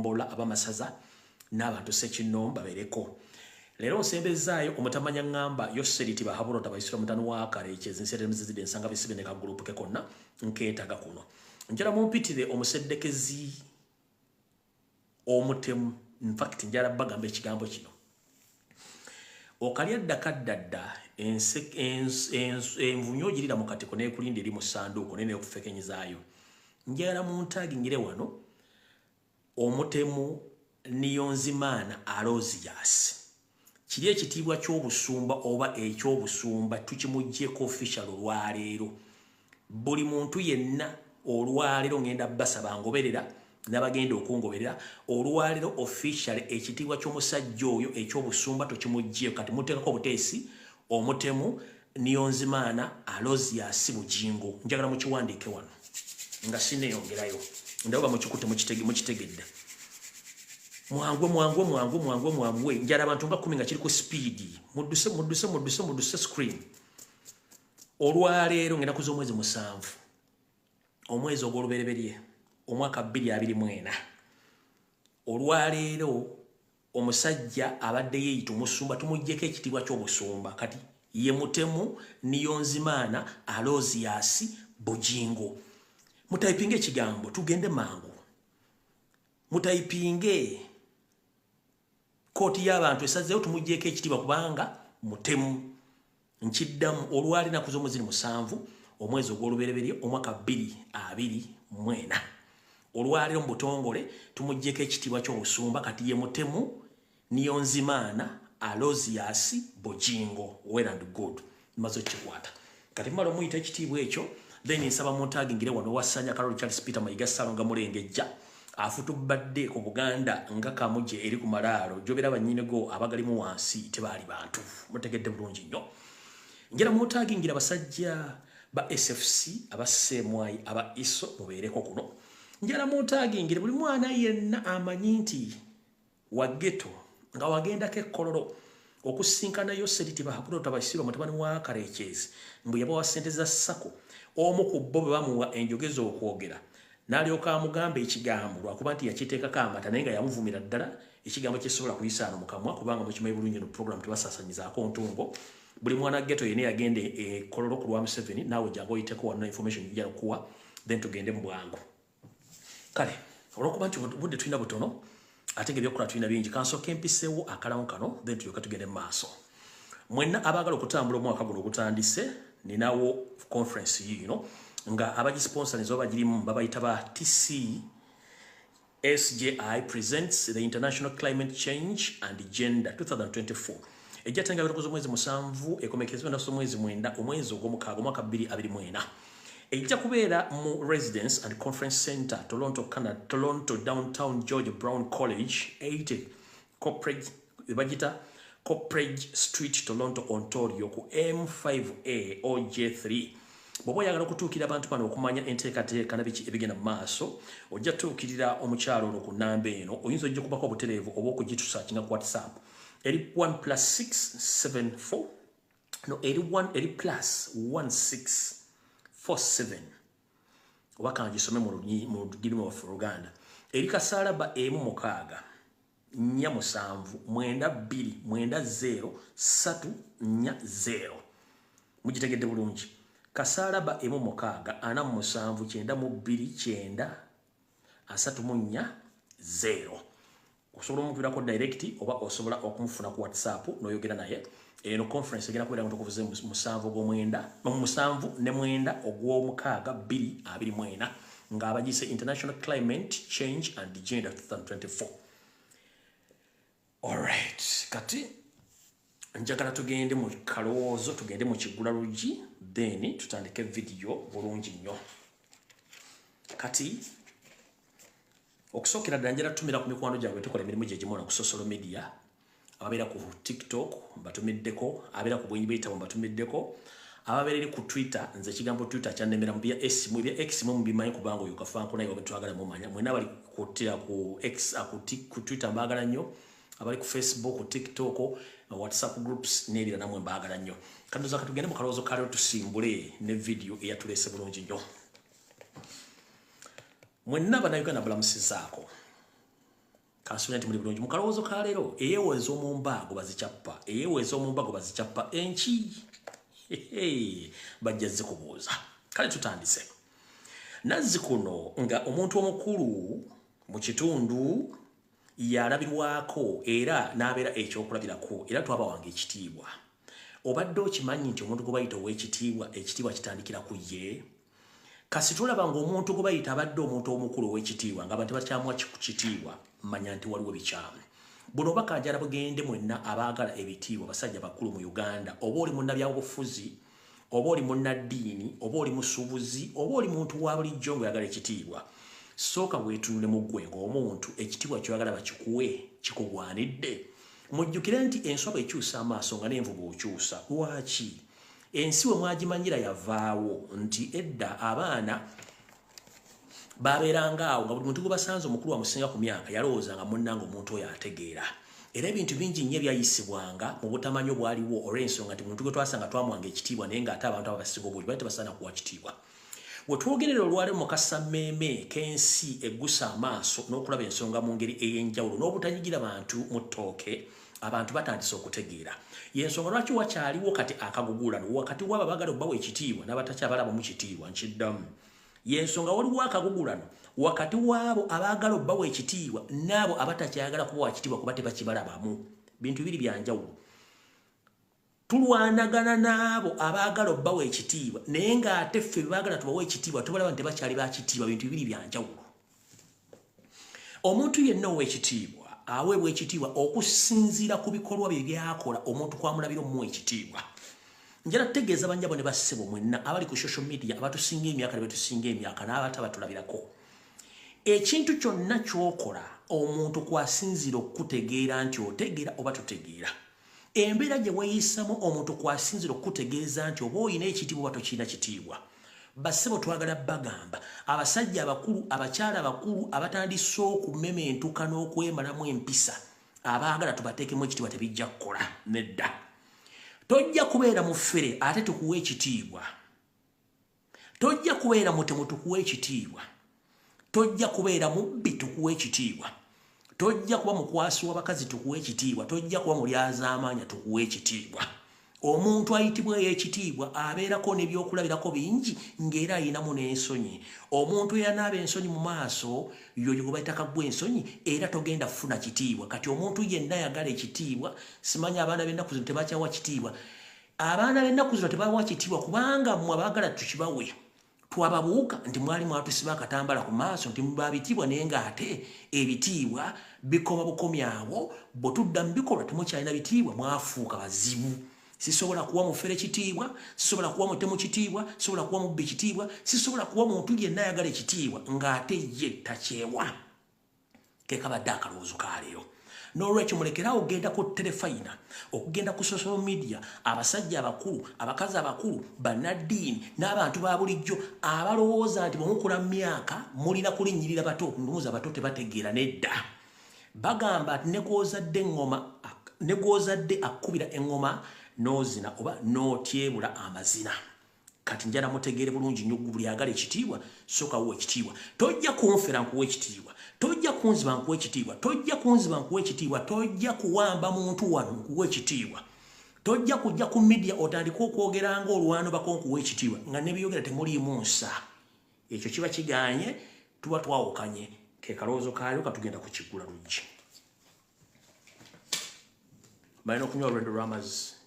mbola abamasaza n'abantu sekinomba bereko lero nsembezaayo omutamanya ngamba yo seriti bahabulota bayisira mutano wa kare ekyezensere muzizide nsanga bisibene ka group ke konna nketaga kuno njala mumpitire omuseddekezi omutemu in fact njala bagambe ekigambo kino okalya ddakaddadda envunyo girira mu katiko n'ekulinda eri mu ssanduuko nene okufekenyezaayo njala muntagingire wano omutemu Niyonzimana Alozias kiri ekitiibwa ky'obusumba oba eky'obusumba tukimuggyeko official olwaleero buli muntu yenna olwaleero ngenda basaba ngoberera n'abagenda okungoberera olwaleero official ekitiibwa ky'omusajja oyo eky'obusumba tukimuggyeko kati muteekako obuteesi omutemu Niyonzimana Alozias Bujingo njagala mukiwandiike wano nga sineeyongerayo ndaba mukikute mukitegedde mwangwe njala abantu nga 10 nga kiri ku speed mudduse screen olwaleero ngenda kuza omwezi 7 omwezi ogw'olubereberye omwaka 2024 olwaleero omusajja abadde yeeyita omusumba tumuggyeko ekitiibwa ky'obusumba kati ye mutemu Niyonzimana Alozias Bujingo mutayipinge ekigambo tugende mangu mutayipinge koti y'abantu esazeewo tumuggyeko ekitiibwa kubanga mutemu nkiddamu olwali naku z'omwezi 7 omwezi ogw'olubereberye omwaka 2024 olwaleero mu butongole tumuggyeko ekitiibwa ky'obusumba kati ye mutemu Niyonzimana Alozias Bujingo well and good maze kikwata kati mmala omuyita ekitiibwa ekyo then nsaba muntagingire wano wasanya Karol Charles Peter Mayiga Salonga Mulengejja afutubadde ku Buganda nga kamuje eri ku malaalo jobera banyinego abagalimu wansi tebaali bantu mutegedde bulungi nnyo njala muntagingire basajja ba SFC abasemwai aba ISO mubeereko kuno njala muntagingire buli mwana yenna amanyi nti wa ghetto nga wagendako ekkololo okusinkana yo seriti bahakulota basiro mutabani wa karekyezi mbu yabawa ssente za sako omu ku bo bwe bamuwa enjogezo okwogera n'alyoka amugamba ekigambo lwakuba nti yakiteekako amata naye nga yamuvumira ddala ekigambo kyesobola kuyisaano mu kamwa kubanga mukimanyi bulungi no program tebasaasanyizaako ntungo buli mwana ghetto yenna yagende ekkololo ku lwa Museveni naawe jjangu oyiteko wano information ijja kuwa then tugende mu bwangu kale olwokuba nti budde tulina butono ate ng'ebyokukola tulina bingi kansooka empiseewo akalamu kano then tulyoka tugende mu maaso mwenna abaagala okutambula omwaka guno ogutandise ninawo conference yiino nga abagisponsoriza oba bagirimu babayita ba TCSJI presents the International Climate Change and Gender 2024 ejjatenga birakoze omwezi 7 ekomekezebwa naso omwezi 9 omwezi ogw'omukaaga omwaka 2024 ejja kubeera mu Residence and Conference Center Toronto, Canada, Toronto Downtown George Brown College 80 Copperage Street, Toronto, Ontario ku M5A OJ3 bw'oba oyagala okutuukira abantu bano okumanya enteekateeka na biki ebigenda mu maaso ojja tuukirira omukyalo ono ku nnamba eno oyinza ojja kubako obutereevu oba okugitusakinga ku WhatsApp eri 1+674 no eri +1647 oba kangisome mu lulimi lwaffe Oluganda eri kasaalaba emu mukaaga 427 mugitegedde bulungi kasaalaba emu mukaaga 479 osobola omukubirako direct oba osobola okumufuna ku WhatsApp n'oyogera naye eno conference egenda kubeera nga tukuvuze mu 7 ogw'omukaaga 2024 ng'abagise International Climate Change and Gender 2024 alright kati njagala tugende mu kalowoozo tugende mu kigula lugi then tutandike video bulungi nnyo kati okusookera ddala njala tumira ku mikwano gyabwe tukola emirimu gye gimu ku social media ababeera ku TikTok mbatumiddeko abeera ku bwenyi bw'ebitabo mbatumiddeko ababeera eri ku Twitter nze ekigambo Twitter kyannemera mu bya X mubimanyi kubanga oyo kafanko naye obe twagala mumanya mwena abali ku X ku Twitter mbaagala nnyo abali ku Facebook TikTok WhatsApp groups n'ebira namwe mbaagala nnyo kandi ndoza katugende mu kalowoozo kaleero tusimbule ne video eyatulese bulungi nnyo mwenna bannayuganda balamusizaako Kasulenti muli bulungi mukalowozo ka leero eyewezo mu mbago bazichappa eyewezo mu mbago bazichappa enchi bajjazze kubuuza kale tutandise nazzi kuno nga omuntu omukulu mu kitundu yalabirwako era n'abeera ekyokulabirako era twaba wange ekitiibwa obadde okimanyi nti omuntu gwe bayita ow'ekitiibwa ekitiibwa kitandikira ku ye kasi tulaba ng'omuntu gwe bayita abadde omuntu omukulu ow'ekitiibwa nga abantu bakyamuwa kitiibwa manya nti waliwo bikyamu buno bakanjala bugende mwenna abaagala ebitiibwa basajja bakulu mu Uganda oba oli munnabyabufuzi oba oli munnaddiini oba oli musuubuzi oba oli muntu wa bulijjo ng'oyagala ekitiibwa sooka weetunule mu ggwe ng'omuntu ekitiibwa kyoyagala bakikuwe kikugwanidde mujjukire nti enswa bw'ekyusa amaaso nga n'envubu okyusa lwaki ensi we mwagimanyira yavaawo nti edda abaana babeeranga awo nga buli muntu gwe basanze omukulu wamusinga ku myaka yalowoozanga munnanga omuntu oyo ategeera era ebintu bingi nnyo ebyayisibwanga mu butamanya obwaliwo olw'ensonga nti muntu gwe twasanga twamuwanga ekitiibwa naye ng'ate abantu ababasinga obuliri bali tebasaana kuwa kitiibwa we twogerera olwali mu kasammeeme k'ensi eggusa amaaso n'okulaba ensonga mu ngeri ey'enjawulo n'obutanyigira bantu mu ttooke abantu batandise okutegeera yensonga lwaki wakyaliwo kati akagugulano wakati w'abo abaagala obbawa ekitiibwa n'abatakyabalabamu kitiibwa nkiddamu yensonga waliwo akagugulano wakati w'abo abaagala obbawa ekitiibwa n'abo abatakyagala kubawa kitiibwa kuba tebakibalabamu bintu biri byanjawulo tulwanagana n'abo abaagala obbawa ekitiibwa naye ng'ate ffe baagala tubawa ekitiibwa tubalaba nti tebakyali ba kitiibwa bintu bibiri byanjawulo omuntu yenna ow'ekitiibwa aweebwa ekitiibwa okusinziira ku bikolwa bye byakola omuntu kwamulabira omuwa ekitiibwa njala tutegeeza banjabo ne bassebo mwenna abali ku social media abatusinga emyaka ne betusinga emyaka n'abata batulabirako ekintu kyonna ky'okola omuntu kwasinziira okukutegeera nti otegeera oba totegeera embeera gye weeyisamu omuntu kwasinziira okukutegeeza nti oba oyina ekitiibwa oba tokirina kitiibwa bassebo twagala bagamba abasajja abakulu abakyala abakulu abatandise okumementuka n'okwemalamu empisa abaagala tubateekemu ekitiibwa tebijja kukola nedda tojja kubeera mufere ate tukuwa ekitiibwa tojja kubeera mutemu tukuwa ekitiibwa tojja kubeera mubbi tukuwa ekitiibwa tojja kuba mukwasi w'abakazi tukuwa ekitiibwa tojja kuba mulyazaamaanya tukuwa ekitiibwa omuntu ayitibwa ekitiibwa abeerako n'ebyokulabirako bingi ng'era ayinamu n'ensonyi omuntu eyanaaba ensonyi mu maaso yoyo gwe bayita kaggwa ensonyi era togenda kufuna kitiibwa kati omuntu yenna ayagala ekitiibwa simanyi abaana b'ennaku zino tebakyawa kitiibwa abaana b'ennaku zino tebawa kitiibwa kubanga mmwe abaagala tukibawe twababuuka nti mwali mwatusiba akatambala ku maaso nti muba bitiibwa naye ng'ate ebitiibwa bikoma bukomi abo bwe tudda mu bikolwa temukyalina bitiibwa mwafuuka bazibu sisobola kuwa mufere kitiibwa sisobola kuwa mutemu kitiibwa sisobola kuwa mubbi kitiibwa sisobola kuwa muntu yenna ayagala ekitiibwa ng'ate ye takyewa kekabadde akalowoozo ka leero n'olwekyo mulekerawo ogenda ku terefayina okugenda ku social media abasajja abakulu abakazi abakulu bannaddiini n'abantu ba bulijjo abalowooza nti bwemukula mu myaka mulina kulinnyirira bato ndowooza bato tebategeera nedda bagamba nti negwozadde akkubira eŋŋoma nozina oba notyebula amazina kati njala mutegeere bulungi nnyo buli agala ekitiibwa soka wo ekitiibwa tojja kunfera nkuwa ekitiibwa tojja kunziba nkuwa ekitiibwa tojja kunziba nkuwa ekitiibwa tojja kuwamba muntu wano nkuwa ekitiibwa tojja kujja ku media otandika okwogeranga olwano bako nkuwa ekitiibwa nga nebyogera temuliimu nsa ekyo kiba kiganye tuba twawukanye ke kalowoozo kaalyo katugenda kukiggula luggi balina okunywa olwendo lw'amazzi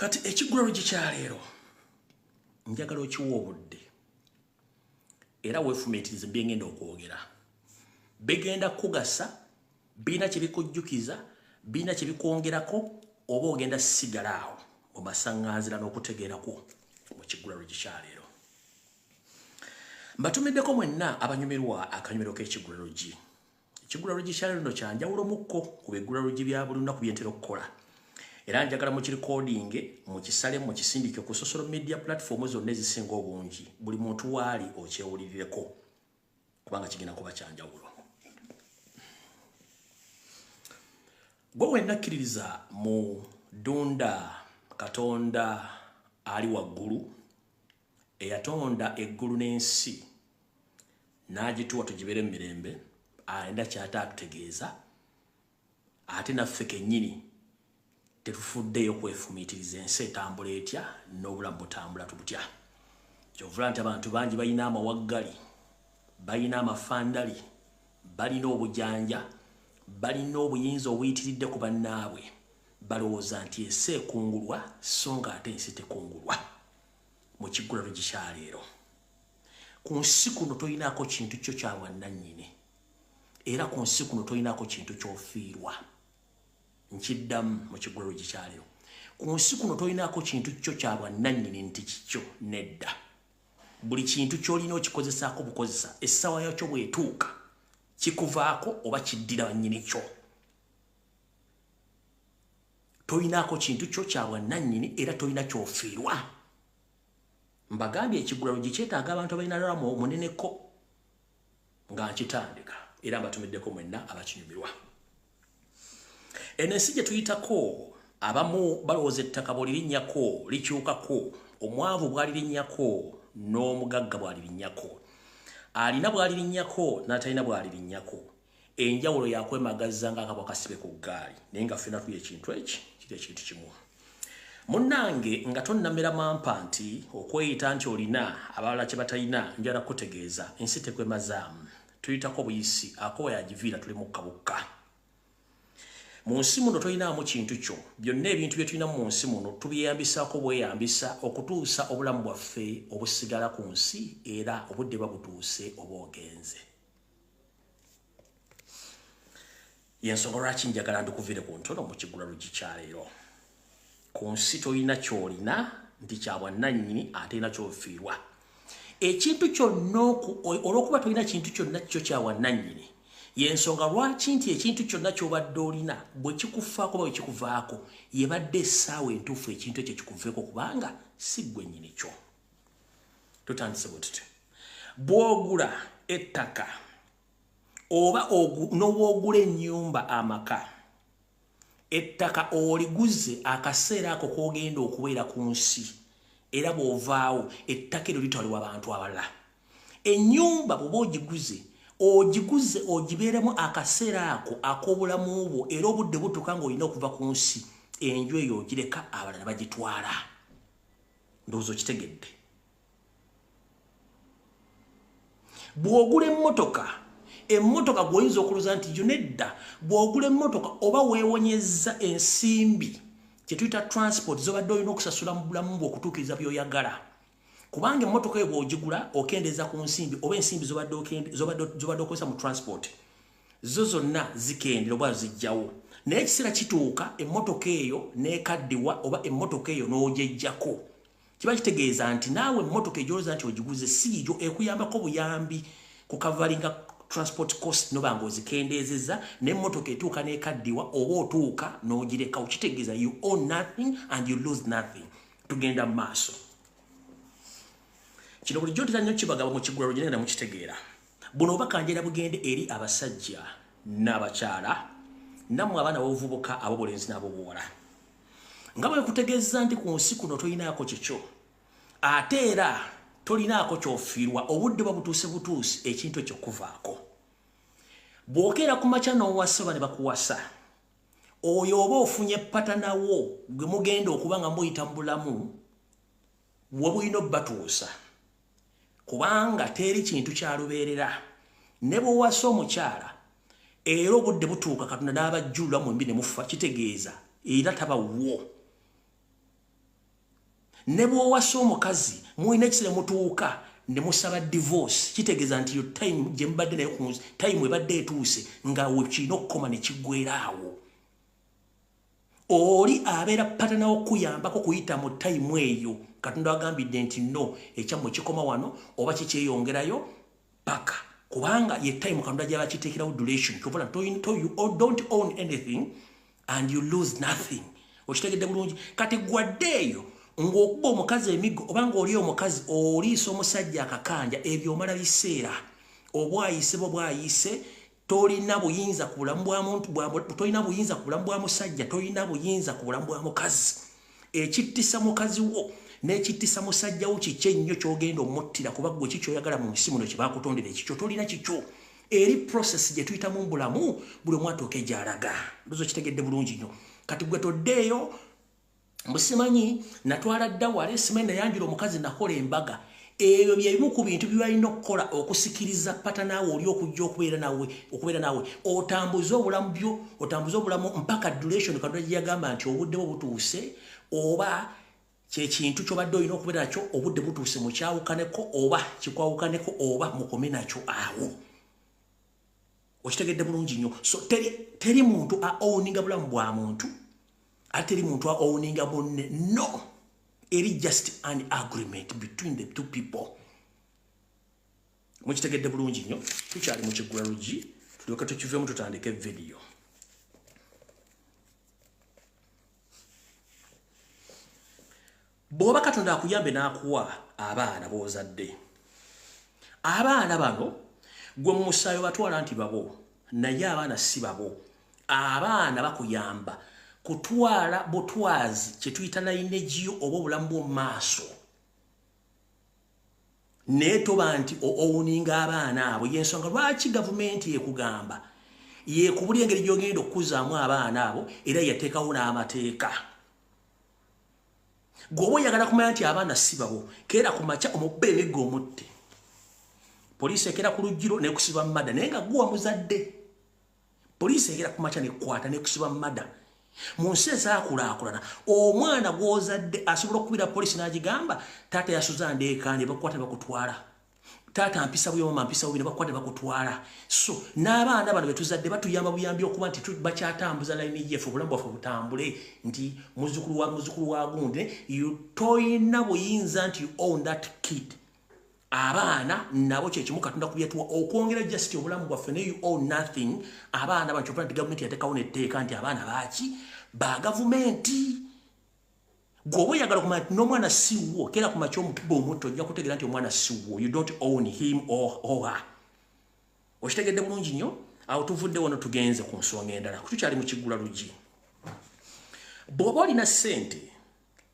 kati ekiggula luggi kya leero njagala okiwa obudde era weefumiitirize byengenda okwogera bigenda kugasa birina kye bikujjukiza birina kye bikwongerako oba ogenda sigala awo mu masaŋŋanzira n'okutegeerako mu kiggula luggi kya leero mbatumiddeko mwenna abanyumirwa akanyumiro k'ekiggula luggi ekiggula luggi kya leero nno kyanjawulomukko ku biggula luggi bya buli lunaku bye ntera okukola era njagala mukirikodinge mukisale mukisindike ku social media platform zonna ezisinga obungi buli muntu waali okyewulirireko kubanga kigenda kuba kyanjawulo gwe wenna akkiririza mu dunda katonda ali waggulu eyatonda eggulu n'ensi n'agituwa tugibere mu mirembe ayenda kyata atutegeeza ate naffe kennyini tetufuddeyo kwefumiitiriza ensi etambula etya n'obulamu butambula tubutya kyovula nti abantu bangi balina amawaggali balina amafandali balina obujanja balina obuyinza obuyitiridde ku bannaabwe balowooza nti ensi ekungulwa so nga ate ensi tekungulwa mu kiggulalo gikyaleero ku nsi kuno tolinaako kintu kyo kya bwannannyini era ku nsi kuno tolinaako kintu ky'ofiirwa nkiddamu mu kiggulalo gikyaleero ku nsi kuno tolinaako kintu kyo kya bwannannyini nti kikyo nedda buli kintu ky'olina okikozesaako bukozesa essaawa yakyo bw'etuuka kikuvaako oba kiddira bannyini kyo tolinaako kintu kyo kya bwannannyini era tolina ky'ofiirwa mbagambye ekiggulalo gikyetaaga abantu abalina lwalamu muneneko nga nkitandika era mbatumiddeko mwenna abakinyumirwa eno ensi gye tuyitako abamu balowooza ettaka bw'olirinnyako likyukako omwavu bw'alirinnyako n'omugagga bw'alirinnyako alina bw'alirinnyako n'atalina bw'alirinnyako enjawulo yakwemagaza ng'akabwa kasibe ku ggaali naye nga ffena tuye ekintu eki kiri ekintu kimu munnange nga tonnamera mampa nti okweyita nti olina abalala kye batalina njala kutegeeza ensi tekwemazaamu tuyitako buyisi akowa yagiviira tuli mukka bukka mu nsi muno tolinaamu kintu kyo byonna ebintu bye tulina mu nsi muno tubyeyambisaako bweyambisa okutuusa obulamu bwaffe obusigala ku nsi era obudde babutuuse oba ogenze yensonga lwaki njagala ndikuviire ku ntono mu kiggulalo gikyaleero ku nsi tolina kyolina nti kya bwannannyini ate na kyofiirwa ekintu kyonna olw'okuba tolina kintu kyonna kyo kya bwannannyini yensonga lwaki nti ekintu kyonna ky'obadde olina bwe kikufaako oba bwe kikuvaako yebadde essaawa entuufu ekintu ekyo kikuveeko kubanga si ggwe nnyini kyo tutandise bwe tuti bw'ogula ettaka oba n'obwogula ennyumba amaka ettaka oliguze akaseera ako k'ogenda okubeera ku nsi era bw'ovaawo ettaka eryo litwalibwa abantu abalala ennyumba bw'oba ogiguze ogibeeremu akaseera ako ak'obulamu bwo era obudde butuuka ng'olina okuva ku nsi enju eyo ogireka abalala bagitwala ndowooza okitegedde bw'ogula emmotoka gw'oyinza okulooza nti yo nedda bw'ogula emmotoka oba weewonyezza ensimbi kye tuyita transport zobadde olina okusasula mu bulamu bwo okutuukiriza by'oyagala kubanga emmotoka eyo bw'ogigula okendeeza ku nsimbi oba ensimbi zobadde okozesa mu transport zo zonna zikendera oba zijjawo naye ekiseera kituuka emmotoka eyo n'ekaddiwa oba emmotoka eyo n'ogyejjako kiba kitegeeza nti naawe emmotoka egyolooza nti ogiguze siijo ekuyambako buyambi ku kavalinga transport cost noba ng'ozikendeezezza n'emmotoka etuuka n'ekaddiwa oba otuuka n'ogireka okitegeeza you own nothing and you lose nothing tugenda mu maaso kino bulijjo ntera nnyo kibagaba mu kiggulalo gye nenda mukitegeera buno obakanjera bugende eri abasajja n'abakyala nammwe abaana b'obuvubuka ab'obulenzi n'ab'obuwala nga bwe kutegeeza nti ku nsi kuno tolinaako kikyo ate era tolinaako ky'ofiirwa obudde babutuuse ekintu ekyo kuvaako bw'okeera ku makya n'owasa oba ne bakuwasa oyo oba ofunye patanawo gwe mugenda okuba nga muyita mu bulamu wabulina obbatuusa kubanga teri kintu kya lubeerera ne bw'owasa omukyala era obudde butuuka Katonda n'abajjulula mu mbi ne mufa kitegeeza era tabawwo ne bw'owasa omukazi mulina ekiseera mutuuka ne musaba divorce kitegeeza nti yo time gye mubadde naye ku nsi time ebadde etuuse nga wekirina okukoma ne kiggweeraawo oli abeera patana okuyambako kuyita mu time eyo Katonda agambidde nti no ekyammwe kikoma wano oba kikyeyongerayo paka kubanga ye time Katonda gyaba kiteekerawo duration kyobala you don't own anything and you lose nothing okitegedde bulungi kati gwaddeeyo ng'okuba omukazi emigo oba ng'oli omukazi oliisa omusajja akakanja ebyo omala biseera obwayise bwayise tolina buyinza ku bulamu bwa muntu tolina buyinza ku bulamu bwa musajja tolina buyinza ku bulamu bwa mukazi ekittisa mukazi wo n'ekitisa musajjawo kiki ennyo ky'ogenda omuttira kuba gwe kiki oyagala mu nsi muno kye baakutondera ekikyo tolina kikyo eri process gye tuyitamu mbulamu buli omu atuuke gy'alaga ndozo kitegedde bulungi nnyo kati gwe toddeeyo musimanyi natwala dda wale simanyi nayanjula omukazi nakola embaga ebyo byebimu ku bintu byalina okukola okusikiriza pata naawe oli okujja okubeera naawe otambuze obulamu mpaka duration Katonda gye yagamba nti obudde bwo butuuse oba kyekintu kyobadde olina okubeera nakyo obudde butuuse mukyawukaneko oba kikwawukaneko oba mukome nakyo awo okitegedde bulungi nnyo so teri muntu owninga bulamu bwa muntu ate teri muntu owninga munne no it is just an agreement between the two people mukitegedde bulungi nnyo tukyali mu kiggula lugi tulyoka tukivemu tutandike video bw'oba Katonda akuyambe n'akuwa abaana b'ozadde abaana bano gwe mu musaayi batwala nti babo naye abaana si babo abaana bakuyamba kutwala butwazi kye tuyita lineagiyo oba obulamu bw'omu maaso naye toba nti owuninga abaana abo y'ensonga lwaki gavumenti ekugamba yekubulya engeri gy'ogenda okukuzaamu abaana abo era yateekawo n'amateeka gwoba oyagala kumanya nti abaana si babo keera ku makya omubba emigga omutte poliisi ekera ku lugiro nekusiba mada naye nga guwa muzadde poliisi ekera ku makya nekwata nekusiba mada mu nsi ezaakulaakulana omwana gw'ozadde asobola okukubira poliisi n'agigamba taata yasuza ndeekaani bakukwata bakutwala taata mpisa buyo mama mpisa bubi ne bakukwata bakutwala so n'abaana bano betuzadde batuyamba buyambi okuba nti bakyatambuza layini yefu obulamu bwaffe butambule nti muzukulu wa gundi toyina buyinza nti you own that kid abaana nabo kyekimu Katonda kubyatuwa okwongera just obulamu bwaffe ne you own nothing abaana bakyopula nti gavumenti yateekawo netteeka nti abaana baaki ba gavumenti gwoba oyagala kumanya nti n'omwana siwo kera ku makya omutubba omutto ojja kutegeera nti omwana siwo you don't own him or her okitegedde bulungi nnyo awo tuvudde wano tugenze ku nsonga endala tukyali mu kiggula lugi bw'oba olina ssente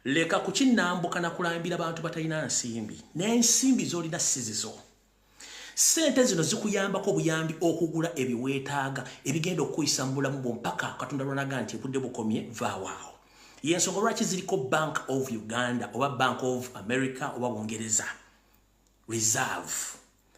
leka kukinambuka na kulambira abantu batalina nsimbi n'ensimbi z'olina sizizo sente zino zikuyambako buyambi okugula ebiweetaaga ebigenda okukuyisa mu bulamu bwo mpaka Katonda lw'alaga nti obudde bukomye vaawaawo y'ensonga lwaki ziriko Bank of Uganda oba Bank of America oba Bungereza reserve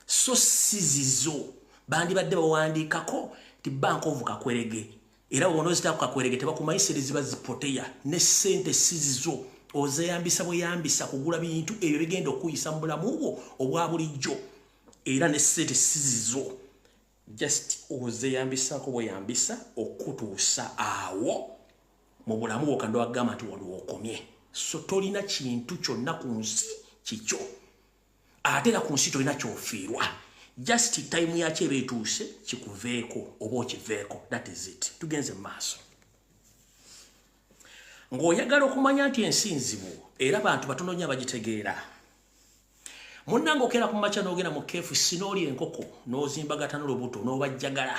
so sizizo bandibadde bawandiikako ti Bank of Kakwerege era wonozitako Kakwerege tebakumayisire ziba zipoteya ne sente sizizo ozeyambisa bweyambisa kugula bintu ebyo bigenda okuyisa mu bulamu bwo obwa bulijjo era ne sente sizizo just ozeyambisako bweyambisa okutuusa awo mu bulamu bwo Katonda wagamba nti waliwo okomye so tolina kintu kyonna ku nsi kikyo ate era ku nsi tolina kyofiirwa just time yakyo eba etuuse kikuveeko oba okiveeko that is it tugenze mu maaso ng'oyagala okumanya nti ensi nzibu era abantu batono nnyo abagitegeera munnange okeera ku makya n'ogenda mu KFC n'olya enkoko n'ozimbagata n'olubuto n'obajjagala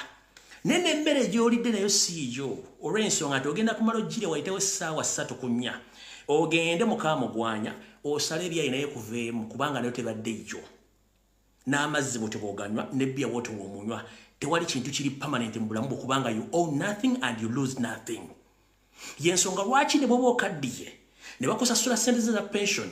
nene emmere gy'olidde nayo siijo olw'ensonga nti ogenda kumala ogire wayitewo essaawa 3 ku 4 ogende mukaamugwanya osale ebyayi naye kuveemu kubanga nayo tebadde ijjo n'amazzi bwe teboganywa nebbiya bwoti ng'omunywa tewali kintu kiri permanent mu bulamu bwo kubanga you own nothing and you lose nothing y'ensonga lwaki ne bwoba okaddiye ne bakusasula ssente ze za pension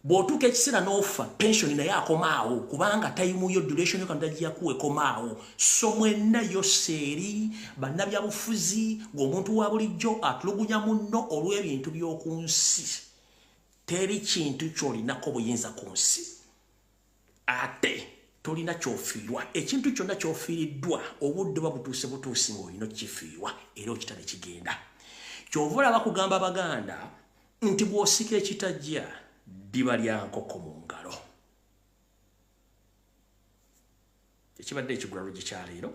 bw'otuuka ekiseera n'ofa pension naye akomaawo kubanga tayimu yo duration yo Katonda gye yakuwa ekomaawo so mwenna yose eri bannabyabufuzi ng'omuntu wa bulijjo atulugunya munno olw'ebintu by'oku nsi teri kintu ky'olinako buyinza ku nsi ate tolina kyofiirwa ekintu kyonna kyofiiriddwa obudde bwa butuuse ng'olina okifiirwa era okitale kigenda kyova olaba kugamba Abaganda nti bw'osika ekitajja ddiba lya nkoko mu ngalo ekibadde ekigula lugi kyaleero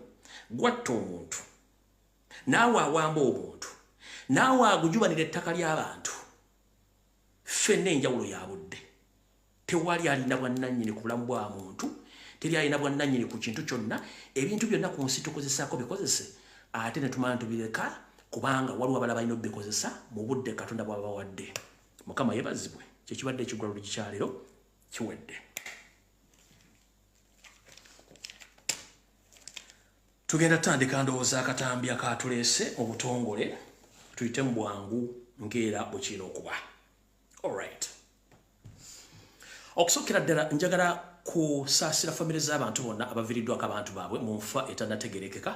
gwatta omuntu naawe awamba omuntu naawe agujubanira ettaka ly'abantu ffenna enjawulo ya budde tewali alina bwannannyini ku bulamu bwa muntu teri alina bwannannyini ku kintu kyonna ebintu byonna ku nsi tukozesaako bikozese ate ne tumala tubireka kubanga waliwo abalala balina obikozesa mu budde Katonda bw'abawadde Mukama yeebazibwe kyekibadde ekigwalo kikyaliro kiwedde. Tugenda tandika ndowooza akatambi akatuleese obutongole tuyite mu bwangu ng'era bukira okuba. Alright. Okusokera ddala njagala kusaasira famire z'abantu bonna abaviiriddwako abantu baabwe mu nfa etannategerekeka,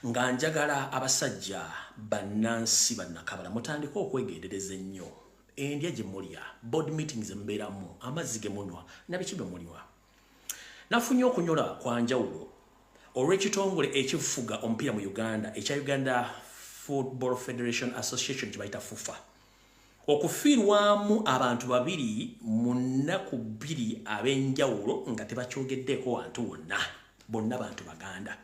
nga njagala abasajja bannansi bannakabala mutandika okwegendereza ennyo endya gye mulya, board meetings embeeramu, amazzi ge munywa nabiki bye munywa. Nafunye okunyola kwa njawulo olw'ekitongole ekifuga omupiira mu Uganda ekya Uganda Football Federation Association kye bayita FUFA okufiirwamu abantu babiri mu nnaku bbiri ab'enjawulo nga tebakyogeddeeko wantu wonna, bonna bantu Baganda.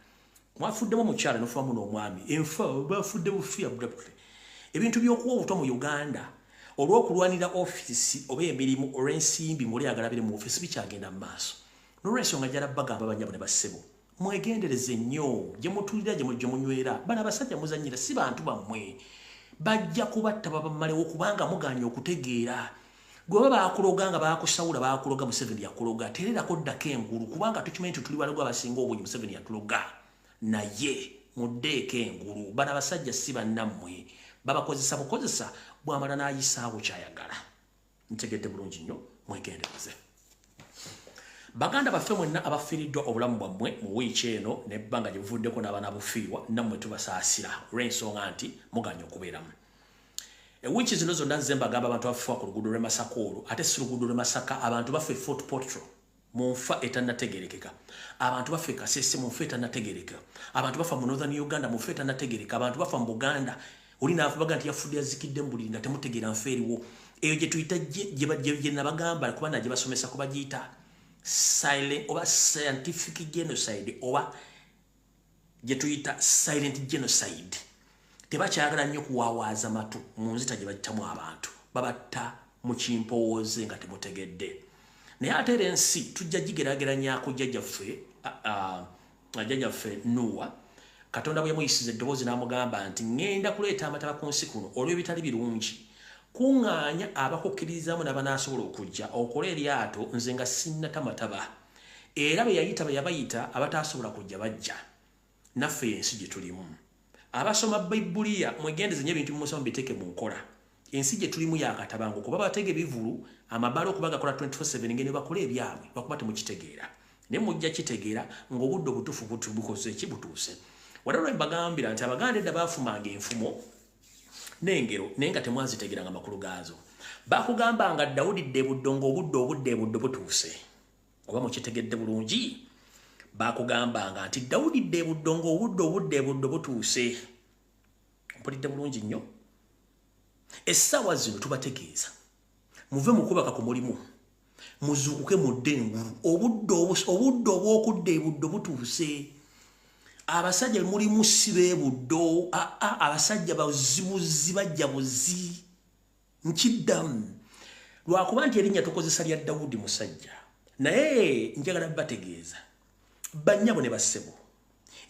Mwafuddemu omukyala n'ofuamu n'omwami, enfa bafudde bufi abudde. Ebintu by'okuwa obutwa mu Uganda olw'okulwanira ofisi oba emirimu olw'ensimbi muli agalabire mu ofisi bikyagenda mu maaso. N'olw'ensonga njala bagamba banyabo ne bassebo, mwegendereze nnyo gye mutuulira gye munywera. Bano abasajja muzannyira si bantu bammwe, bajja kubatta babamalewo kubanga muganya okutegeera. Gwe baba bakuloga nga bakusawula bakuloga Museveni yakuloga, tererako ddako engulu kubanga tukimanyi tuli balogo abasinga obungi Museveni yatuloga. Naye muddeeko engulu. Bano abasajja si bannammwe, babakozesa bukozesa bw'amala n'ayisaawo kyayagala. Ntegedde bulungi nnyo, mwegendereze. Baganda baffe mwenna abafiiriddwa obulamu bwammwe mu wiiki eno n'ebbanga gye buvuddeko n'abaana abufiirwa, nammwe tubasaasira olw'ensonga nti muganya okubeeramu. Ewiiki zino zonna nze mbagamba abantu abafiirwa ku luguudo lw'e Masaka olwo, ate si luguudo lw'e Masaka, abantu baffe Fort Portal mu nfa etannategerekeka, abantu baffe Kasese mu nfa etannategerekeka, abantu bafa mu Northern Uganda mu nfa etannategerekeka, abantu bafa mu Buganda oli n'avuga nti yafudde yazikidde mu buliri nga temutegeera nfa eriwo. Eyo gye tuyita gye nabagamba kuba gye basomesa ku bagiyita silent oba scientific genocide oba gye tuyita silent genocide. Tebakyagala nnyo kuwawaaza matu mu nzita gye battamu abantu, babatta mu kimpowooze nga temutegedde. Naye ate era ensi tujja gigeraageranyaako jjajjaffe Nuwa, Katonda bwe yamuyisiza eddoboozi n'amugamba nti ŋŋenda kuleeta amataba ku nsi kuno olw'ebitali birungi, kuŋŋaanya abakukkiririzaamu n'abanaasobola okujja okola eryato nze nga sinnata mataba. Era bwe yayita bwe yabayita abataasobola kujja bajja. Naffe ensi gye tulimu. Abasoma Bayibbuliya mwegendeze nnyo ebintu bimusoma biteeke mu nkola. Ensi gye tulimu yakatabango kuba batega ebivulu amabala okuba gakola 24/7 ngene bakola ebyabwe bakuba temukitegeera. Naye mujja kitegeera ng'obudde obutuufu bukoze ekibutuuse. Waliwo lwe mbagambira nti Abaganda edda baafumanga enfumo n'engero naye nga temwazitegeranga amakulu gaazo. Bakugamba nga Dawudi ddebuddo ng'obudde butuuse. Oba mukitegedde bulungi? Bakugamba nti Dawudi ddebuddo ng'obudde butuuse. Mpulidde bulungi nnyo? Essaawa zino tubategeeza muve mu kubaka ku mulimu, muzuukuke mudde engulu. Obudde obw'okudda ebuddo butuuse. Abasajja mulimu si beebuddo, abasajja bazibuzi bajja buzi. Nkiddamu lwakuba nti erinnya tukozesa lya Dawudi musajja, naye njagala bategeeza bannyabo ne bassebo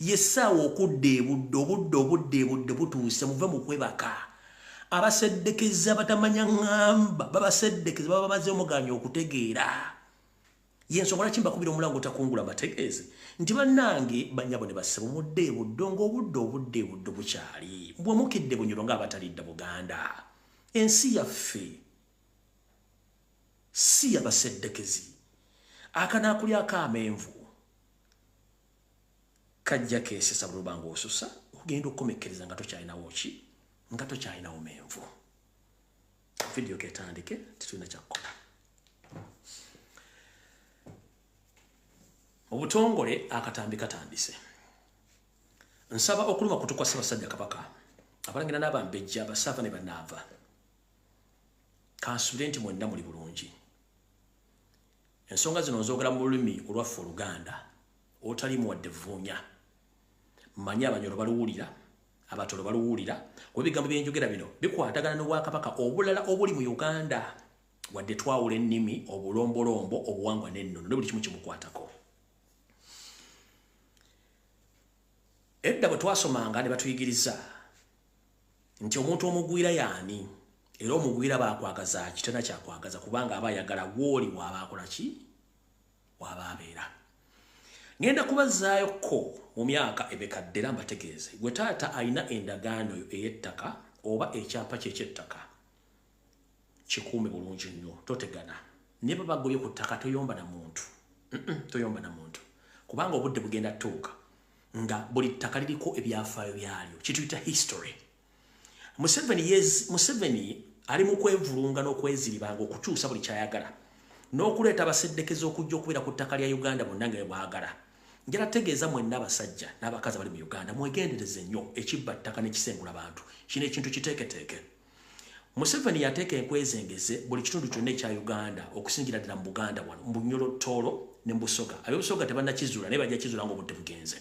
yessaawa okudda ebuddo obudde butuuse. Muve mu kwebaka. Abaseddekeza batamanya ŋŋamba babaseddekeza baba bamaze omuganya okutegeera. Yensonga lwaki mbakubira omulango otakungula bategeeze nti bannange bannyabo ne bassebo mudde ebuddo ng'obudde bukyali. Bwe mukidde bunyolo ng'abatalidda Buganda. Ensi yaffe si yabaseddekezi. Akanaakulyako amenvu kajja keesesa bulubanga osusa okugenda okukomekereza nga tokyalinawo ki, nga tokyalinawo menvu. Video ketandike tetulina kyakkola. Obutongole akatambi katandise. Nsaba okuluma kutukwa Ssaabasajja Kabaka abalangirira n'abambejja abasaava ne bannaava. Kansubire nti mwenna muli bulungi. Ensonga zino nzogera mu lulimi olwaffe Oluganda olutalimu wadde vvuunya. Mmanyi Abanyoro baluwulira, Abatolo baluwulira. Ebigambo bye njogera bino bikwatagana n'Obwakabaka obulala obuli mu Uganda wadde twawula ennimi, obulombolombo, obuwangwa n'ennono ne buli kimu kimukwatako. Edda bwe twasomanga ne batuyigiriza nti omuntu omugwira y'ani era omugwira bakwagaza kitana kyakwagaza kubanga abayagala woli wabakola ki wababeera. Ngenda kubazaayo ko mu myaka ebekaddera mbategeeze gwe taata alina endagaano ey'ettaka oba ekyapa ky'ettaka kikuume bulungi nnyo totegana ne baba gobye ku ttaka toyomba na muntu toyomba na muntu kubanga obudde bugenda tuuka nga buli ttaka liriko ebyafaayo byalyo kituyita history. Museveni ali mu kwevulunga n'okweziribanga okukyusa buli kyayagala n'okuleeta abaseddekezi okujja okubeera ku ttaka lya Uganda bonna nga bwagala. Njala tegeeza mwenna abasajja n'abakazi bali mu Uganda mwegendereze nnyo ekibba ttaka n'ekisengula abantu kino ekintu kiteeketeeke. Museveni yateeka enkwezengeze buli kitundu kyonna ekya Uganda okusingira ddala mu Buganda wano mu Bunyoro Toolo ne Busoga. Ab'Obusoga tebannakizuula naye bajja kizuula ng'obudde bugenze.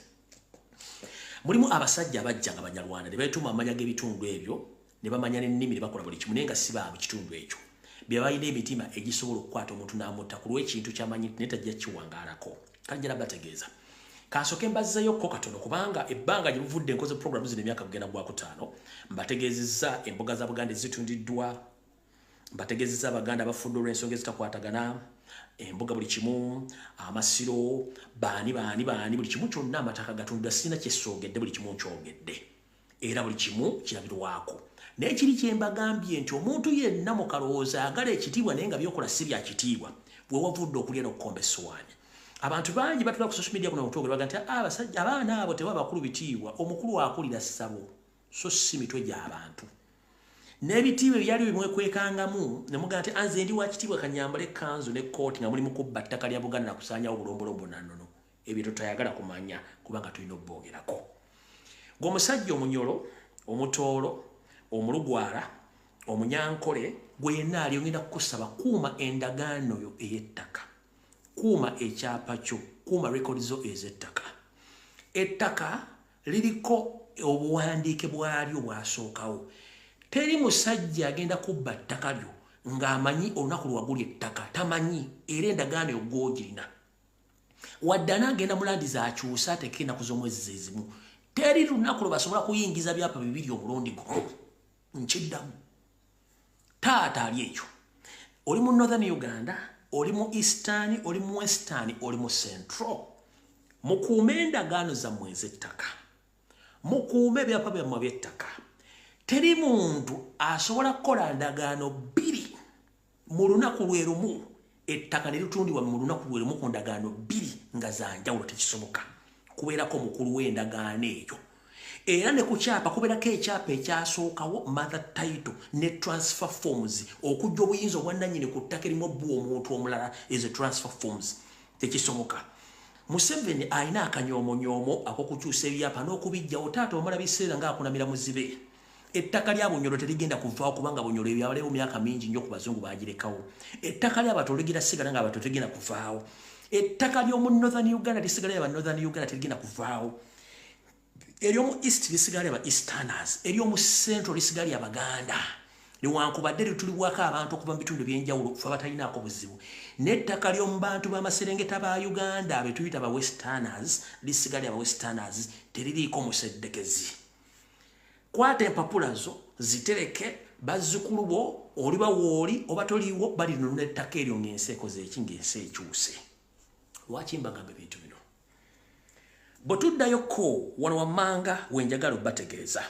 Mulimu abasajja abajja nga Banyarwanda ne beetuuma amanya g'ebitundu ebyo ne bamanya n'ennimi ne bakola buli kimu naye nga si baabwe kitundu ekyo. Bye balina emitima egisobola okukwata omuntu n'amutta ku lw'ekintu ky'amanyi naye tajja kiwangaalako. Kanjala bategeeza. Kansooke mbazzayo ko katono kubanga ebbanga gye buvudde nkoze programu zino emyaka kugenda gwa kutaano mbategeezezza embuga za Buganda ezitundiddwa, mbategeezezza Abaganda abafudde olw'ensonga ezitakwatagana, embuga buli kimu, amasiro, baani buli kimu kyonna amataka gatundwa sina kyessoogedde buli kimu nkyogedde. Era buli kimu kirabirwako. Naye kiri kye mbagambye nti omuntu yenna mu kalowooza agala ekitiibwa naye nga byokola si bya kitiibwa bwe wavudde okulya n'okukomba essowaani. Abantu bangi batula ku social media kuno okutwogera baga nti abasajja abaana abo tebaba bakulu bitiibwa omukulu akulira ssabo so si mitwe gy'abantu. N'ebitiibwa ebyali bimwekwekangamu ne mugamba nti anze ndi wa kitiibwa kanyambala ekkanzu n'ekkooti nga mulimu kubba ttaka lya Buganda na kusaanyawo bulombolombo nannono. Ebyo toyagala kumanya kubanga tulina obboogerako. Gw'omusajja omunyolo, omutoolo, omulugwala, omunyankole gwe yenna ali ogenda kukusaba kuuma endagaano yo ey'ettaka. Kuuma ekyapa kyo, kuuma rekodi zo ez'ettaka. Ettaka liriko obuwandiike bwalyo bwasookawo. Teri musajja agenda kubba ttaka lyo ng'amanyi olunaku lwagulya ettaka tamanyi era endagaano yo gw'ogirina. Wadde anaagenda mulandiza akyusa ateeke ennaku z'omwezi ezimu. Teri lunaku lwe basobola kuyingiza byapa bibiri omulundi gumu. Nkiddamu. Taata ali ekyo. Oli mu Northern Uganda, oli mu Eastern, oli mu Western, oli mu Central. Mukuume endagaano zammwe ez'ettaka. Mukuume ebyapa byammwe by'ettaka. Teri muntu asobola kukola ndagaano bbiri mu lunaku lwe lumu ettaka ne litundibwa mu lunaku lwe lumu ku ndagaano bbiri nga za njawulo tekisoboka. Kubeerako mukulu w'endagaano eyo. Era ne ku kyapa kubeerako ekyapa ekyasookawo mother title ne transfer forms okujja obuyinza obwannannyini ku ttaka erimu obbuwa omuntu omulala ezo transfer forms tekisoboka. Museveni alina akanyoomonyomo ak'okukyusa ebyapa n'okubijjawo taata omala biseera ng'akunamira muzibe. Ettaka lya Bunyoro terigenda kuvaawo kubanga Bunyoro ebyabalewo myaka mingi nnyo ku bazungu baagirekawo. Ettaka ly'abato ligenda sigala ng'abato terigenda kuvaawo. Ettaka ly'omu Northern Uganda lisigala ly'aba Northern Uganda terigenda kuvaawo. Eryomu East lisigala ly'aba Easterners. Eryomu Central lisigala ly'Abaganda. Newankubadde litulibwako abantu okuva mu bitundu by'enjawulo fe batalinaako buzibu. N'ettaka ly'omu bantu b'amaserengeta ba Uganda abe tuyita ba Westerners lisigala ly'aba Westerners teririiko museddekezi. Kwata empapula zo zitereke bazzukulu bo oliba wooli oba toliiwo bali nunula ettaka eryo ng'ensi ekoze eki ng'ensi ekyuse. Lwaki mbagamba ebintu bino? Bwe tuddayoko wano wammanga wenjagala obbategeeza.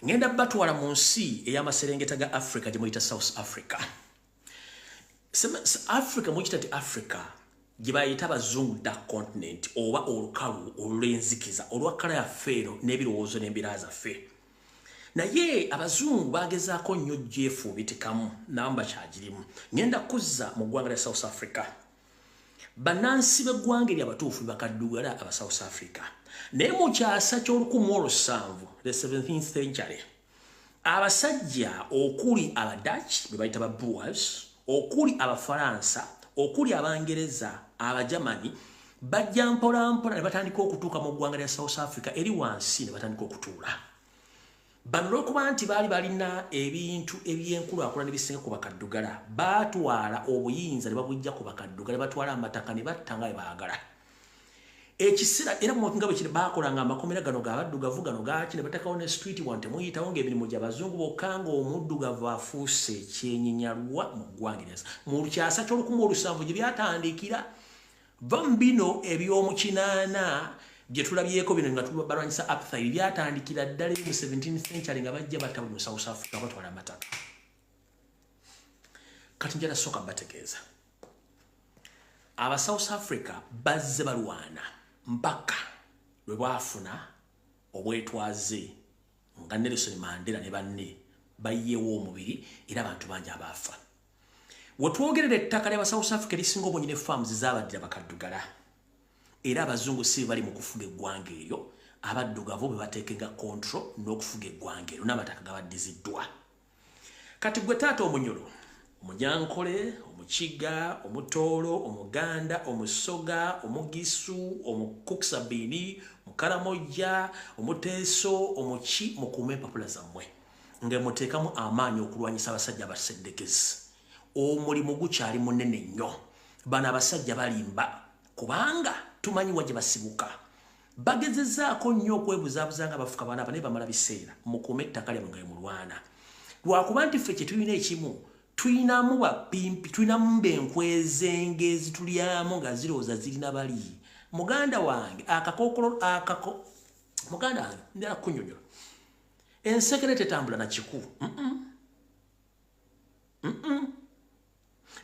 Ngenda batwala mu nsi ey'amaserengeta ga Africa gye muyita South Africa. Africa muyita ti Africa gye bayita abazungu Dark Continent oba olukalu olw'enzikiza olwakala yaffe eno n'ebirowoozo n'embira zaffe. Naye abazungu bagezaako nnyo gyefuubitikamu nabo bakyagirimu. Ngenda kuzza mu ggwanga lya South Africa. Bannansi b'eggwanga ery'abatuufu bakaddugala aba South Africa. Naye mu kyasa ky'olukumu the 17th century, abasajja okuli aba Dutch be bayita ba Boers, okuli Abafalansa, okuli Abangereza, Abajamani bajja mpola mpola ne batandika okutuuka mu ggwanga lya South Africa eri wansi ne batandika okutuula. Bano olw'okuba nti baali balina ebintu eby'enkulaakulana ne bisinga ku bakaddugala baatwala obuyinza ne babujja ku bakaddugala batwala amataka ne batta nga bwe baagala. ekisira era mu ngabo kiri bakolanga amakomera gano gabaddugavu gano gakine batakawo ne street wante muyitawo ng'emirimu gy'abazungu bokka ng'omuddugavu afuuse ekyenyinyalwa mu ggwanga lyasa mu lukyasa ky'olukumi olusanvu gye byatandikira bambino eby'omu kinaana gye tulabyeko bino nga balwanyisa apartheid byatandikira ddala mu 17th century nga bajja batabwe mu South Africa batwala amataka kati njala soka bategeeza aba South Africa bazze balwana mpaka lwe bafuna obwetwaze nga Nelson Mandela ne banne bayewo omubiri era abantu bangi abafa wetwogerera ettaka lya South Africa lisinga obonyine farms z'abaddira bakaddugala era abazungu si bali mu kufuga eggwanga eryo abaddugavu be bateekenga control n'okufuga eggwanga eryo n'amataka gabaddiziddwa kati gwe taata omunyolo Omunyankole, Omukiga, Omutoolo, Omuganda, Omusoga, Omugisu, Omukuksabini, Mukaramoja, Omuteeso, Omuki, mukume empapula zammwe. Nga muteekamu amaanyi okulwanyisa abasajja abaseddekezi. Omulimu gukyali munene nnyo. Bano abasajja balimba kubanga tumanyi wa gye basibuka. Bagezezzaako nnyo okwebuzaabuza nga bafuka baana bane bamala biseera. Mukume ettaka lyabwe nga mulwana. Lwakuba nti ffe kye tulina ekimu tuinamu bapimpi tuinamu benkweze ngezi tulyamu nga zirooza zirina bali muganda wange akakokolo muganda wange ndala kunyonyola ensekere tetambula na kiku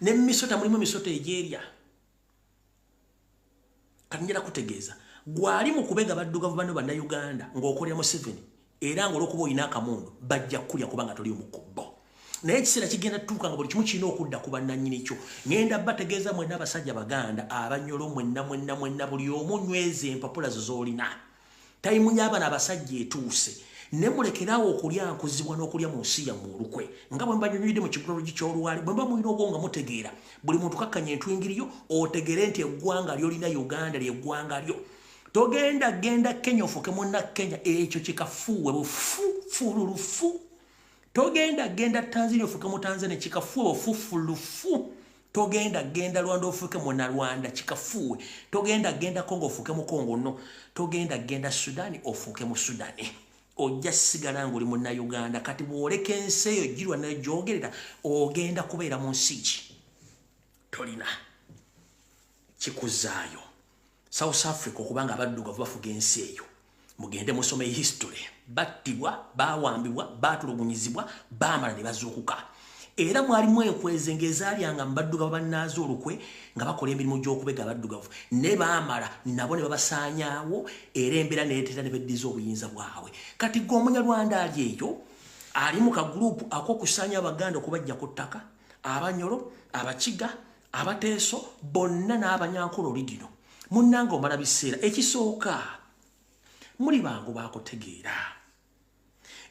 ne misota mulimu misota ejeerya kanjira kutegeeza gwali mu kubega baddugavu bano banna Uganda ng'okolera mu 7 era ng'olwokuba oyina akamundu bajja kulya kubanga toli omukubbo naye ekiseera kigenda tutuuka nga buli kimu kirina okudda ku bannannyini kyo ngenda bategeeza mwenna abasajja baganda abanyolo mwenna buli omu nyweza empapula zo z'olina tayimu y'abaana abasajja etuuse ne mulekerawo okulya nkuzibwa n'okulya mu nsi yammwe olukwe nga bwe mbanyonyolidde mu kigulologi ky'olwali bwe mba mulina obwo nga mutegeera buli muntu kakkanya entwingiriyo otegere nti eggwanga ly'olina Uganda ly'eggwanga lyo togenda genda Kenya ofuuke munna Kenya ekyo kikafuuwe bufufululufu togenda genda Tanzania ofuuke mu Tanzania kikafuuwe bufufulufu togenda genda Rwanda ofuuke mu Rwanda kikafuuwe togenda genda Congo ofuuke mu Congo no togenda genda Sudani ofuuke mu Sudani ojja sigala ng'oli munna Uganda kati bw'oleka ensi eyo girwa nayo gyogerera ogenda kubeera mu nsi ki tolina kikuzaayo South Africa okubanga abaddugavu bafuga ensi eyo mugende musome history battibwa bawambibwa batulugunyizibwa bamala ne bazuukuka era mwalimu enkweze ng'ezaalyanga mu baddugavu bannaazo olukwe nga bakola emirimu gy'okubega abaddugavu ne baamala nabo ne babasaanyaawo era embeera neetera ne beddiza obuyinza bwabwe kati gwe omunyarwanda ali eyo ali mu kagurupu ak'okusaanya abaganda okubajja ku ttaka abanyolo abakiga abateeso bonna n'abanyankolo oligino munnanga omala biseera ekisooka muli bangu bakutegeera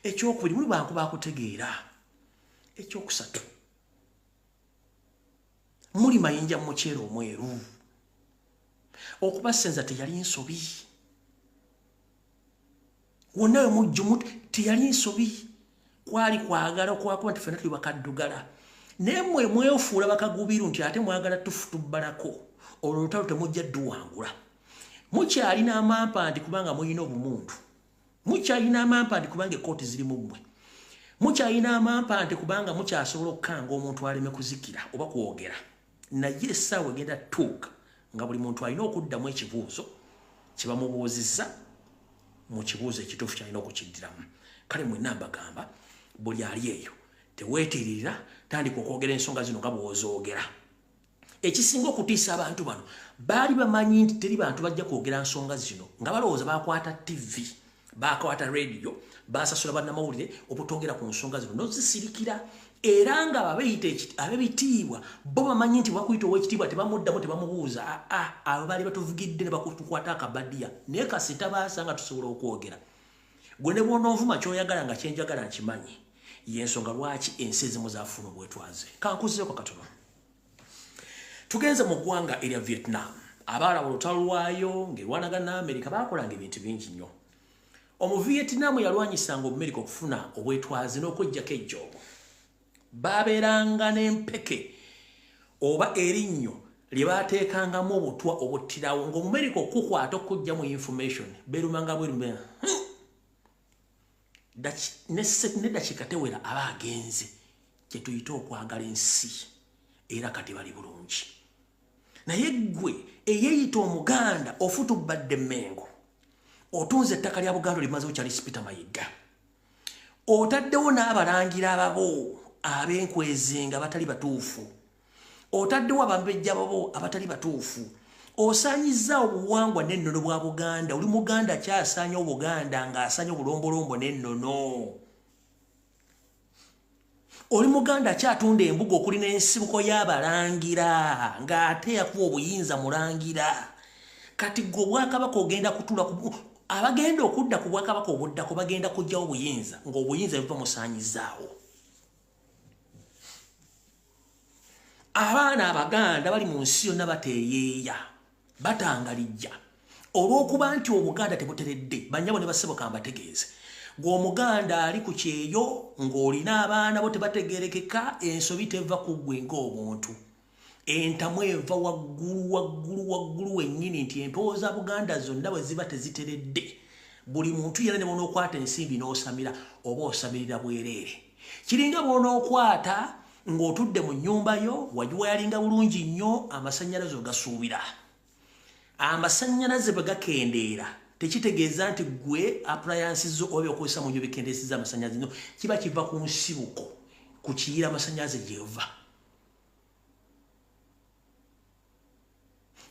ekyokubiri muli bangu bakutegeera ekyokusatu muli mayinja mukyera omweru okubasenza teyali nsobi wonna we mujjumu teyali nsobi kwali kwagala okwakuba nti ffenna tuli bakaddugala naye mmwe mwefuula bakagubiru nti ate mwagala tubbalako olwo olutalo temujja dduwangula mukyalina amampa nti kubanga muyina obumuntu mukyalina amampa nti kubanga ekooti ziri mu mmwe mukyalina amampa nti kubanga mukyasobola okukanga omuntu aleme kuzikira oba kwogera naye essaawa egenda tuuka nga buli muntu alina okuddamu ekibuuzo kye bamubuuzizza mu kibuuzo ekituufu kyalina okukiddiramu kale mwenna mbagamba buli ali eyo teweetiirira tandika okwogera ensonga zino nga bw'ozoogera ekisinga okutiisa abantu bano baali bamanyi nti teri bantu bajja kwogera nsonga zino nga balowooza bakwata TV bakwata radio basasula bannamawulire obutogera ku nsonga zino nozisirikira era nga ab'ebitiibwa bo bamanyi nti bakuyita ow'ekitiibwa tebamuddamu tebamubuuza abo baali batuvugidde ne bakutukwata akabaddiya naye kasita baasa nga tusobola okwogera gwe ne bw'onoonvuma ky'oyagala nga kyenjagala nkimanyi y'ensonga lwaki ensi ezimu zaafuna obwetwaze kankuzireeko katono tugenze mu ggwanga erya Vietnam abaala olutalo lwayo ng'erwanagana Amerika baakolanga ebintu bingi nnyo Omuvietnam yalwanyisanga Obumerika okufuna obwetwaze n'okuggyako ejjoogo baabeeranga n'empeke oba erinnyo libateekangamu obutwa obuttirawo ng'omumerika okukwata okujja mu information berumanga bwerumbe nedakiika tewera aba agenze kye tuyita okwagala ensi era kati bali bulungi naye ggwe eyeeyita omuganda ofutubadde Mengo otunze ettaka lya Buganda limaze okyali Sipita Mayiga otaddewo n'abalangira ababo ab'enkwezenga abatali batuufu otaddewo abambejja babo abatali batuufu osaanyizza obuwangwa n'ennono bwa Buganda oli muganda kyasaanya obuganda ng'asaanya obulombolombo n'ennono oli muganda kyatunda embuga okuli n'ensibuko y'abalangira ng'ate yakuwa obuyinza mulangira kati gwe Obwakabaka ogenda kutula abagenda okudda ku Bwakabaka obuddako bagenda kujjawo obuyinza ng'obuyinza buva musaanyizaawo abaana abaganda bali mu nsi yonna bateeyeeya batangalijja olw'okuba nti obuganda tebuteredde banyabo ne baseboka mbategeeze ng'omuganda ali ku kyeyo ng'olina abaana bo tebategerekeka ensobi teva ku ggwe ng'obuntu entamu eva waggulu wennyini nti empewo za Buganda zonna bwe ziba teziteredde buli muntu yera ne bonookwata ensimbi n'osamira oba osamirira bwereere kiringa bonookwata ng'otudde mu nnyumba yo wagiwa yalinga bulungi nnyo amasannyalaze ogasuubira amasannyalaze bwe gakendeera tekitegeeza nti gwe appliances zo oba okozesa mu nju bikendeeseza amasannyalaze no kiba kiva ku nsibuko ku kiyira amasannyalaze gyeva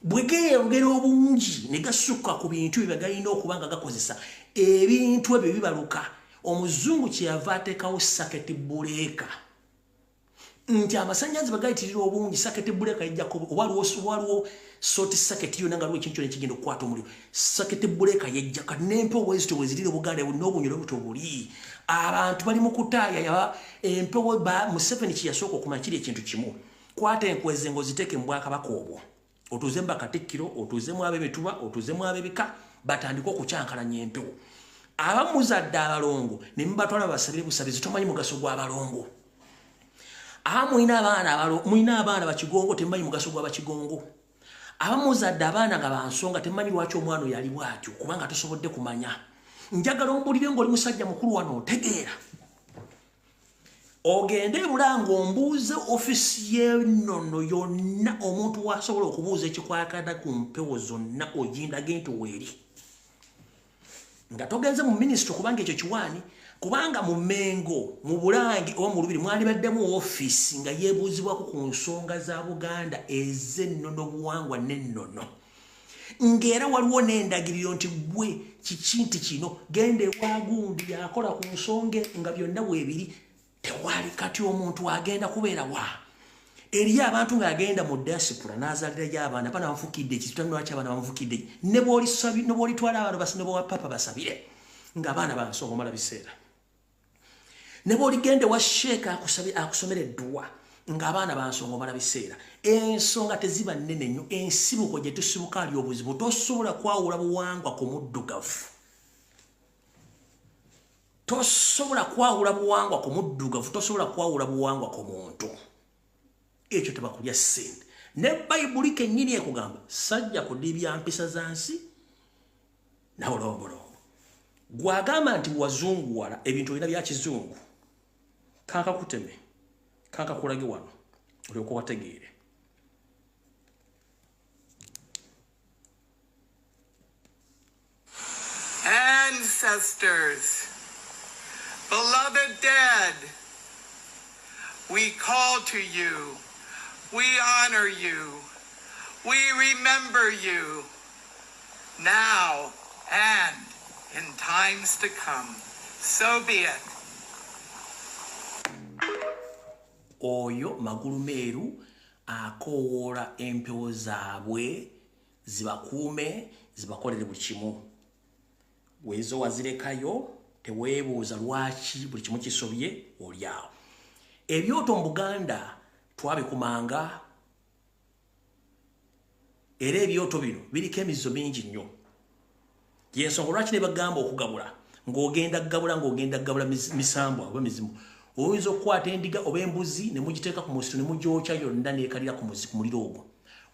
bwe geeyongera obungi ne gasukka ku bintu bye galina okuba nga gakozesa ebintu ebyo bibaluka omuzungu kyeyava ateekawo saketi buleeka nti amasannyalaze bagayitirira obungi saketi buleeka yejjako waliwo soti saketi yonna nga liwo ekintu kyonna ekigenda okukwata omuliro saketi buleeka yejjaka n'empewo bwezito bwe zirira Buganda n'obunyolo buto buli abantu bali mu kutaaya empewo Museveni kyeyasooka okumanya kiri ekintu kimu kwata enkweze ng'oziteeke mu Bwakabaka obwo otuuzemu bakatikkiro otuuzemu ab'emituba otuuzemu ab'ebika batandika okukyankalanya empewo abamuzadde abalongo ne mubatwala basabire busabizi tomanyi mugaso gw'abalongo mulina abaana bakigongo temumanyi mugaso gw'abakigongo abamuzadde abaana nga bansonga temumanyi lwaki omwana oyo ali bwatyo kubanga tosobodde kumanya njagala ombulire ng'oli musajja mukulu wano otegeera ogende bulanga ombuuze ofisi y'ennono yonna omuntu wasobola okubuuza ekikwakana ku mpewo zonna ogindage nti weeri nga togenze mu minisitule kubanga ekyo kiwaani kubanga mu Mengo mu Bulange oba mu Lubiri mwalibaddemu ofisi nga yeebuuzibwako ku nsonga za Buganda ez'ennono buwangwa n'ennono ng'era waliwo n'endagiriro nti gwe kiki nti kino genda ewa gundi yakola ku nsonga nga byonna weebiri tewali kati omuntu agenda kubeera wa eriyo abantu ng'agenda mu diaspora n'azalirayo abaana bana bamufukidde ekitutami lwaki abaana bamufukidde ne bw'olitwala abantu basine bwa papa basabire ng'abaana bansonga omala biseera ne bw'oligende wa sheeka akusomera edduwa ng'abaana bansonga omala biseera ensonga teziba nnene nnyo ensibuko gye tusibuka ali obuzibu tosobola kwawula buwangwa ku muddugavu tosobola kwawula buwangwa ku muddugavu tosobola kwawula buwangwa ku muntu ekyo tebakulya ssente ne bayibuli kennyini ekugamba sajja kudibya mpisa za nsi nawolombolombo gwagamba nti wazunguwala ebintu olina bya kizungu kankakuteme kankakulage wano olyoka wategeere ancestors, beloved dead, we call to you, we honor you, we remember you, now and in times to come. So be it. Oyo magulu meru akoola empewo zaabwe zibakuume zibakolere buli kimu. Wezo wazirekayo teweebuuza lwaki buli kimu kisobye oli awo. Ebyoto mu Buganda twabikumanga era ebyoto bino biriko emizizo mingi nnyo. Yensonga lwaki ne bagamba okugabula ng'ogenda gabula misambwa oba mizimu. Oyinza okukwata endiga oba embuzi ne mugiteeka ku musitu ne mugyokya yonna n'ekalira ku muliro ogwo.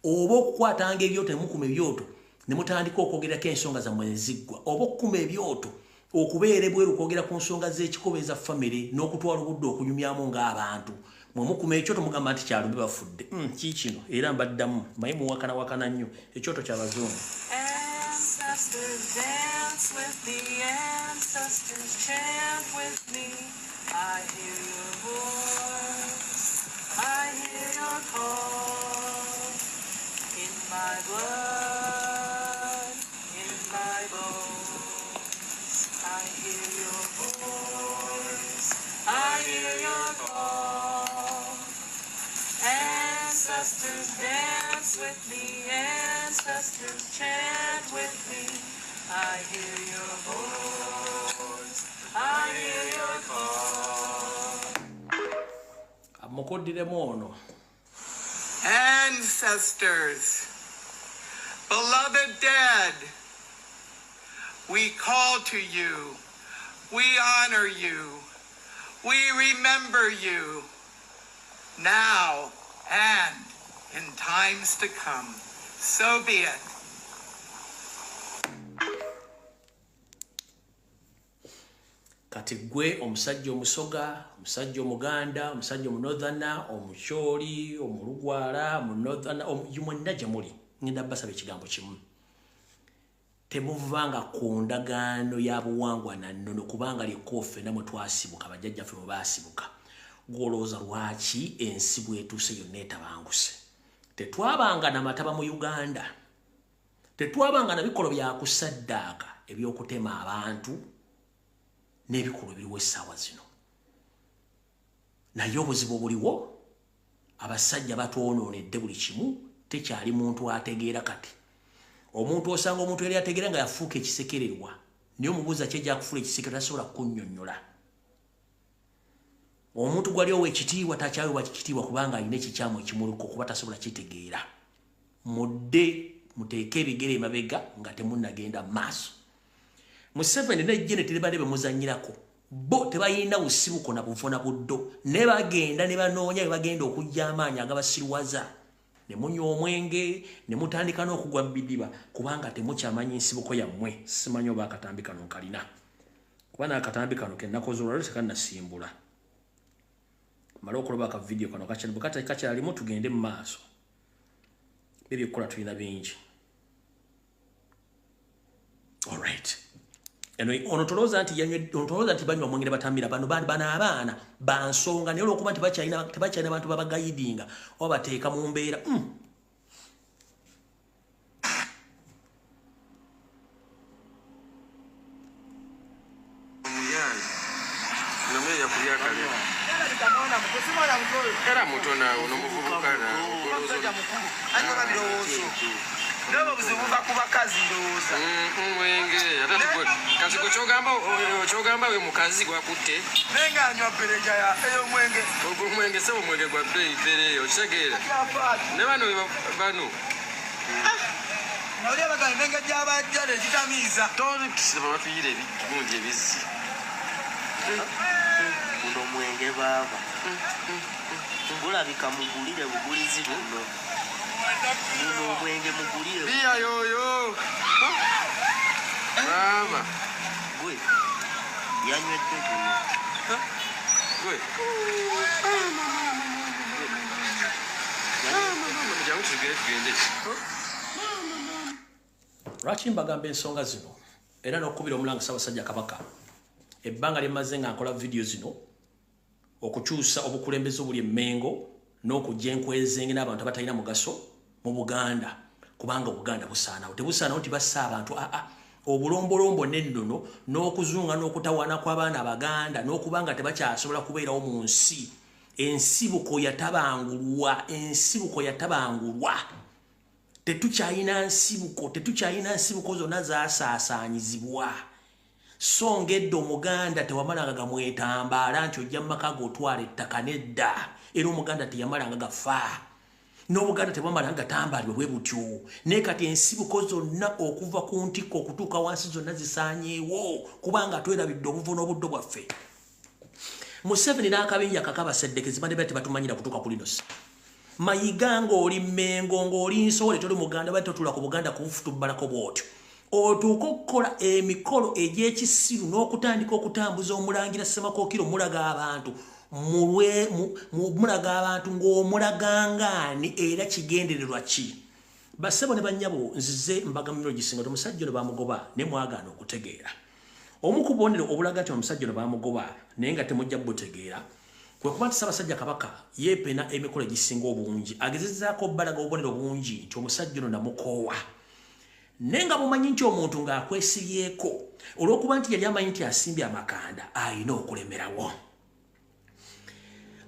oba okukwatanga ebyoto ne mukuma ebyoto ne mutandika okwogerako ensonga zammwe eziggwa oba okukuma ebyoto okubeera ebweru okwogera ku nsonga z'ekikobe eza famire n'okutwala obudde okunyumyamu ng'abantu mwe mukuma ekyoto mugamba nti kyalumbe bafudde kiikino era mbaddamu maye muwakana nnyo ekyoto ky'abazungu. Ancestors dance with me, ancestors chant with me. I hear your voice, I hear your call. In my blood, in my bones, I hear your voice, I hear your call. Ancestors dance with me, ancestors chant with me. I hear your voice, I hear your call. Amukoddiremu ono. Ancestors, beloved dead, we call to you, we honor you, we remember you, now and in times to come. So be it. Kati gwe omusajja omusoga, omusajja omuganda, omusajja omunorthana, omukyoli, omulugwala, omunorthana, omuyumonna gye muli. Ngenda basaba ekigambo kimu. Temuvanga ku ndagaano ya buwangwa na nnono kubanga lyekkofe namwe twasibuka bajjajjaffe mwe baasibuka. Gwolowooza lwaki ensi bwetuuse yonna etabanguse. Tetwabanga na mataba mu Uganda. Tetwabanga na bikolo bya kusaddaaka eby'okutema abantu n'ebikolo biriwo essaawa zino. Naye obuzibu obuliwo abasajja batwonoonedde buli kimu tekyali muntu ategeera kati. Omuntu osanga omuntu yali ategeera nga yafuuka ekisekererwa naye omubuuza kyejja kufuula ekisekererwa tasobola kunnyonnyola. Omuntu gwali ow'ekitiibwa takyaweebwa kitiibwa kubanga alina ekikyamu ekimuliko kuba tasobola kitegeera. Mudde muteeke ebigere emabega nga temunnagenda mu maaso. Museveni n'ejje ne teribadde be muzannyirako bo tebayina busibuko na buvuna buddo ne bagenda ne banoonya be bagenda okujja amaanyi agabasirwaza ne munywa omwenge ne mutandika n'okugwa bidiba kubanga temukyamanyi nsibuko yammwe. Simanyi oba akatambi kano nkalina kuba n'akatambi kano ke nakoze olwaleero tekannasimbula. Mala okuloba aka video kano kakyalimu tugende mu maaso. Ebyokukola tulina bingi. Alright. Ono tolooza nti banywa omwenge ne batambira bano abaana bansonga naye olw'okuba tebakyalina bantu babagayidinga oba bateeka mu mbeera. Era mutona ono muvubukana Ndoba buzibuka kuba kazi ndoza. Mwenge kazi kochogamba we mukazi gwakutte. Nenga anywa pereja ya eyo mwenge. Ogo mwenge sebo mwenge gwa pere okitegera. Ne bano. Nawulya bagamba nenga gyabajjale kitamiiza. Toni tusiba batuyire ebirungi ebizzi. Kuno mwenge baba. Bulabika mugulire bugulizi buno. Kuno mwenge mugulire. Bia yoyo. Baba. Gwe. Yanywedde kuno. Gwe. Jangu tugende. Lwaki mbagamba ensonga zino era n'okubira omulanga Ssaabasajja Kabaka ebbanga lyemaze nga nkola video zino okukyusa obukulembeze obuli emmengo n'okujja enkwezenge n'abantu abatalina mugaso mu Buganda kubanga Buganda busaanawo tebusaanawo nti bassa abantu obulombolombo n'ennono n'okuzunga n'okutawaana kw'abaana Abaganda n'okubanga tebakyasobola kubeerawo mu nsi. Ensibuko yatabangulwa. Tetukyayina nsibuko zonna zaasaasaanyizibwa. So ngedde Omuganda tewamalanga gamwetambaala nti ojja mu maka g'otwala ettaka nedda. Era Omuganda teyamalanga gafa. N'Obuganda tebwamalanga gatambalibwa bwe butyo. Naye kati ensibuko zonna okuva ku ntikko okutuuka wansi zonna zisaanyeewo kubanga twerabidde obuvuna obuddo bwaffe. Museveni n'akabinja kakaba Seddekezi bane bati batumanyira kutuuka ku lino. Mayiga ng'oli Mengo ng'oli Nsole toli Muganda bali totula ku Buganda kufutubalako bw'otyo. Otuuka okukola emikolo egy'ekisiru n'okutandika okutambuza Omulangira Ssemakookiro mulaga abantu mulaga abantu ng'omulagangaani era kigendererwa ki. Bassebo ne bannyabo nzize mbagamiro gisinga omusajja ono bamugoba ne mwagaana okutegeera. Omu ku bubonero obulaga nti omusajja ono bamugoba naye nga temujja butegeera kwe kuba nti Ssaabasajja Kabaka yeepena emikolo egisinga obungi agezezzaako balaga obubonero bungi nti omusajja ono namukoowa. Naye nga bumanyi nti omuntu ng'akwesibyeko olw'okuba nti yali amanyi nti asimbye amakanda ayina okulemerawo.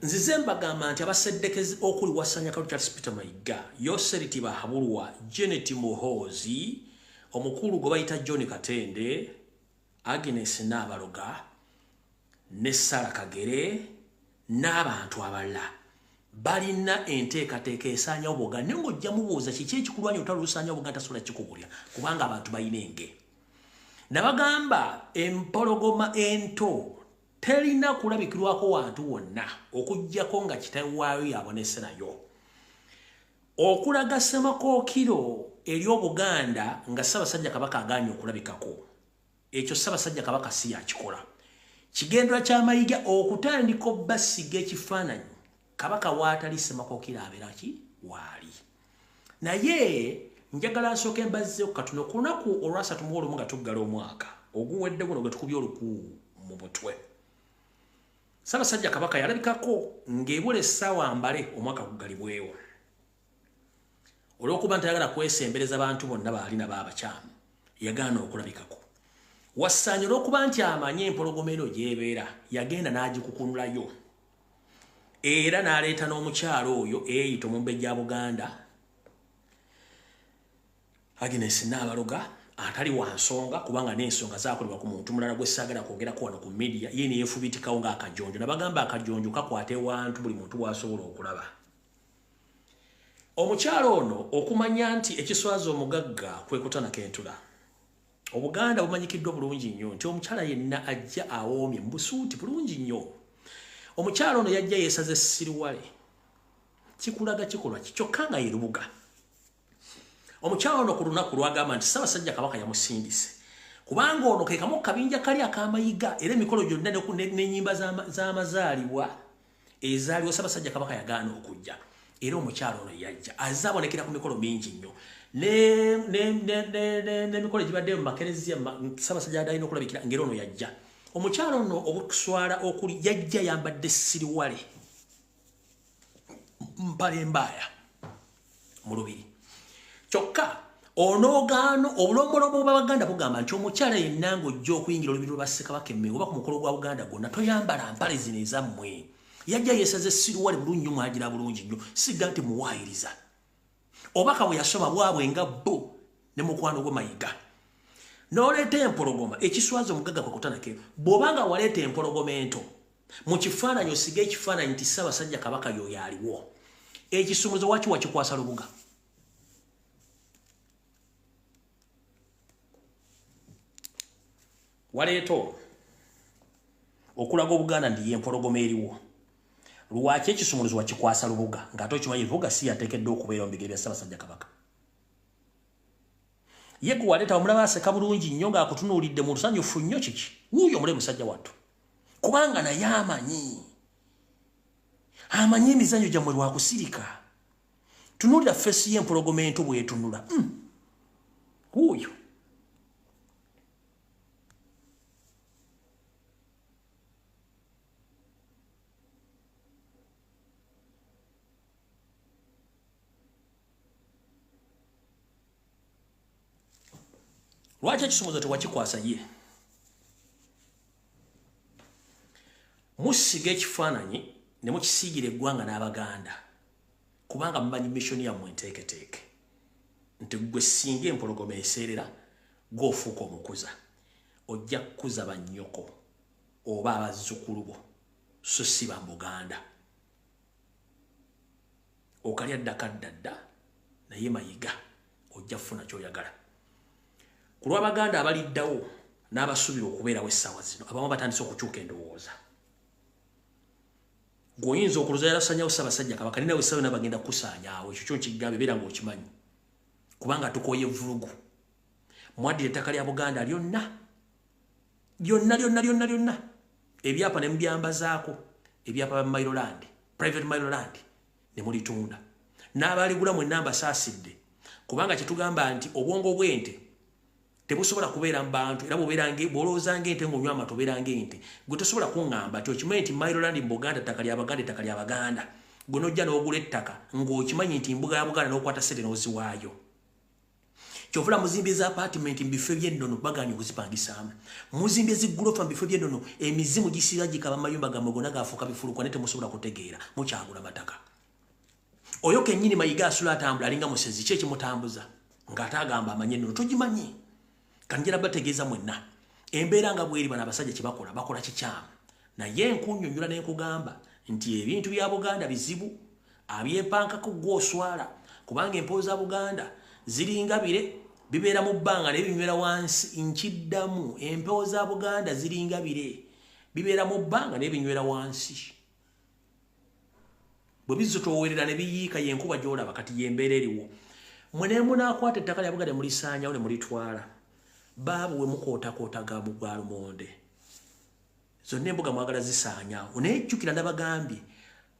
Nzize mbagamba nti abaseddekezi okuli Wasanya Kaluta Peter Mayiga, Yoseriti Bahabulwa, Janet Muhoozi, omukulu gwe bayita John Katende, Agnes Nabaloga, ne Sara Kagere, n'abantu abalala. Balina enteekateeka esaanya Obuganda naye ng'ojja mubuuza kiki ekikulwanya otaluusaanya Obuganda tasobola kikubulya kubanga abantu balina enge. Nabagamba empologoma ento terina kulabikirwako wantu wonna okuggyako nga kitaawe waayo yabonese nayo. Okulaga Ssemakookiro eri Obuganda nga Ssaabasajja Kabaka agaanye okulabikako. Ekyo Ssaabasajja Kabaka si yakikola. Kigendera kya Mayiga okutandika obbasiga ekifaananyi Kabaka waatali Ssemakookiro abeera ki waali. Naye njagala nsooke mbazzeeko katono ku lunaku olwasatu mu olumu nga tuggala omwaka oguwedde guno gwe tukubye oluku mu butwe. Ssaabasajja Kabaka yalabikako ng'ebula essaawa mbale omwaka gugalibwewo. Olw'okuba nti ayagala kwesembereza abantu bonna baalina baabakyamu yagaana okulabikako. Wassaanya olw'okuba nti amanye empologoma eno gy'ebeera yagenda n'agikukunulayo. Era n'aleeta n'omukyalo oyo eyita Omumbejja Buganda Agnes Nabaloga atali wa nsonga kubanga n'ensonga zaakolebwa ku muntu mulala gwe ssaagala kwogerako wano ku media ye ne yeefubitikawo ng'akajonjo. Nabagamba akajonjo kakwata ewantu buli muntu bw'asobola okulaba. Omukyalo ono okumanya nti ekiswaza omugagga kwe kutanakentula. Obuganda bumanyikiddwa bulungi nnyo nti omukyala yenna ajja awoomye mu busuuti bulungi nnyo. Omukyalo ono yajja yeesaze Siriwale. Kikulaga kikolwa kyokka nga ye Lubuga. Omukyalo ono ku lunaku lwagamba nti Ssaabasajja Kabaka yamusindise. Kubanga ono ke kamu kabinja kali ak'Amayiga era emikolo gyonna n'ennyimba z'amazaalibwa ezaaliwo Ssaabasajja Kabaka yagaana okujja. Era omukyalo ono yajja azze abonekera ku mikolo mingi nnyo. N'emikolo egibadde mu Makereziya Ssaabasajja alina okulabikira ng'era ono yajja. Omukyalo ono okuswala okuli yajja yambadde Siriwale mpale mbaaya mu lubiri. Kyokka onoogaano obulombolombo bw'Abaganda bugamba nti omukyala yenna ng'ojja okuyingira olubiri lwa Ssekabaka Emmengo oba ku mukolo gwa Buganda gwonna toyambala mpale zino ezammwe. Yajja yeesaze Siriwale bulungi nnyo mwagira bulungi nnyo sigga nti muwaayiriza. Obaka bwe yasoma bwabwe nga bo ne mukwano gwe Mayiga. N'oleeta empologoma ekiswaza omugagga kwe kutanake bw'obanga waleeta empologoma ento mu kifaananyi osiga ekifaananyi nti Ssaabasajja Kabaka y'oyo aliwo. Ekisumuzo waki wakikwasa Lubuga? Waleeta okulaga Obuganda ndi y'empologoma eriwo. Lwaki ekisumuluzo wakikwasa Lubuga ng'ate okimanyi Lubuga si yateekeddwa okubeera mu bigere bya Ssaabasajja Kabaka. Ye gwe waleeta omulaba aseka bulungi nnyo ng'akutunuulidde mu lusanyufu nnyo kiki? Wuuyo omule musajja wattu. Kubanga naye amanyi emizannyo gyammwe lwakusirika. Tunuulira feesi y'empologoma ento bw'etunula. Wuuyo. Lwaki ekisumuzo tewakikwasa ye? Musiga ekifaananyi ne mukisiigira eggwanga n'Abaganda kubanga mumanyi missoni yammwe enteeketeeke nti gwe singa empologoma eseerera gw'ofuuka omukuza ojja kukuza bannyoko oba abazzukulu bo so si ba Buganda. Okalya ddakadda naye Mayiga ojja kufuna ky'oyagala. Ku lw'Abaganda abaliddawo n'abasuubira okubeerawo essaawa zino abamu batandise okukyuka endowooza. goyinza okuloza yalasanyawo Ssaabasajja Kabaka nina wesawe nabagenda kusaanyaawo ekyo kyo kigambe beera ng'okimanyi kubanga tukoye vulugu mwaddira ettaka lya Buganda lyonna ebyapa ne mubyambazaako ebyapa bya Mailoland private Mailoland ne mulitunda n'abaligula mwenna mbasaasidde kubanga kyetugamba nti obwongo bw'ente tebusobola kubeera mu bantu era bw'olowooza ng'ente ng'onywa amata obeera ng'ente gwe tosobola kuŋŋamba nti okimanyi nti Mailoland mu Buganda ettaka lya Baganda gwe n'ojja n'ogula ettaka ng'okimanyi nti mbuga ya Buganda n'okwata ssente n'oziwaayo kyovula muzimbye za apartment mu bifo by'ennono baganye okuzipangisaamu muzimbye ziggulofa mu bifo by'ennono emizimu gisiira gikaba mayumba gammwe gonna gaafuuka bifulukwa ne temusobola kutegeera mukyagula mataka oyo kennyini mayiga asula atambula alinga musezi ki ekimutambuza ng'ate agamba amanye ennono togimanyi kanjira bategeeza mwenna embeera nga bweri bano abasajja kye bakola kikyamu naye enkunnyonnyola n'enkugamba nti ebintu bya Buganda bizibu abyempankako gw'oswala kubanga empewo za Buganda ziringabire bibeera mu bbanga ne binywera wansi nkiddamu empewo za Buganda ziringabire bibeera mu bbanga ne binywera wansi bwe bizitowerera ne biyiika yenkuba gy'olaba kati yembeera eriwo mwene munaakwata ettaka lya Buganda mulisaanyawo ne mulitwala baabo we mukootakootaga mu gwa lumonde zonna embuga mwagala zisaanyaawo nejjukira nabagambye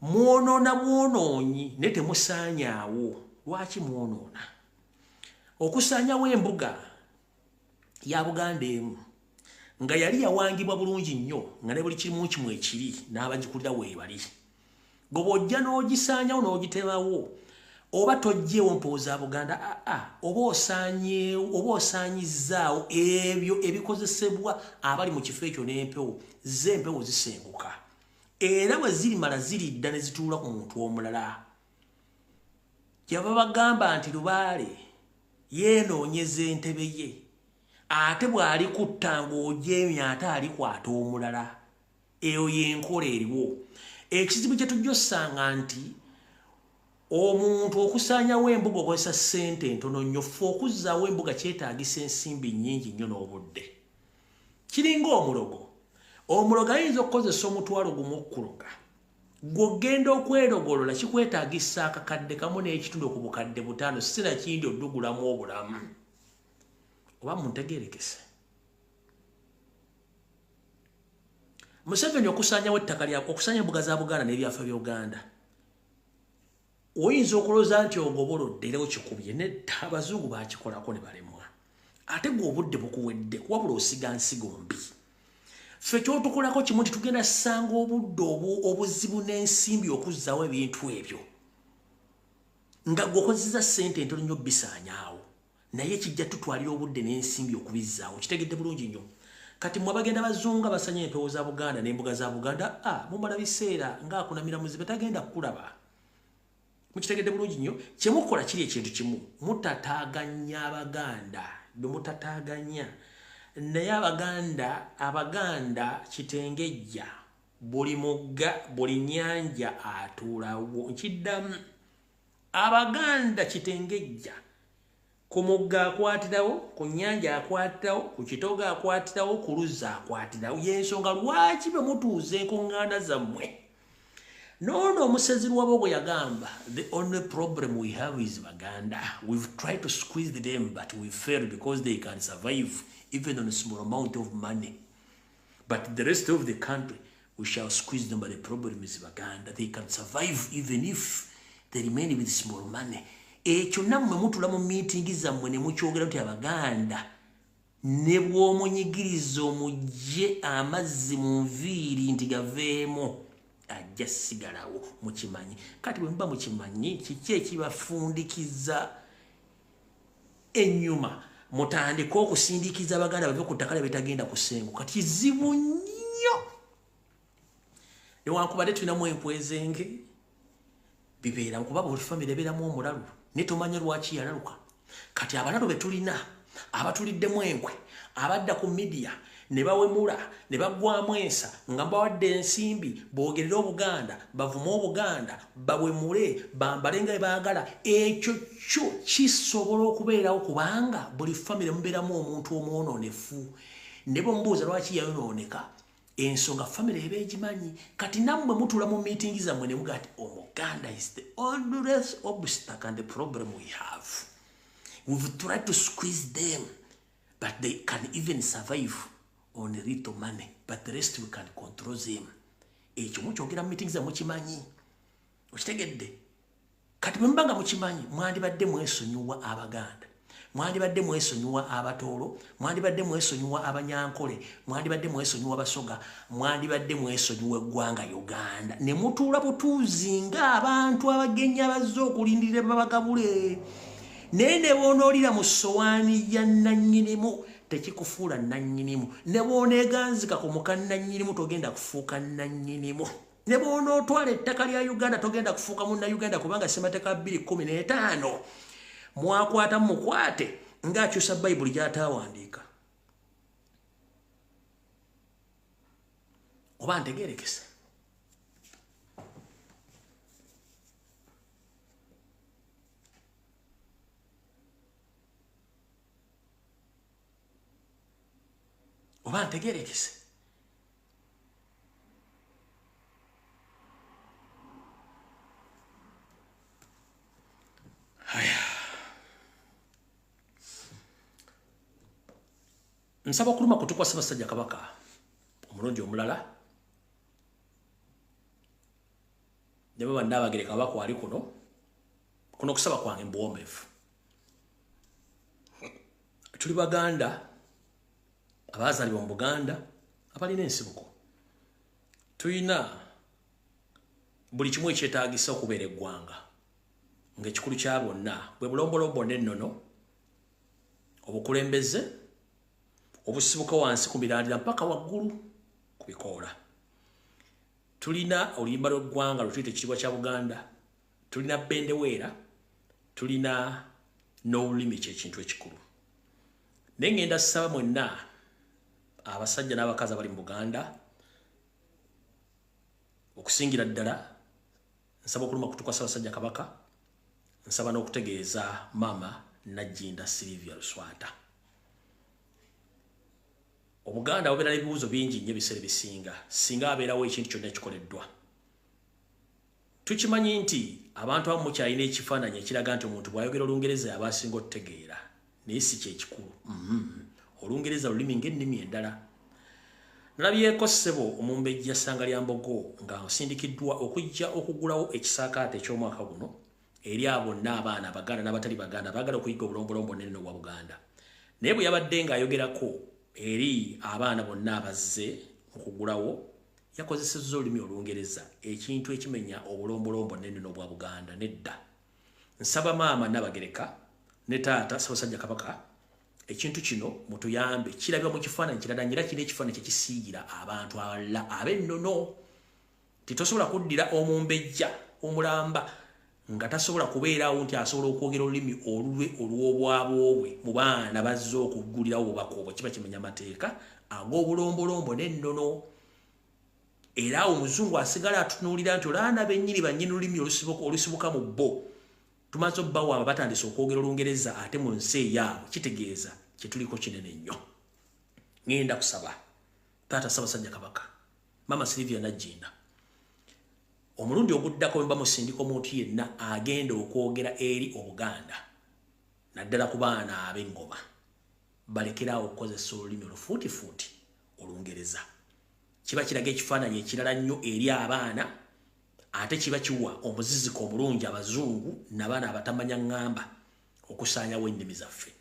mwonoonyi ne temusaanyaawo lwaki mwonoona okusaanyawo embuga ya Buganda emu nga yali yawangibwa bulungi nnyo nga ne buli kimu kimu ekiri n'abagikulira weebali gwe bw'ojja n'ogisaanyawo n'ogitebawo oba tojjeewo mpewo za Buganda oba osaanyizzaawo ebyo ebikozesebwa abali mu kifo ekyo n'empewo z'empewo zisenguka era bwe zirimala ziridda ne zituula ku muntu omulala kyava bagamba nti Lubaale yeenoonyeza entebe ye ate bw'ali kutta ng'ojeemya ate alikwata omulala eyo y'enkola eriwo ekizibu kye tujja ossanga nti omuntu okusaanyawo embuga okozesa ssente ntono nnyo ffe okuzzaawo embuga kyetaagisa ensimbi nnyingi nnyo n'obudde kiringa omulogo ayinza okukozesa omutwalo gumu okuloga gw'ogenda okwerogolola kikwetaagisa akakadde kamu n'ekitundu ku bukadde 5 sinakindi oddugulamu obulamu oba muntegeerekese Museveni okusaanyawo ettaka lyako okusaanya embuga za Buganda n'ebyafa bya Uganda oyinza okulooza nti ogobolodde era okikubye nedda abazungu baakikolako ne balemwa ate gwe obudde bukuwedde wabula osiga nsigo mbi ffe kyotukolako kimu nti tugenda ssanga obudde obuzibu n'ensimbi okuzzaawo ebintu ebyo nga gweokozesa ssente ntono nnyo bisaanyaawo naye kijja tutwalira obudde n'ensimbi okubizzaawo kitegedde bulungi nnyo kati mwe bagenda bazunga basanya empewo za Buganda n'embuga za Buganda mumala biseera ng'akunamira muzibe tagenda kukulaba mukitegedde bulungi nnyo kyemukola kiri ekintu kimu mutataaganya Abaganda bemutataaganya naye Abaganda kitengejja buli mugga buli nnyanja atuulawo nkiddamu Abaganda kitengejja ku mugga akwatirawo ku nnyanja akwatirawo ku kitoga akwatirawo ku luzzi akwatirawo y'ensonga lwaki bwe mutuuza enkuŋŋaana zammwe Nono omusezi wabogwe yagamba the only problem we have is Baganda. We've tried to squeeze them but we failed because they can survive even on a small amount of money. But the rest of the country we shall squeeze them but the problem is Baganda. They can survive even if they remain with small money. Ekyo nammwe mutula mu meeting zammwe ne mukyogera nti Abaganda ne bw'omunyigiriza omugye amazzi mu nviiri nti gaveemo ajja sigalawo mukimanyi kati bwe muba mukimanyi kiki ekibafundikiza ennyuma mutandika okusindikiza Abaganda bave ku ttaka lyabetagenda kusenguka kizibu nnyo newankubadde tulinamu empwezenge bibeera nkuba buli famire ebeeramu omulalu ne tomanya lwaki yalaluka kati abalalu be tulina abatuliddemu enkwe abadda ku media ne bawemula ne bagwamu ensa nga bawadde ensimbi boogerera Obuganda bavuma Obuganda bawemule bambale nga baagala ekyo kyo kisobola okubeerawo kubanga buli famire mubeeramu omuntu omwononefu ne bwe mubuuza lwaki yayonooneka ensonga family ebegimanyi kati nammwe mutula mu meeting zammwe ne mugati Omuganda is the oldest obstacle and the problem we have. We've tried to squeeze them, but they can even survive on a little money, but the rest we can control them. Ekyo mukyogera mu meeting zammwe kimanyi okitegedde kati mwembanga mukimanyi mwandibadde mwesonyiwa Abaganda, mwandibadde mwesonyiwa Abatoolo, mwandibadde mwesonyiwa Abanyankole, mwandibadde mwesonyiwa Basoga, mwandibadde mwesonyiwa eggwanga Uganda ne mutuula butuuzi ng'abantu abagenyi abazze okulindirira babagabule naye ne boonoolira mu ssowaani ya nannyinimu tekikufuula nannyinimu, ne booneeganzika ku muka nannyinimu togenda kufuuka nannyinimu, ne boonootwala ettaka lya Uganda togenda kufuuka munna-Uganda kubanga ssemateeka 2015 mwakwata mukwate ng'akyusa Bayibuli gy'ataawandiika. Oba ntegeerekese? Oba ntegeerekese? Haya. Nsaba okuluma kutukwa Ssaabasajja Kabaka omulungi omulala ne bwe Nnaabagereka Kabaka wali kuno kusaba kwange mbuwombeefu. Tuli Baganda abaazaalibwa mu Buganda abalina ensibuko, tulina buli kimu ekyetaagisa okubeera eggwanga ng'ekikulu kya bonna bwe bulombolombo n'ennono, obukulembeze obusibuka wansi ku mirandira mpaka waggulu ku bikoola. Tulina oluyimba lw'eggwanga lwe tuyita ekitiibwa kya Buganda, tulina bendeweera, tulina n'olulimi ky'ekintu ekikulu. Naye ngenda ssaba mwenna abasajja n'abakazi abali mu Buganda okusingira ddala nsaba okuluma kutukwa Ssaabasajja Kabaka, nsaba n'okutegeeza Maama Najjinda Sylvia Luswata. Obuganda bubeera n'ebibuuzo bingi nnyo ebiseera ebisinga singa abeerawo ekintu kyonna ekikoleddwa. Tukimanyi nti abantu abamu mukyalina ekifaananyi ekiraga nti omuntu bw'ayogera Olungereza yaba asinga okutegeera, naye si kyekikulu. Olungereza lulimi ng'ennimi endala. Nalabyeko ssebo Omumbejja Ssanga lya Mbogo nga nsindikiddwa okujja okugulawo ekisaakaate eky'omwaka guno eri abonna abaana Abaganda n'abatali Baganda baagala okuyiga obulombolombo n'ennono obwa Buganda. Naye bwe yabadde ng'ayogerako eri abaana bonna abazze okugulawo yakozesezza olulimi Olungereza, ekintu ekimenya obulombolombo n'ennono obwa Buganda. Nedda. Nsaba Maama Nnaabagereka ne Taata Ssaabasajja Kabaka ekintu kino mutuyambe, kirabibwa mu kifaananyi kirala era kirina ekifaananyi kyekisiigira abantu abalala ab'ennono. Titosobola kuddira Omumbejja omulamba nga tasobola kubeerawo nti asobola okwogera olulimi olulwe olw'obwabwobwe mu baana bazze okuggulirawo obubaka obwo, kiba kimenya mateeka ag'obulombolombo n'ennono. Era awo Omuzungu asigala atunuulira nti olaana bennyini bannyini olulimi olusibuka mu bo tumaze obbawaaba batandise okwogera Olungereza ate mu nsi eyaabwe, kitegeeza kyetuliko kinene nnyo. Ngenda kusaba Taata Ssaabasajja Kabaka, Maama Sylvia Najjinda, omulundi oguddako bwe bamusindika omuntu yenna agenda okwogera eri Obuganda naddala ku baana ab'engoma balekerawo okukozesa olulimi olufuutifuuti Olungereza. Kiba kiraga ekifaananyi ekirala nnyo eri abaana ate kiba kiwa omuziziko omulungi Abazungu n'abaana abatamanya ngamba okusaanyawo ennimi zaffe.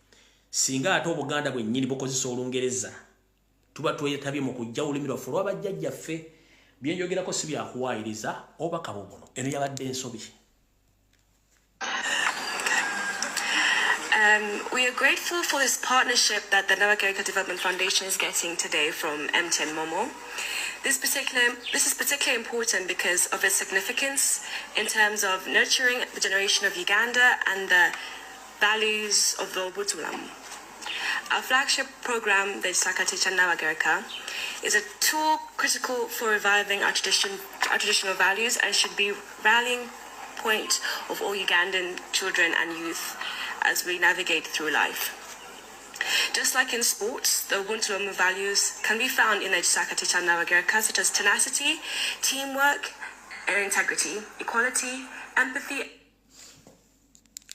Singa ate Obuganda bwennyini bukozesa Olungereza tuba twetabye mu kujja olulimi lwaffe olw'abajjajjaffe. Bye njogerako si byakuwaayiriza oba kabogono. Eno yabadde ensobi. We are grateful for this partnership that the NAMAYANJA Development Foundation is getting today from MTN Momo. This is particularly important because of its significance in terms of nurturing the generation of Uganda and the values of the OMUTABBIZI. Our flagship program, the Wakati NAMAYANJA, is a tool critical for reviving our traditional values and should be rallying point of all Ugandan children and youth as we navigate through life. Just like in sports, the OMUTABBIZI values can be found in the Gisakati Nabagereka, such as tenacity, teamwork, and integrity, equality, empathy.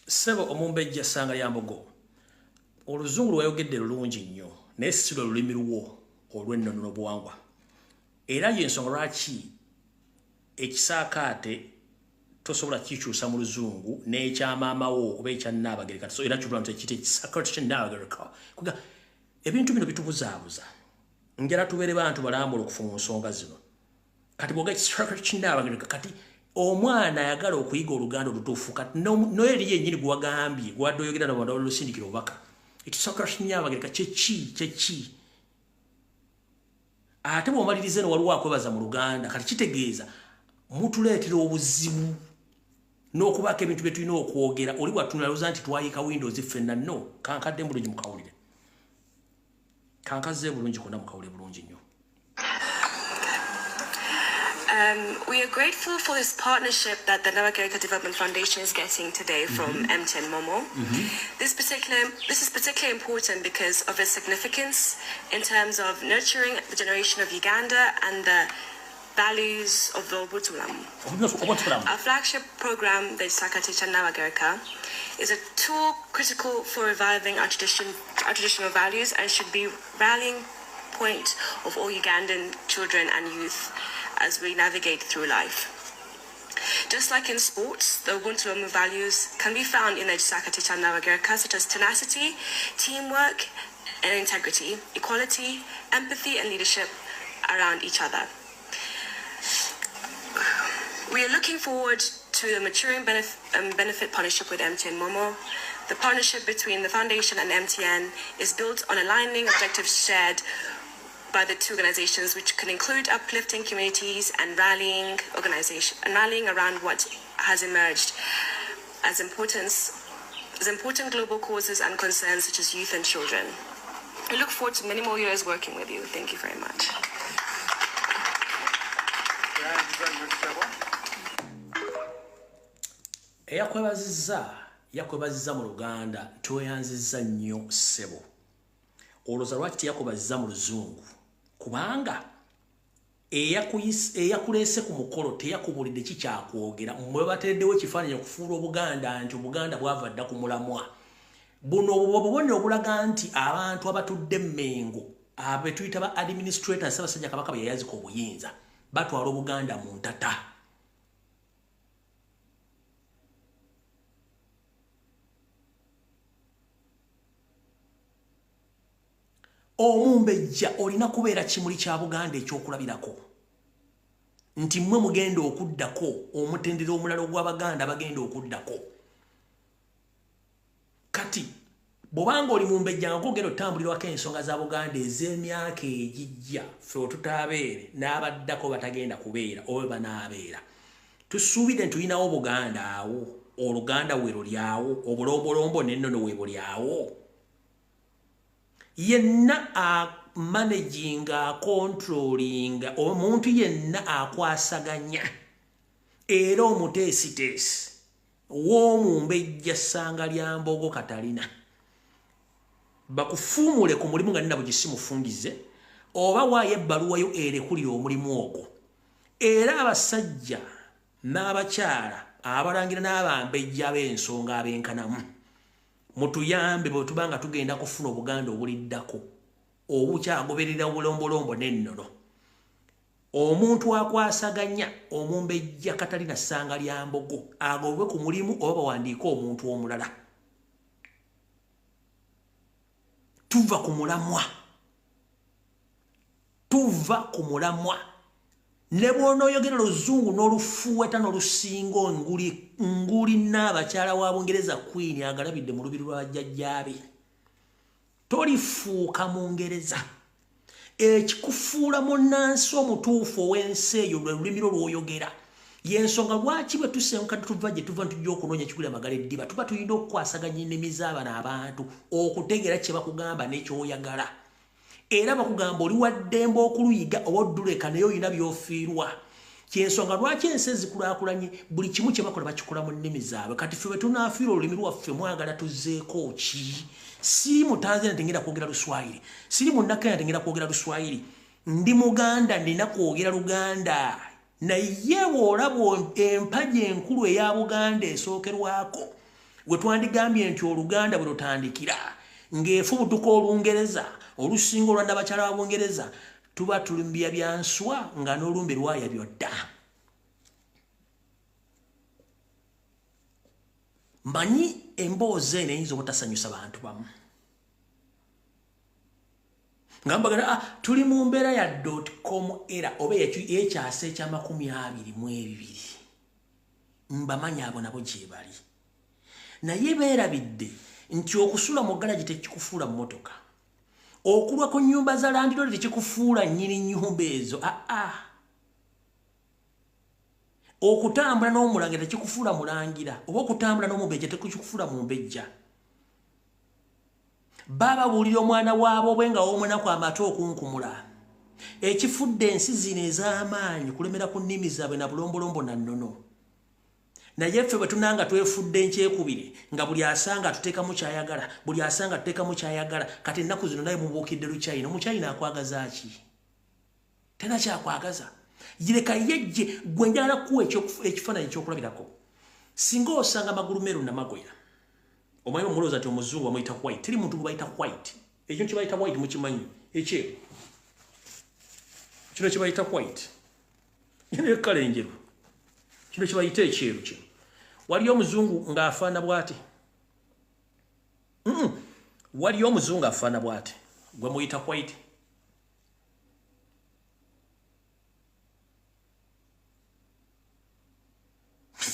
Sebo omumbejja sanga lyambogo. Oluzungu lwayogedde lulungi nnyo, naye si lwe lulimi luwo olw'ennono n'obuwangwa. Era y'ensonga lwaki ekisaakaate tosobola kikyusa mu luzungu n'ekyamaama wo oba ekya Nnaabagereka so era kyobula nti ekiyite ekisaakaate kya Nnaabagereka. Kuga ebintu bino bitubuzaabuza. Njala tubeere bantu balambula okufa mu nsonga zino. Kati bw'oga ekisaakaate kya Nnaabagereka kati omwana ayagala okuyiga Oluganda olutuufu kati noeri yennyini gwe wagambye gwadde oyogera n'abantu abalusindikira obubaka. Ekisaakaate kya Nnaabagereka kyeki? Ate bw'omaliriza eno waliwo akwebaza mu Luganda kati kitegeeza mutuleetera obuzibu n'okubaako ebintu bye tulina okwogera oli bw'atunulaluza nti twayiika Windows ffenna no kankadde bulungi mukawulire kankazze bulungi konna mukawulire bulungi nnyo. We are grateful for this partnership that the NAKACWA Development Foundation is getting today from MTN Momo. This is particularly important because of its significance in terms of nurturing the generation of Uganda and the values of the OMUTABBIZI. Our flagship program, the Gisakati Nabagereka, is a tool critical for reviving our traditional values and should be rallying point of all Ugandan children and youth as we navigate through life. Just like in sports, the OMUTABBIZI values can be found in the Gisakati Nabagereka, such as tenacity, teamwork, and integrity, equality, empathy, and leadership around each other. We are looking forward to the maturing benefit partnership with MTN Momo. The partnership between the foundation and MTN is built on aligning objectives shared by the two organizations, which can include uplifting communities and rallying around what has emerged as important global causes and concerns such as youth and children. I look forward to many more years working with you. Thank you very much. Yakwebazizza mu Luganda toyanzizza nnyo ssebo. Olowooza lwaki teyakwebazizza mu Luzungu? Kubanga eyakuleese ku mukolo teyakubulidde kikyakwogera mmwe batereddewo ekifaananyi okufuula Obuganda nti Obuganda bwava dda ku mulamwa. Buno obubonero obulaga nti abantu abatudde Mmengo abe tuyita ba administrator Ssaabasajja Kabaka bye yayazika obuyinza batwala Obuganda mu ntata. Omumbejja olina kubeera kimuli kya Buganda ekyokulabirako nti mmwe mugenda okuddako omutendera omulala ogw'Abaganda bagenda okuddako. Kati bw'obanga oli mumbejja nga gwogenda otambulirwako ensonga za Buganda ez'emyaka egijja ffe otutaabeere n'abaddako batagenda kubeera oba banaabeera. Tusuubire nti tulinawo Buganda awo, Oluganda we lulyawo, obulombolombo n'ennono we bulyawo. Yenna a managing a controlling omuntu yenna akwasaganya era omuteesiteesi w'omumbejja ssanga lya Mbogo Katalina bakufuumule ku mulimu nga nina bugisimufundize oba waayo ebbaluwa yo erekulira omulimu ogwo. Era abasajja n'abakyala abalangira n'abambejja ab'ensonga ab'enkanamu mutuyambe bwe tubanga tugenda kufuna Obuganda obuliddako obukyagoberera obulombolombo n'ennono. Omuntu akwasaganya omumbejja Katalina ssanga lya Mbogo agobwe ku mulimu oba bawandiike omuntu omulala. Tuva ku mulamwa. Ne bw'onooyogera Luzungu n'olufuuweta n'olusingo nguli n'abakyala wa Bungereza Queen agalabidde mu lubiri lwa jjajjaabe. Tolifuuka Mungereza. Ekikufuula munnansi omutuufu ow'ensi eyo lwe lulimi lw'oyogera. Y'ensonga lwaki bwe tusenguka tuva gye tuva ntujja okunoonya ekigula amagala eddiba tuba tulina okukwasaganya ennimi z'abano abantu okutegeera kye bakugamba n'ekyoyagala. Era bakugamba oli wa ddembe okuluyiga oba odduleka naye olina by'ofiirwa. kyensonga lwaki ensi ezikulakulanye buli kimu kye bakola bakikola mu nnimi zaabwe kati ffe bwe tunaafiira olulimi lwaffe mwagala tuzzeeko ki si mu Tanzania tengenda kwogera Luswahili siri mu Nakenya tengenda kwogera Luswahili ndi Muganda nina kwogera Luganda naye bw'olaba empagi enkulu eya Buganda esookerwako we twandigambye nti Oluganda bwe lutandikira ng'efubutuka Olungereza olusinga olwa Nnabakyala wa Bungereza tuba tulumbya byanswa nga n'olumbe lwaya byodda mmanyi emboozi eno eyinza obutasanyusa bantu bamu nga mbagala tuli mu mbeera ya .com era oba ekyasa ekya 22 mbamanyi abo nabo gye bali naye beerabidde nti okusula mu galaji tekikufuula mu motoka okulwa ku nnyumba za landlord tekikufuula nnyini nnyumba ezo okutambula n'omulangira tekikufuula mulangira oba okutambula n'omubejja tekikufuula mu mbejja baba buulira omwana waabo bwe nga w'omunaku amata okunkumula ekifudde ensi zino ez'amaanyi kulemera ku nnimi zaabwe na bulombolombo na nnono naye ffe bwe tunanga twefudde enkyekubire nga buli asanga tuteekamu kyayagala buli asanga tuteekamu kyayagala kati ennaku zino naye mubuukidde Luchina Omuchina akwagaza ki tena kyakwagaza yireka yejje gwe njagala kuwa ekifaananyi ekyokulabirako singa osanga magulu meru na magoya omwami omulowooza nti omuzungu bamuyita white teri muntu gwe bayita white ekyo kye bayita white mukimanyi ekyeru kino kye bayita white ine ekkala enjeru kino kye bayita ekyeru kino waliyo omuzungu ng'afaana bw'ati waliyo omuzungu afaana bw'ati gwe muyita white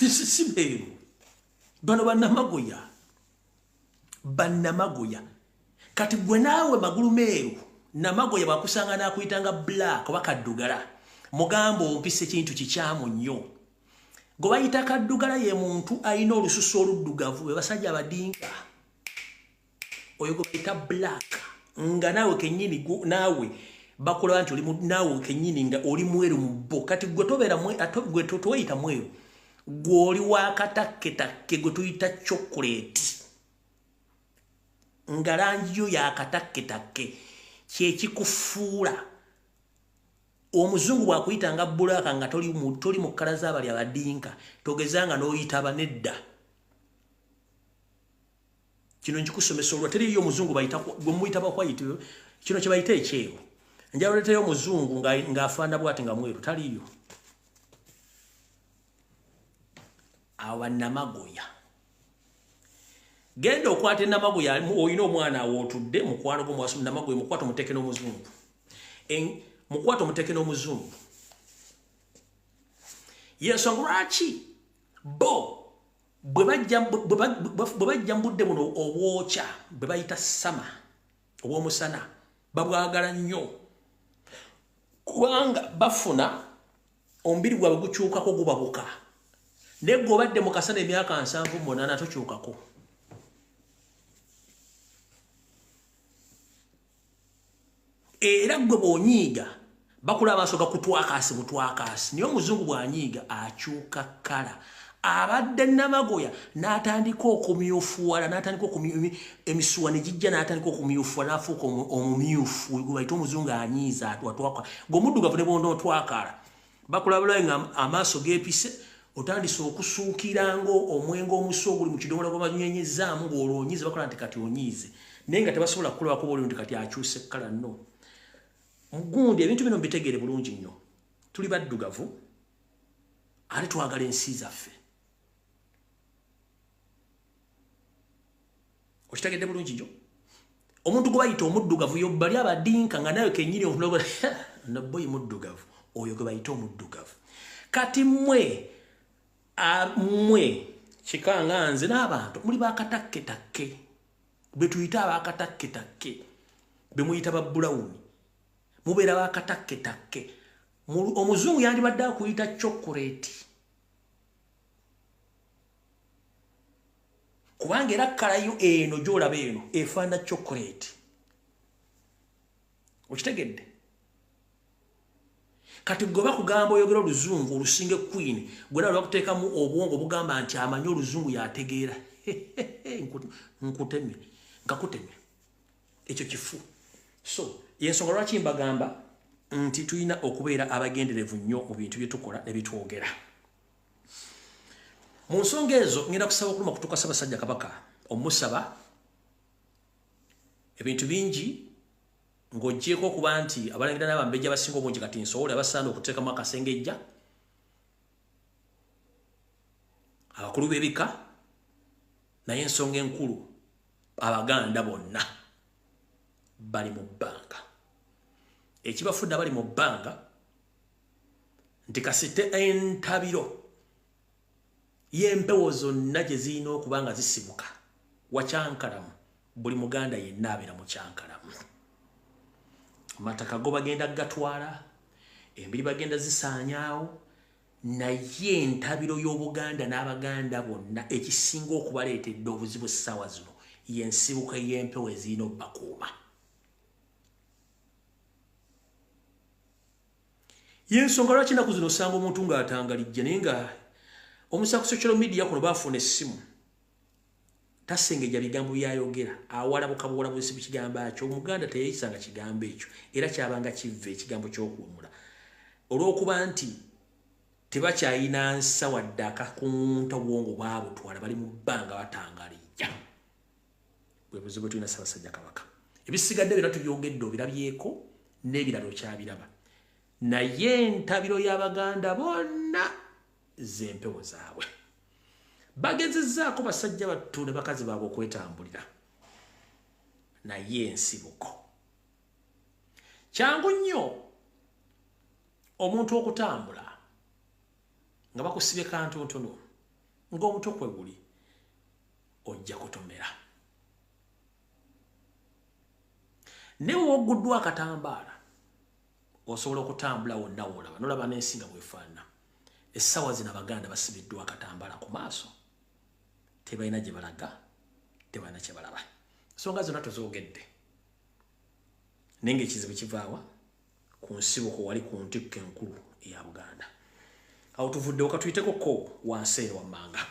si beeru bano bannamagoya kati gwe naawe magulu meeru namagoya bakusanga n'akuyitanga black oba kaddugala mugamba ompise kintu kikyamu nnyo gwe bayita kaddugala ye muntu alina olususu oluddugavu be basajja abadinka oyo gwe bayita black nga naawe kennyini naawe bakulaba nti naawe kennyini nga oli mweru mu bo kati gwe tobeera gwe toweyita mweru gw'oli wakatakketakke gwe tuyita chocolate nga langi yo yakatakketakke kyekikufuula omuzungu bw'akuyitanga bulaka nga toli mu kkala z'abali abadinka togezanga n'oyita abanedda kino nkikusomesa olwa teriyo omuzungu gwe muyita bakwayite kino kye bayita ekyeru njala oleetayo omuzungu ng'afaana bw'ati nga mweru taliyo awa Namagoya genda okwata Namagoya olina omwana awootudde mukwano gwo mwasu Namagoya mukwata omuteeke n'omuzungu mukwata omuteeke n'omuzungu yensonga lwaki bo bwe bajja mbudde buno obwokya bwe bayita sama obw'omusana babwagala nnyo kubanga bafuna omubiri gwabwe gukyukako gubabuka naye gwe obadde mu kasana emyaka 7-8 tokyukako era gwe bw'onyiiga bakula amaaso gakutwakaasi butwakaasi naye omuzungu bw'anyiiga akyuka kkala abadde Namagoya n'atandika okumyufuwala n'atandika emisuwa ne gijja n'atandika okumyufuwala n'afuuka omumyufu gwe bayita omuzungu anyiiza atwatwaka gwe omuddugavu ne bw'onootwakala bakulabulayo nga amaaso geepise otandise okusuukiranga omwenge omusu oguli mu kidomola gwe banyenyezaamu ng'olwonyize bakola nti kati onyiize naye nga tebasobola kukulabako bwoli nti kati akyuse kkala nno mugundi ebintu bino mbitegeere bulungi nnyo tuli baddugavu ate twagala ensi zaffe okitegedde bulungi nnyo omuntu gwe bayita omuddugavu yo bali abadinka nga nawe kennyini omulogo nabboyi muddugavu oyo gwe bayita omuddugavu kati mmwe kikanga nze n'abantu muli bakatakketakke bwe tuyita abakatakketakke be muyita babbulawuni mubeera bakatakketakke omuzungu yandibadde akuyita chocolate kubanga era kkalayo eno gy'olaba eno efaana chocolate okitegedde kati gwe bakugamba oyogera oluzungu olusinge queen gwe nawe bakuteekamu obwongo bugamba nti amanyi oluzungu yategeera nkutemye ngakutemye ekyo kifu so yensonga lwaki mbagamba nti tulina okubeera abagenderevu nnyo mu bintu bye tukola ne bitwogera mu nsonga ezo ngenda kusaba okuluma kutuuka Ssaabasajja Kabaka omusaba ebintu bingi ng'oggyeko okuba nti abalangira n'abambejja abasinga obungi kati nsobole abasaana okuteekamu akasengejja abakulu b'ebika naye ensonga enkulu Abaganda bonna bali mu bbanga ekibafudde bali mu bbanga nti kasite entabiro y'empewo zonna gye zirina okuba nga zisibuka wakyankalamu buli Muganda yenna abeera mu kyankalamu amataka go bagenda gatwala embiri bagenda zisaanyaawo naye entabiro y'Obuganda n'Abaganda bonna ekisinga okubaleetedde obuzibu essaawa zino y'ensibuka y'empewo ezirina obbakuuma yensonga lwaki ennaku zino osanga omuntu ng'atangalijja naye nga omusa ku social media kuno baafuna essimu tasengejja bigambo byayogera awala bukabuwala bwesi bikigambo akyo Omuganda teyayisanga kigambo ekyo era kyabanga kiva ekigambo ky'okuwummula olw'okuba nti tebakyayina nsa wadde akakunta obwongo bwabutwala bali mu bbanga batangalijja bwe buzibu tulina Ssaabasajja Kabaka ebisigadde byonna tubyogedde obirabyeko n'ebirala okyabiraba naye entabiro y'Abaganda bonna z'empewo zaabwe bagezezzaako basajja battu ne bakazi baabwe okwetambulira naye ensibuko kyangu nnyo omuntu okutambula nga bakusibye kantu ntono ng'omutwe kwe guli ojja kutomera ne w'oguddwa akatambaala osobola okutambula wonna woolaba nolaba n'ensinga bwefaanana essaawa zino Abaganda basibiddwa akatambaala ku maaso tebalina gye balaga tebalina kye balaba ensonga zonna tozoogedde naye ng'ekizibu kivaawa ku nsibuko wali ku ntikko enkulu eya Buganda awo tuvuddewo katuyiteekoko wansi eno wammanga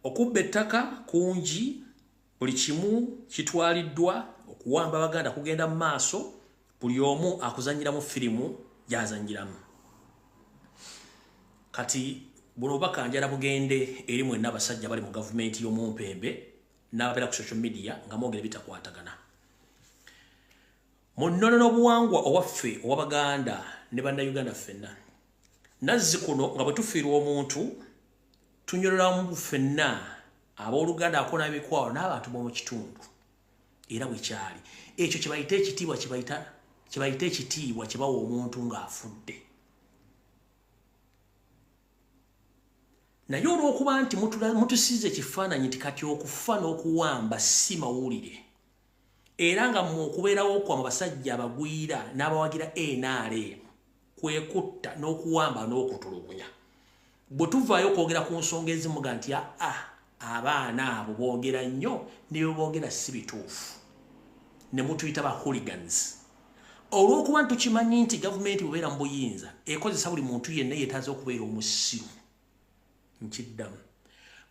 okubba ettaka kungi buli kimu kitwaliddwa okuwamba Abaganda kugenda mu maaso buli omu akuzanyiramu firimu gy'azanyiramu kati buno bakanjala bugende eri mwenna abasajja bali mu gavumenti y'omumpembe n'ababeera ku social media nga mwogere bitakwatagana mu nnono n'obuwangwa owaffe ow'Abaganda ne bannayuganda ffenna nazzi kuno nga bwe tufiirwa omuntu tunyololamu ffenna abooluganda akona ebikwawo n'abantu b'omu kitundu era bwe kyali ekyo kyebayita ekitiibwa kyebayita ekitiibwa kye bawa omuntu ng'afudde naye olw'okuba nti mutusiize ekifaananyi nti kati okufa n'okuwamba si mawulire era nga mu okubeerawo kwamu basajja abagwira n'abawagira NRM kwekutta n'okuwamba n'okutulugunya bwe tuvaayo okwogera ku nsonga ezimuga nti abaana abo boogera nnyo ne boogera si bituufu ne mutuyita ba hooligans olw'okuba nti tukimanyi nti gavumenti bwebeera mu buyinza ekozesa buli muntu yenna yeetaaza okubeera omusiru nkiddamu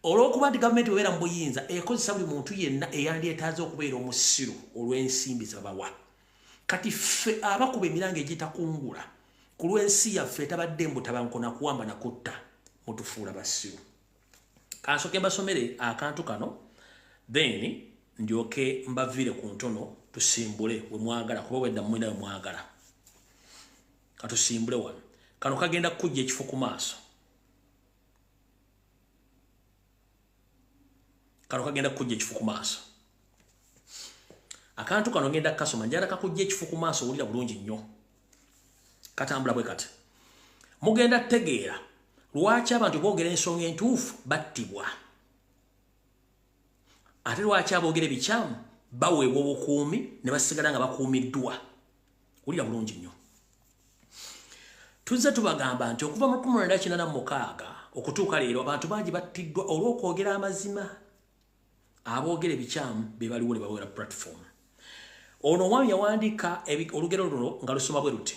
olw'okuba nti gavumenti bwebeera mu buyinza ekozesa buli muntu yenna eyandyetaaza okubeera omusiru olw'ensimbi zabawa kati ffe abakuba emiranga egitakungula ku lw'ensi yaffe tabadde mbutabankona kuwamba nakutta mutufuula basiru kansooke mbasomere akantu kano then ndyoke mbaviire ku ntono tusimbule we mwagala kuba wedda mwina we mwagala katusimbule wano kano kagenda kujja ekifo ku maaso akantu kano ngenda kasoma njala kakujja ekifo ku maaso wulira bulungi nnyo katambula bwe kati mugenda tegeera lwaki abantu boogera ensonga entuufu battibwa ate lwaki aboogera ebikyamu baweebwa obukuumi ne basigala nga bakuumiddwa wulira bulungi nnyo tuzze tubagamba nti okuva mu 1986 okutuuka leero abantu bangi battiddwa olw'okwogera amazima aboogera ebikyamu be baliwo ne baweera platform ono omwami yawandiika olugero luno nga lusoma bwe luti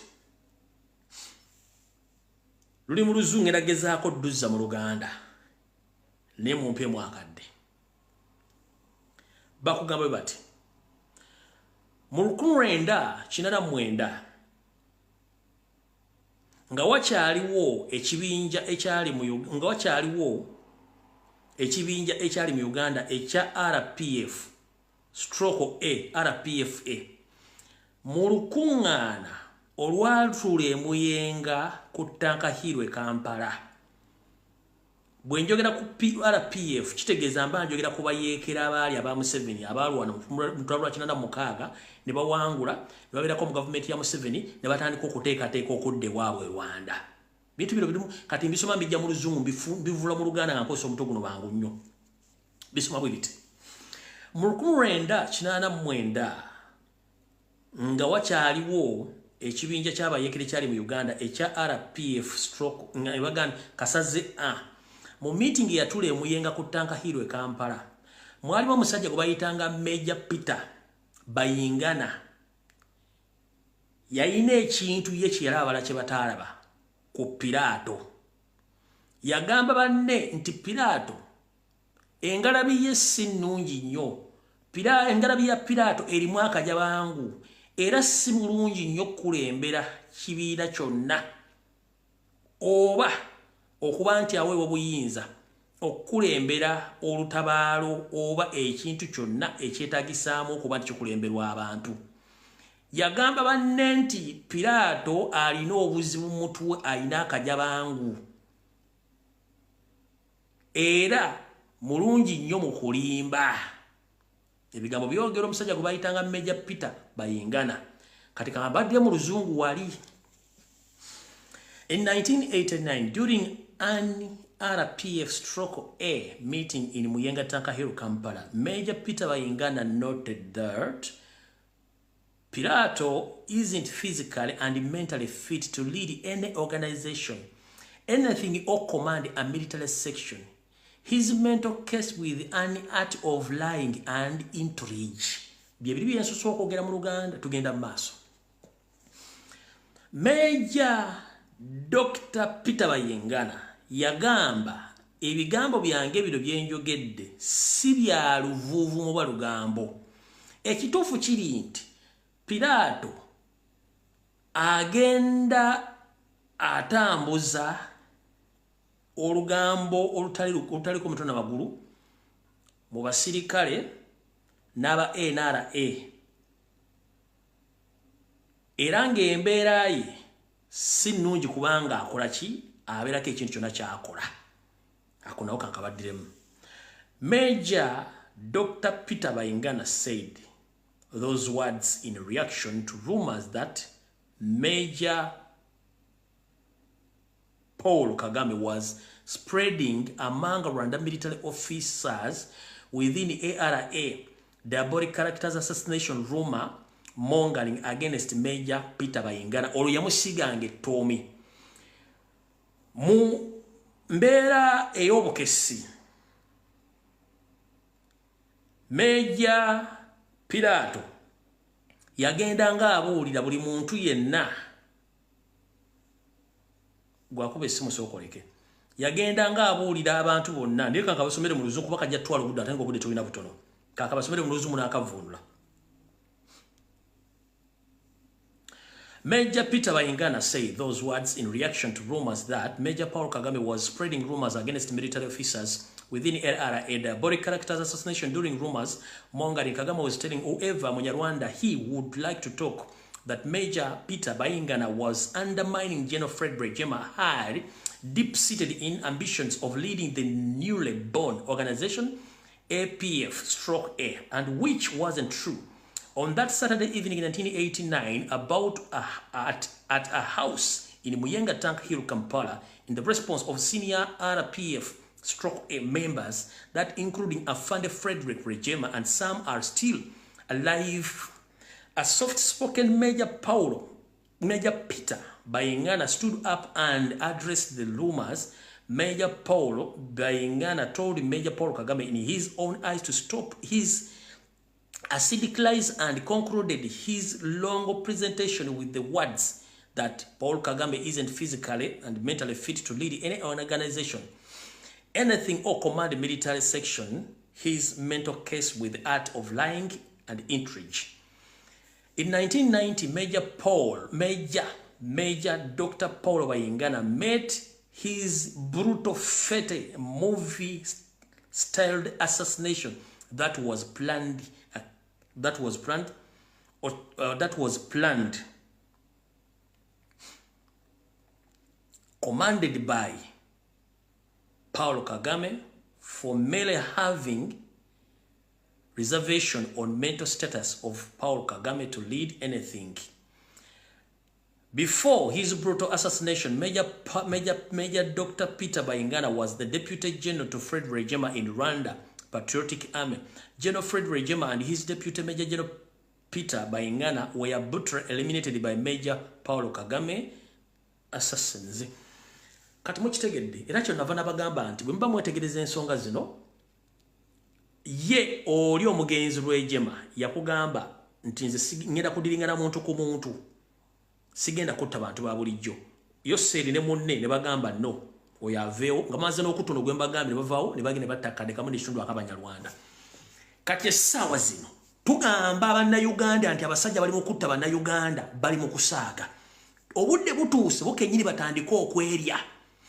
luli mu luzungu era gezaako dduzza mu Luganda ne mumpe mwakadde bakugamba bati mu 1989 nga wakyaliwo ekibinja ekyali mu Uganda ekya RPF RPFA mu lukuŋŋaana olwatuula emuyenga ku ttanka Hirwe Kampala. Bwe njogera ku RPF kitegeeza mba njogera ku bayeekera abaali aba Museveni abalwana mu 1996 ne bawangula ne babeerako mu gavumenti ya Museveni ne batandika okuteekateeka okudda ewaabwe Rwanda. Bintu bino birimu kati mbisoma mbijja mu luzungu mbivula mu Luganda nga nkozesa omuto guno bangu nnyo. Bisoma bwe biti. Mu 1989 nga wakyaliwo ekibinja ky'abayeekera kyali mu Uganda ekya RPF Uganda kasaze mu meeting yatula emuyenga ku ttanka Hirwe Kampala mwalimu omusajja gwe bayitanga Major Peter Bayingana. Yalina ekintu ye kyerabala kye bataalaba ku Pilato. Yagamba banne nti Pilato engalabi ye si nnungi nnyo. Engalabi ya Pilato erimu akajabangu era si mulungi nnyo kulembera kibiina kyonna oba okuba nti aweebwa obuyinza okukulembera olutabaalo oba ekintu kyonna ekyetaagisaamu okuba nti kikulemberwa abantu. Yagamba banne nti Pilato alina obuzibu mu mutwe, alina akajabangu era mulungi nnyo mu kulimba. Ebigambo byogera omusajja gwe bayitanga Major Peter Bayingana. Kati kambadde mu luzungu wali. In 1989, during an RPF/A meeting in Muyenga Tanka Hill, Kampala, Major Peter Bayingana noted that Pilato isn't physically and mentally fit to lead any organization, anything or command a military section. His mental case with an art of lying and intrigue. Byebiri byensuso okwogera mu Luganda tugenda maaso. Major Dr. Peter Bayingana yagamba ebigambo byange bino byenjogedde si bya luvuuvu mu lugambo. Ekituufu kiri nti Pilato agenda atambuza olugambo olutali ku mutwe n'amagulu mu basirikale n'aba NRA era ng'embeera ye si nnungi kubanga akola ki abeerako ekintu kyonna kyakola. Ako nawo kankabaddiremu. Major Dr. Peter Bayingana said those words in reaction to rumors that Major Paul Kagame was spreading among Rwanda military officers within the ARA diabolic characters assassination rumor mongering against Major Peter Bayingana olwo yamusigange Tommy mu mbeera ey'obukesi. Major Pilato yagenda nga abuulira buli muntu yenna gwakuba essimu sookoleke yagenda nga abuulira abantu bonna naye kanka basomere mu luzungu kuba kajja twala obudde ate nga obudde tulina butono kanka basomere mu luzungu n'akavundula. Major Peter Bayingana said those words in reaction to rumors that Major Paul Kagame was spreading rumors against military officers within LRA diabolic characters assassination. During rumors mongering, Kagame was telling whoever Munyarwanda he would like to talk that Major Peter Bayingana was undermining General Fred Rejema had deep-seated in ambitions of leading the newly born organization APF/A, and which wasn't true. On that Saturday evening in 1989, at a house in Muyenga Tank Hill, Kampala, in the response of senior RPF/A members that including Afande Frederick Rejema and some are still alive, a soft-spoken Major Peter Bayingana stood up and addressed the rumors. Major Paul Bayingana told Major Paul Kagame in his own eyes to stop his acidic lies and concluded his long presentation with the words that Paul Kagame isn't physically and mentally fit to lead any organization, anything or command military section, his mental case with the art of lying and intrigue. In 1990, Major Dr. Paul Bayingana met his brutal fate movie-styled assassination that was planned, commanded by Paul Kagame for merely having reservation on mental status of Paul Kagame to lead anything. Before his brutal assassination, Major Dr. Peter Bayingana was the Deputy General to Fred Rwigema in Rwanda Patriotic Army. General Fred Rwigema and his Deputy Major General Peter Bayingana were brutally eliminated by Major Paul Kagame assassins. Kati mukitegedde era kyo nava nabagamba nti bwe mba mwetegereza ensonga zino ye oli omugenzi Rwigema yakugamba nti nze ngenda kudiringana muntu ku muntu sigenda kutta bantu ba bulijjo yo seri ne munne ne bagamba no oyo aveewo nga maze n'okutono gwe mbagambye ne bavaawo ne bagenda battakane kamu n'ekitundu ak'Abanyarwanda. Kati essaawa zino tugamba Abannayuganda nti abasajja bali mu kutta Bannayuganda bali mu kusaaga. Obudde butuuse bukenyini batandika okwerya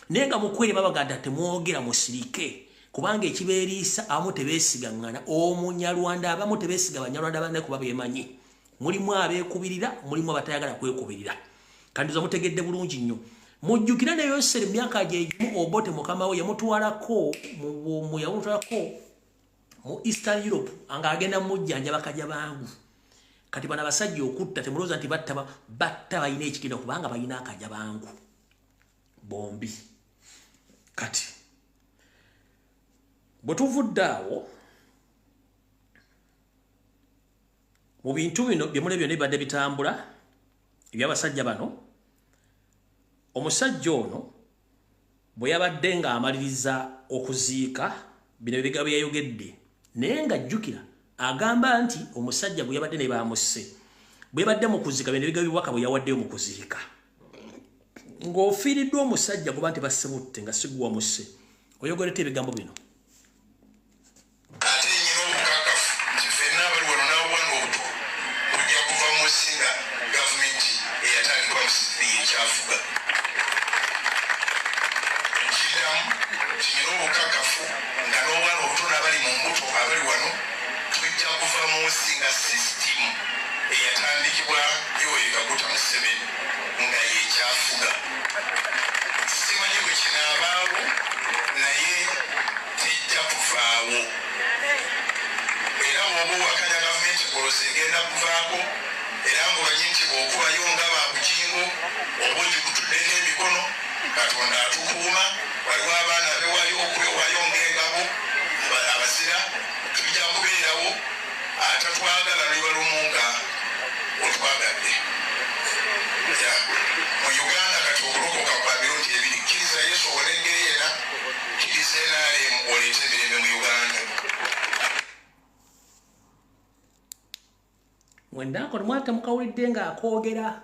naye nga mukwerya babaganda temwogera musirike kubanga ekibeeriisa abamu tebeesigaŋŋana Omunyarwanda abamu tebeesiga Banyarwanda banne kuba beemanyi. Mulimu abeekubirira, mulimu abatayagala kwekubirira. Kandiza mutegedde bulungi nnyo. Mujjukira ne Yoseri myaka gyegimu Obote mukama we yamutwalako mu Eastern Europe anga agenda mujjanja bakajja bangu. Kati bana basajja okutta temulooza nti batta balina ekigenda kubanga balina akajja bangu. Bombi. Kati bwe tuvudde awo mu bintu bino byemule byonna ebibadde bitambula ebyabasajja bano, omusajja ono bwe yabadde ng'amaliriza okuziika bino ebigabo yayogedde naye ng'ajjukira agamba nti omusajja bwe yabadde ne bamusse bwe yabadde mu kuziika bino ebigabo bibwaka bwe yawaddeyo mu kuziika ng'ofiiriddwa omusajja kuba nti basebutte nga siguwa musse oyogolete ebigambo bino. Mwendako mwata mukawulidde nga akoogera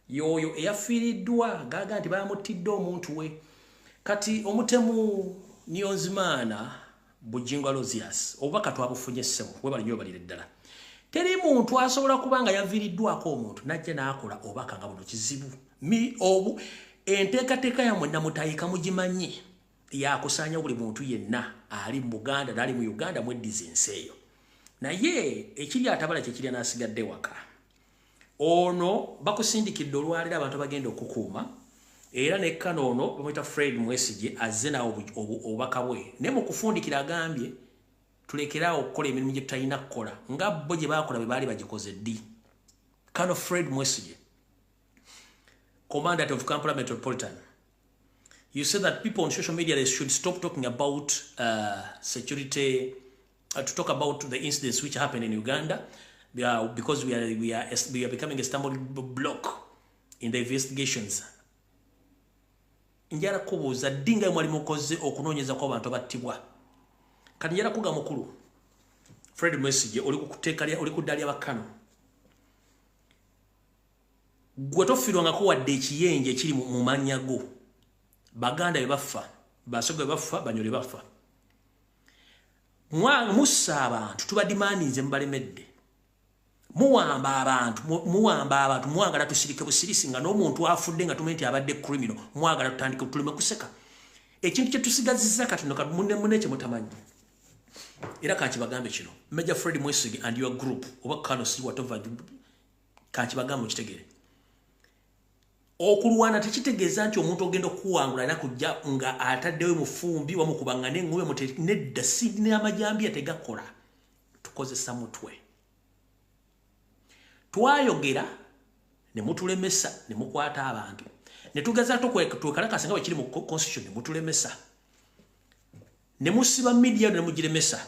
yoyo eyafiiriddwa gaga nti bamutidde omuntu we. Kati omutemu Niyonzimana Bujingo Alozias obubaka twabufunye ssebo we bali nnyo balire ddala. Teri muntu asobola kubanga yaviiriddwako omuntu najja n'akola obubaka nga buno kizibu. Enteekateeka yammwe namutayika mugimanyi yakusaanya buli muntu yenna ali mu Buganda n'ali mu Uganda mweddiza ensi eyo. Naye ekiri atabala kyekiri n'asigadde waka. Ono bakusindikidde olwalira abantu bagenda okukuuma era ne kano ono bamuyita Fred Mwesigye azze nawo obubaka bwe. Ne mu kufundikira agambye tulekeraawo okukola emirimu gye tutalina kukola nga bo gye baakola bwe baali bagikoze ddi. Kano Fred Mwesigye, Commandant of Kampala Metropolitan, you said that people on social media they should stop talking about security, to talk about the incidents which happened in Uganda, because we are becoming a stumbling block in the investigations. Njala kubuuza dinga mwali mukoze okunoonyeza kwa abantu abattibwa. Kati njala kuga mukulu Fred Mwesigye oli kukuteeka oli kuddalya bakano. gwe tofirwangako wadde ekiyenje ekiri mu mannya go. Baganda bebafa, Basoga bebafa, Banyole bafa. Mussa abantu tubadimaaninze mubalemedde. Muwamba abantu, mwagala tusirike busirisi nga n'omuntu afudde nga tumenti abadde criminal, mwagala tutandike tuleme kuseka. Ekintu kye tusigazizza katono munne kye mutamanyi. Era kankibagambe kino. Major Fred Mwesige and your group oba Kanosi whatever kankibagambe kitegere. Okulwana tekitegeeza nti omuntu ogenda okuwangula na kujja nga ataddewe mufumbi wamukubanga n'engube nedda sidne amajambi ategakola. Tukozesa mutwe. Twayogera ne mutulemesa ne mukwata abantu. Ne tugaza tukalakasa nga bakiri mu constitution ne mutulemesa. Ne musiba media ne mugilemesa.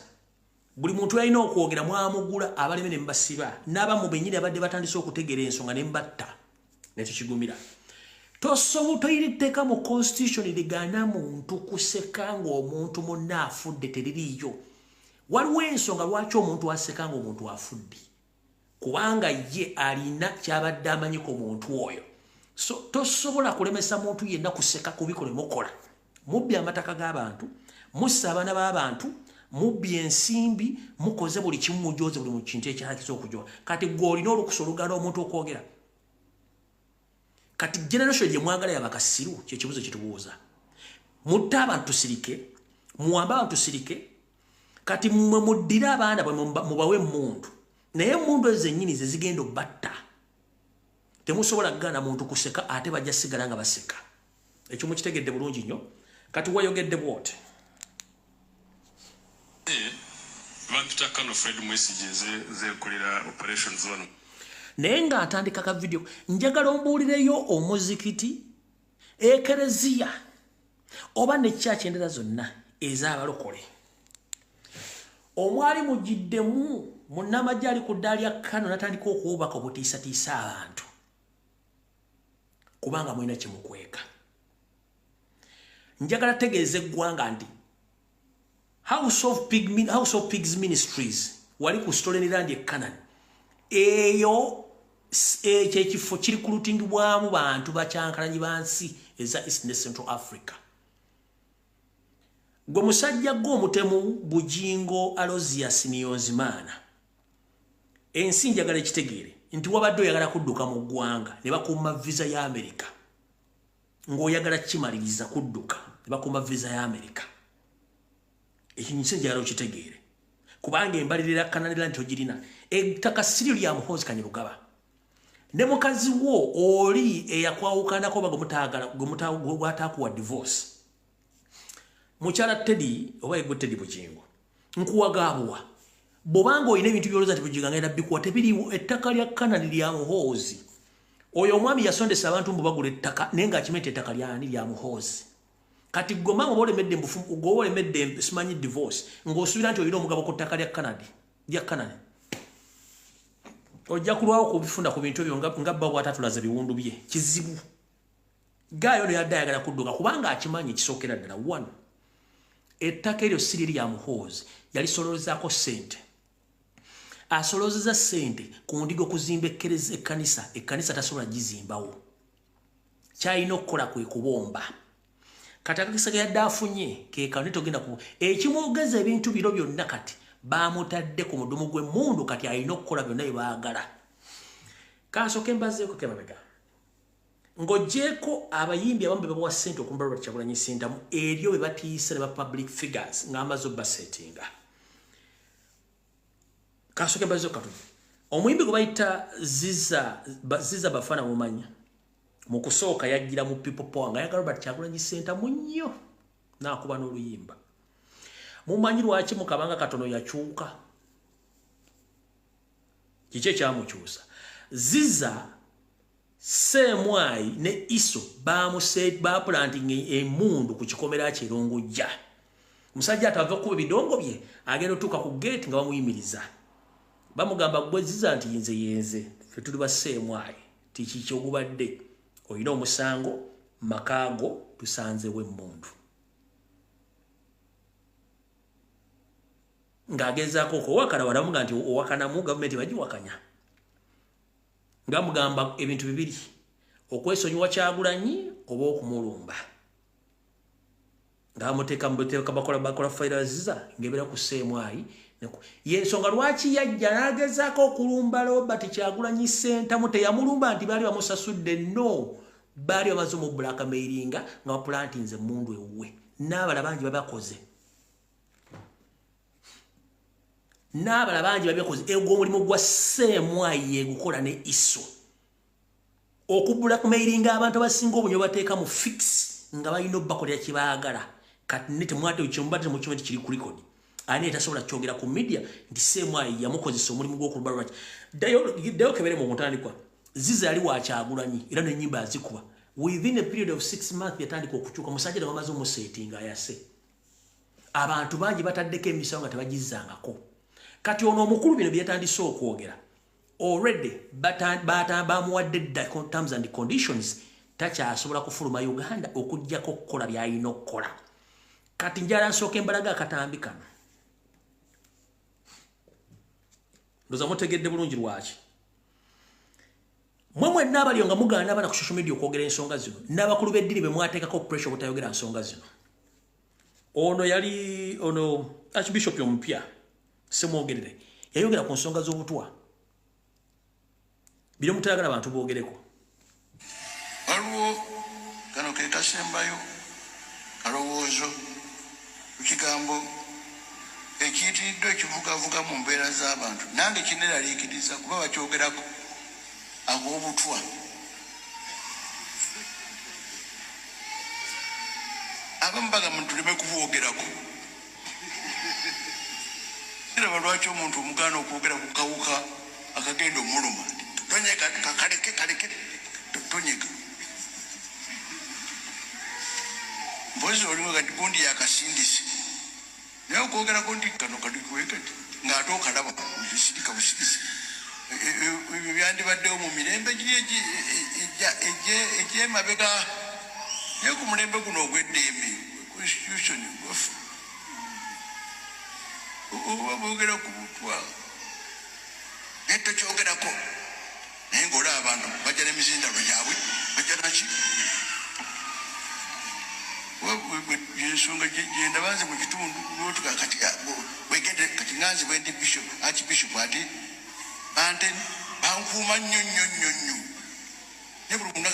Buli muntu yalina okwogera mwamugula abaleme ne mbasiba. N'abamu bennyini abadde batandise okutegeera ensonga ne mbatta. Ne tukigumira. Toyiriteeka mu constitution ligana muntu kuseka ng'omuntu munna afudde teririiyo. Waliwo ensonga lwaki omuntu aseka ng'omuntu afudde. Kubanga ye alina kyabadde amanyi ku muntu oyo. So tosobola kulemesa muntu yenna kuseka kubikole mukola. Mubbye amataka g'abantu, mussa abaana b'abantu, mubbye ensimbi, mukoze buli kimu mujoze buli mu kintu ekyakisa okujoa. Kati gwe olina olukusa oluganda omuntu okwogera. Kati generation gye mwagala yabakasiru kye kibuzo kitubuuza. Mutta abantu tusirike, muwamba abantu tusirike, kati muddira abaana mubawe muntu. Naye mundu ezennyini ze zigenda batta. Temusobola kugana muntu kuseka ate bajja sigala nga baseka. Ekyo mukitegedde bulungi nnyo. Kati wayogedde bwote. Abantu takano Fred messages zekolera operations wano. Naye nga atandika ka video njagala ombuulireyo omuzikiti ekereziya oba ne church endala zonna ez'abalokole. Omwali mugiddemu munnamajja ali ku ddaali ya Kano natandika okuwubaka obutiisatiisa abantu. Kubanga mwina kye mukweka. Njagala tegeeza eggwanga nti House of Pigs Ministries wali ku Stolenland e Canaan. Eyo ekifo kiri kulutingibwamu bantu bakyankalanyi bansi eza East ne Central Africa. Gwe musajja gw'omutemu Bujingo Alozias Niyonzimana. Ensi njagala ekitegeere nti wabadde oyagala kudduka mu ggwanga ne bakuuma visa ya America. Ng'oyagala kimaliriza kudduka ne bakuuma visa ya America. Ekintu njagala okitegeere. Kubanga embalirira kanalira nti ogirina. Ettaka siryo lya Muhoozi Kanyarugaba. Ne mukazi wo oli eyakwawukanako oba gwatakuwa divorce. Mukyala Teddy oba yegwe Teddy Bujingo. Nkuwagaabwa. Bobanga oyina ebintu by'olooza nti Bujingo ngenda bikuwa tebiriwo ettaka lya Kanani lya Muhoozi. Oyo omwami yasondesa abantu mbu bagula ettaka naye ng'akimenta ettaka lyani lya Muhoozi. Kati goma obolemedde mbufumu gobolemedde simanyi divorce ng'osuubira nti oyina omugabo ku ttaka lya Kanani. Ojja kulwawo kubifunda ku bintu ebyo nga bba bw'atatulaza biwundu bye kizibu. Gaayo ono yadde ayagala kudduka kubanga akimanyi kisookera ddala. One, ettaka eryo si liri lya Muhoozi yalisolozaako ssente. Asolozeza ssente ku ndiga okuzimba ekkanisa tasobola gizimbawo. Kyalina okukola kwe kubomba. Kati akakisa yadde afunye ke kanito togenda ku ekimwogeza ebintu biro byonna kati baamutadde ku mudumu gw'emmundu kati alina okukola byonna bye baagala. Kansooke mbazeeko kemabega. Ng'oggyeko abayimbi abamu be babawa ssente okumba Robert Kyagulanyi Ssentamu eryo be batiisa ne ba public figures ng'amaze obbasetinga. Kansooke mbazeeko katono. Omuyimbi gwe bayita Ziza Bafana mumanya. Mu kusooka yajjira mu People Power nga yagala Robert Kyagulanyi Ssentamu nnyo n'akuba n'oluyimba. Mumanyi lwaki mu kabanga katono yakyuka? Kiki ekyamukyusa? Ziza Semwai ne Iso baplanting emmundu ku kikomera ky'Erongojja. Musajja atava kuba ebidongo bye agenda otuuka ku gate nga bamuyimiriza. Bamugamba gwe Ziza nti yenze ffe tuli ba Semwai tikiki ogubadde oyina omusango makaago tusanzewo emmundu. Ng'agezaako okuwakana walamuga nti owakanamu gavumenti bagiwakanya. Ng'amugamba ebintu bibiri. okwesonyiwa Kyagulanyi oba okumulumba ng'amuteeka mu buteeka bakola fayiraziza ng'ebeera ku sseemwayi y'ensonga lwaki yajja n'agezaako okulumba Robert Kyagulanyi Ssentamu teyamulumba nti baali bamusasudde no baali bamaze mu blackmailinga nga bapulantinze emmundu ewuwe n'abala bangi babakoze egwo omulimu gwa sseemwayi yegukola ne iso okublackmailinga abantu abasinga obunyo bateeka mu fix nga balina obbakolera kibaagala kati ne temwate ekimubatte mu kimu kiri ku record ani etasobola kyogera ku media nti Sseemwayi yamukozesa omulimu gw'okuluba lwaki ddayo kebere mu mutandikwa ziza yali wa Kyagulanyi era n'ennyimba azikuba within a period of 6 months yatandika okukyuka musajja ne bamaze omuseetinga ayase abantu bangi bataddeko emisawo nga tebagizangako kati ono omukulu bino byetandise okwogera already bamuwadde terms and conditions takyasobola kufuluma Uganda okujjako okukola by'alina okukola kati njala nsooka embalaga akatambi kano ndoza mutegedde bulungi lwaki mwemwe n'abaliyo nga mugaana abana ku social media okwogera ensonga zino n'abakulu b'eddini be mwateekako pressure obutayogera nsonga zino ono yali Archbishop omupya semwogerere yayogera ku nsonga z'obutwa bino mutayagala abantu boogereko waliwo kano ke kasembayo kalowoozo ku kigambo ekiyitiriddwa ekivugavuga mu mbeera z'abantu nange kineraliikiriza kuba bakyogerako ag'obutwa abamu bagamba tuleme kubwogerako kiraba lwaki omuntu omugaana okwogera ku kawuka akagenda omuluma tonyega kaleke tonyega mpozi oliwo kati gundi yakasindise naye okwogerako nti kano kalikuwekati ng'ate okalaba bisirika busirisi ebyo byandibaddewo mu mirembe giri egyemabega naye ku mulembe guno ogw'eddembe constitution gwaffe oba boogera ku butwa naye tokyogerako naye ng'olaba abantu bajja n'emizindalo gyabwe bajja naki ensonga gyendabanze mu kitundu notuga kati wegende kati nganze bwendi archbishop ati bante bankuuma nnyo ne buli mundu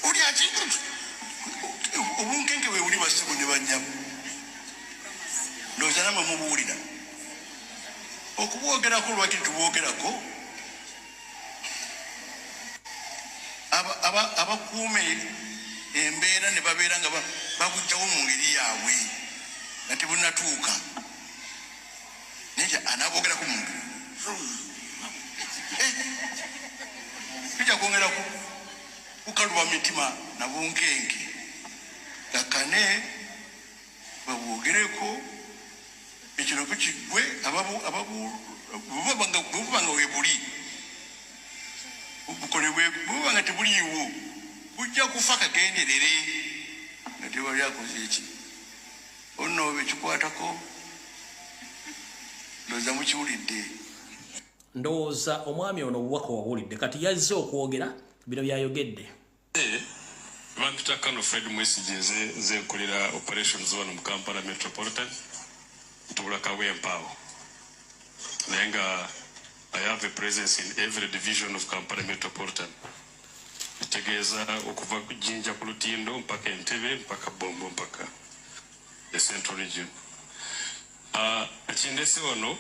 oli ati obunkenke bwe buli basibu ne bannyamu ndowooza namwe mubuwulira okubwogerako lwaki tubwogerako abakuume embeera ne babeera nga bakujjawo mu ngeri yaabwe nga tebunatuuka naye anaabwogerako muntu bijja kwongera kukaluba mitima nabunkenke gakkane babwogereko ekiroko kiggwe bwebubanga webuli bukolebwe bwebubanga tebuliiwo bujja kufa kagenderere nga tewali akoze eki ono bekikwatako ndowooza mukiwulidde ndowooza omwami ono obubaka wabulidde kati yazze okwogera bino byayogedde Bantuta Kano Fred Mwesigye zenkolera operations wano mu Kampala Metropolitan ntubula kawempaawo naye nga I have a presence in every division of Kampala Metropolitan kitegeeza okuva ku Jinja ku Lutindo mpaka Entebbe mpaka Bombo mpaka the Central Region. Ekindese wano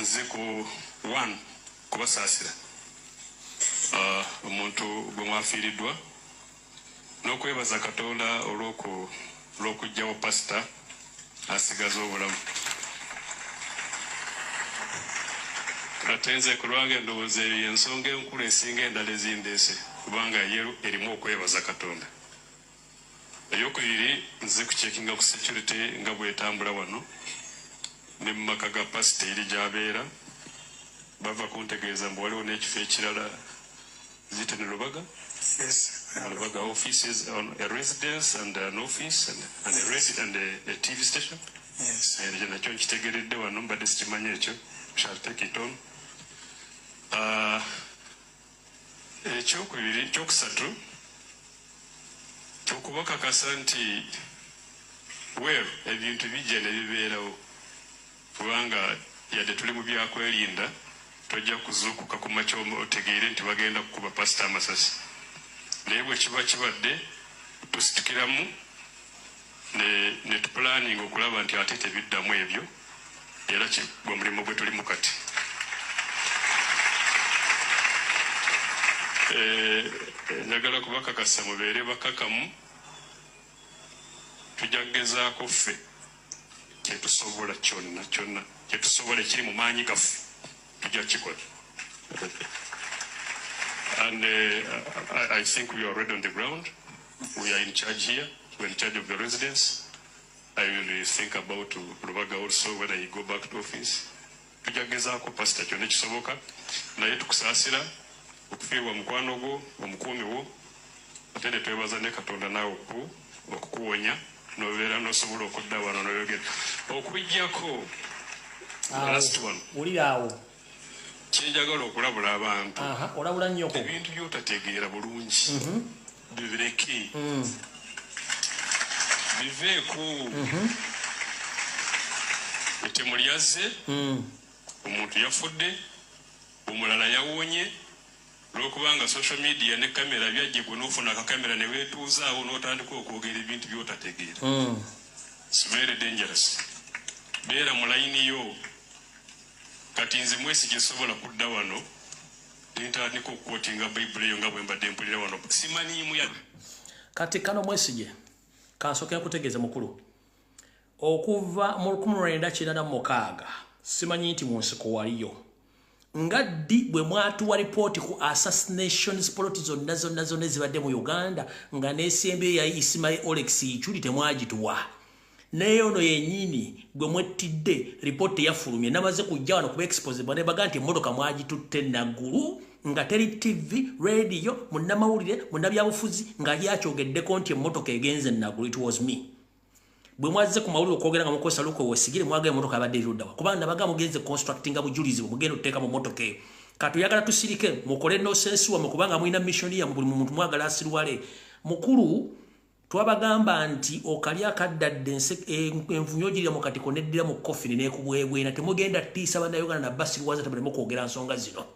nze ku one kubasaasira omuntu gwe mwafiiriddwa n'okwebaza Katonda olw'okugjawo pasita asigaza obulamu. Ate nze ku lwange ndowooza eyo y'ensonga enkulu esinga endala ezindeese kubanga yeru erimu okwebaza Katonda. Eyokubiri nze kucekinga ku security nga bwetambula wano ne mu maka ga pasita eri gy'abeera bava kuntegeeza mbu waliwo n'ekifo ekirala zite ne Lubaga. Lubaga offices on a residence and an office and a TV station. Yes. Ekyo nakyo nkitegeredde wano mbadde sikimanyi ekyo. Shall take it on. ekyokusatu okubakakasa nti weeru ebintu bijja ne bibeerawo kubanga yadde tuli mu byakwerinda tojja kuzuukuka ku makya otegeere nti bagenda kukuba pasita Amasasi naye bwe kiba kibadde tusitukiramu ne tupulaninga okulaba nti ate tebiddamu ebyo era gwe mulimu gwe tulimu kati. Njagala kubakakasa mubeere bakakamu tujja kugezaako ffe kyetusobola kyonna kyetusobola ekiri mu maanyi gaffe tujja kikola. And I think we are already on the ground. We are in charge here. We are in charge of the residents. I will think about Lubaga also when I go back to office. Tujja kugezaako pasita kyonna ekisoboka naye tukusaasira okufiirwa mukwano gwo omukuumi wo ate ne twebaza ne Katonda naawe okukuwonya n'obeera n'osobola okudda wano n'oyogera okujjako last one ulirawo kyenjagala okulabula abantu olabula nnyoko ebintu by'otategeera bulungi bibireke biveeko ettemu lyazze omuntu yafudde omulala yawonye lwokubanga social media ne kamera byajje gwe n'ofuna akakamera ne weetuuzaawo n'otandika okwogera ebintu by'otategeera. It's very dangerous. Beera mu layini yo kati nze Mwesigye sobola kudda wano nintandika okukwotinga bayibuli eyo nga bwe mbadde mpulira wano simanyiimu ya kati kano Mwesigye kansooke nkutegeeze mukulu okuva mu 1996 simanyi nti mu nsiko waliyo ngaddi bwe mwatuwa report ku assassinations plot zonna ezibadde mu Uganda nga n'esembe ya Ismail Olex Ichuli temwagituwa neyo no yennyini gwe mwettidde report yafulumye namaze kujja wano kuba expose bane baga nti emmotoka mwagitutte naggulu nga teri TV radio munnamawulire munnabyabufuzi nga yakyogeddeko nti emmotoka egenze naggulu. It was me. Bwe mwaze ku mawulire okwogera nga mukosa luko wesigire mwaga emmotoka abadde eruddawa kubanga baga mugenze constructing abujulizi mugenda oteeka mu mmotoka eyo kati oyagala tusirike mukole no sense wa mukubanga mwina mission ya buli muntu mwagala asirwale mukulu twabagamba nti okalya kaddadde envunyo girya mu katiko neddira mu coffin n'ekubwebwena temugenda tiisa bannayuganda na basirwaza tabalemu kwogera nsonga zino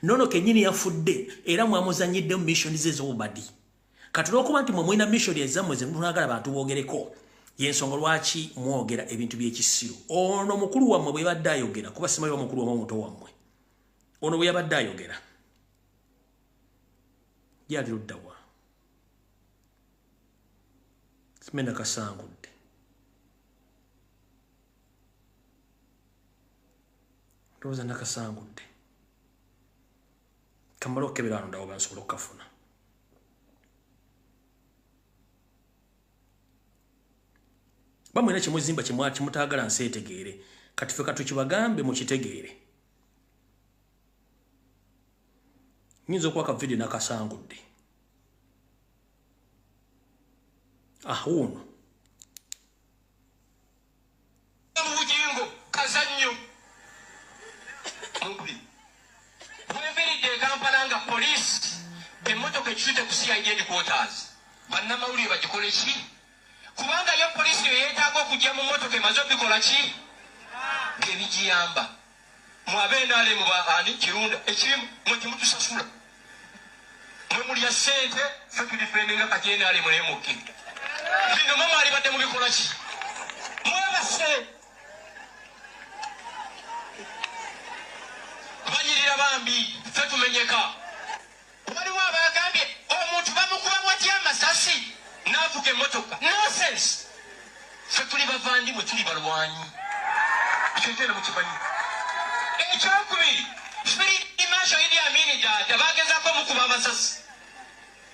nono kenyini yafudde era mwamuzanyidde mu mission ze z'obubadi kati olwokuba nti mwe mwina mission ezammwe ze mwagala abantu boogereko yensonga lwaki mwogera ebintu by'ekisiru ono mukulu wammwe bwe yabadde ayogera kuba simanyi wa mukulu wammwe omuto wammwe ono bwe yabadde ayogera yali luddawa simenda kasangudde ndowooza nakasangudde kamala okukebera wano ndawo bansobola okukafuna bamwena kimuzimba kimutaagala nsi etegeere kati ffe katukibagambe mukitegeere nyinza okuwaka video nakasangudde uno mubujingo kazannyo bweviridde Kampala nga poliisi emmotoka ekitute ku CID headquarters bannamawulire bagikole ki kubanga yo poliisi yo yeetaaga okujja mu mmotoka emaze obikola ki ng'ebigiyamba mwabeendale mu baani kirunda ekirimu mwe kimutusasula mwe mulya ssente ffe tulifendenga kajendaale mulemuki bino mama alibadde mubikola ki mwebase banyirira bambi ffe tumenyeka waliwo abagambye omuntu bamukuba watya amasasi n'avuga emmotoka nonsense ffe tuli bavandimwe tuli balwanyi ekyokyona mukimanyi ekyokubiri spirit imasho Idi Amin Dada bagezako mukuba amasasi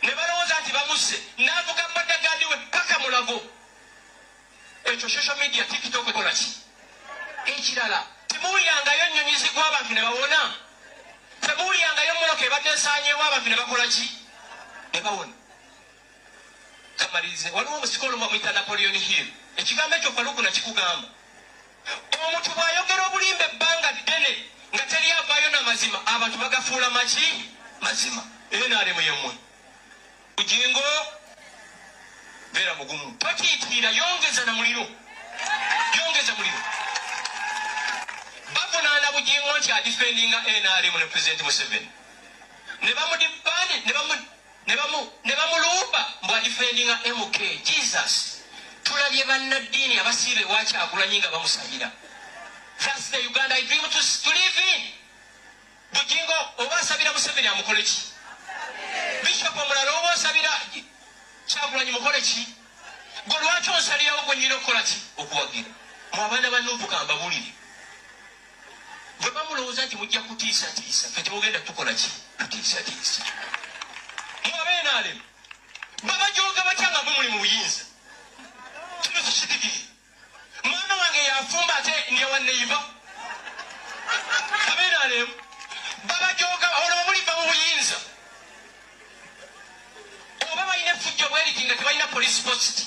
ne balowooza nti bamuse n'avuga bodyguard we paka mulago ekyo social media TikTok ekola ki ekirala temuwulirangayo ennyonyi zigwa abantu ne bawona temuwulirangayo mmoloka ebadde esaanyeewo abantu ne bakola ki ne bawona kamalirize waliwo omusikolo bamuyita Napoleon Hill ekigambo ekyo Faluku nakikugamba omuntu bw'ayogera obulimba ebbanga ddene nga teri avaayo n'amazima abantu bagafuula maki mazima NRM yemwe ujingo bera mugumu pakitira yongeza na muliro babona na bujingo nti defending NRM ne president Museveni ne bamulumba mba defending MK Jesus tulabye bannaddiini abasibe wacha akulanyinga bamusabira. That's the Uganda I dream to live in. Bujingo obasabira Museveni amukole ki? Bishop omulala obasabira Kyagulanyi mukole ki? Gwe lwaki onsalirawo gwe nyina okukola ki? Okuwagira. Mu abaana bannuupu kambabulire. Bwe bamulowooza nti mujja kutiisatiisa ffe temugenda tukola ki? Tutiisatiisa. Mu abeenaalemu babajooga batya nga mwe muli mu buyinza. Kino kikitigiri. Mwana wange yafumba ate nyewaneiva. Abeenaalemu babajooga olwo muliva mu buyinza. Oba balina effujjo bweriti nga tebalina police post.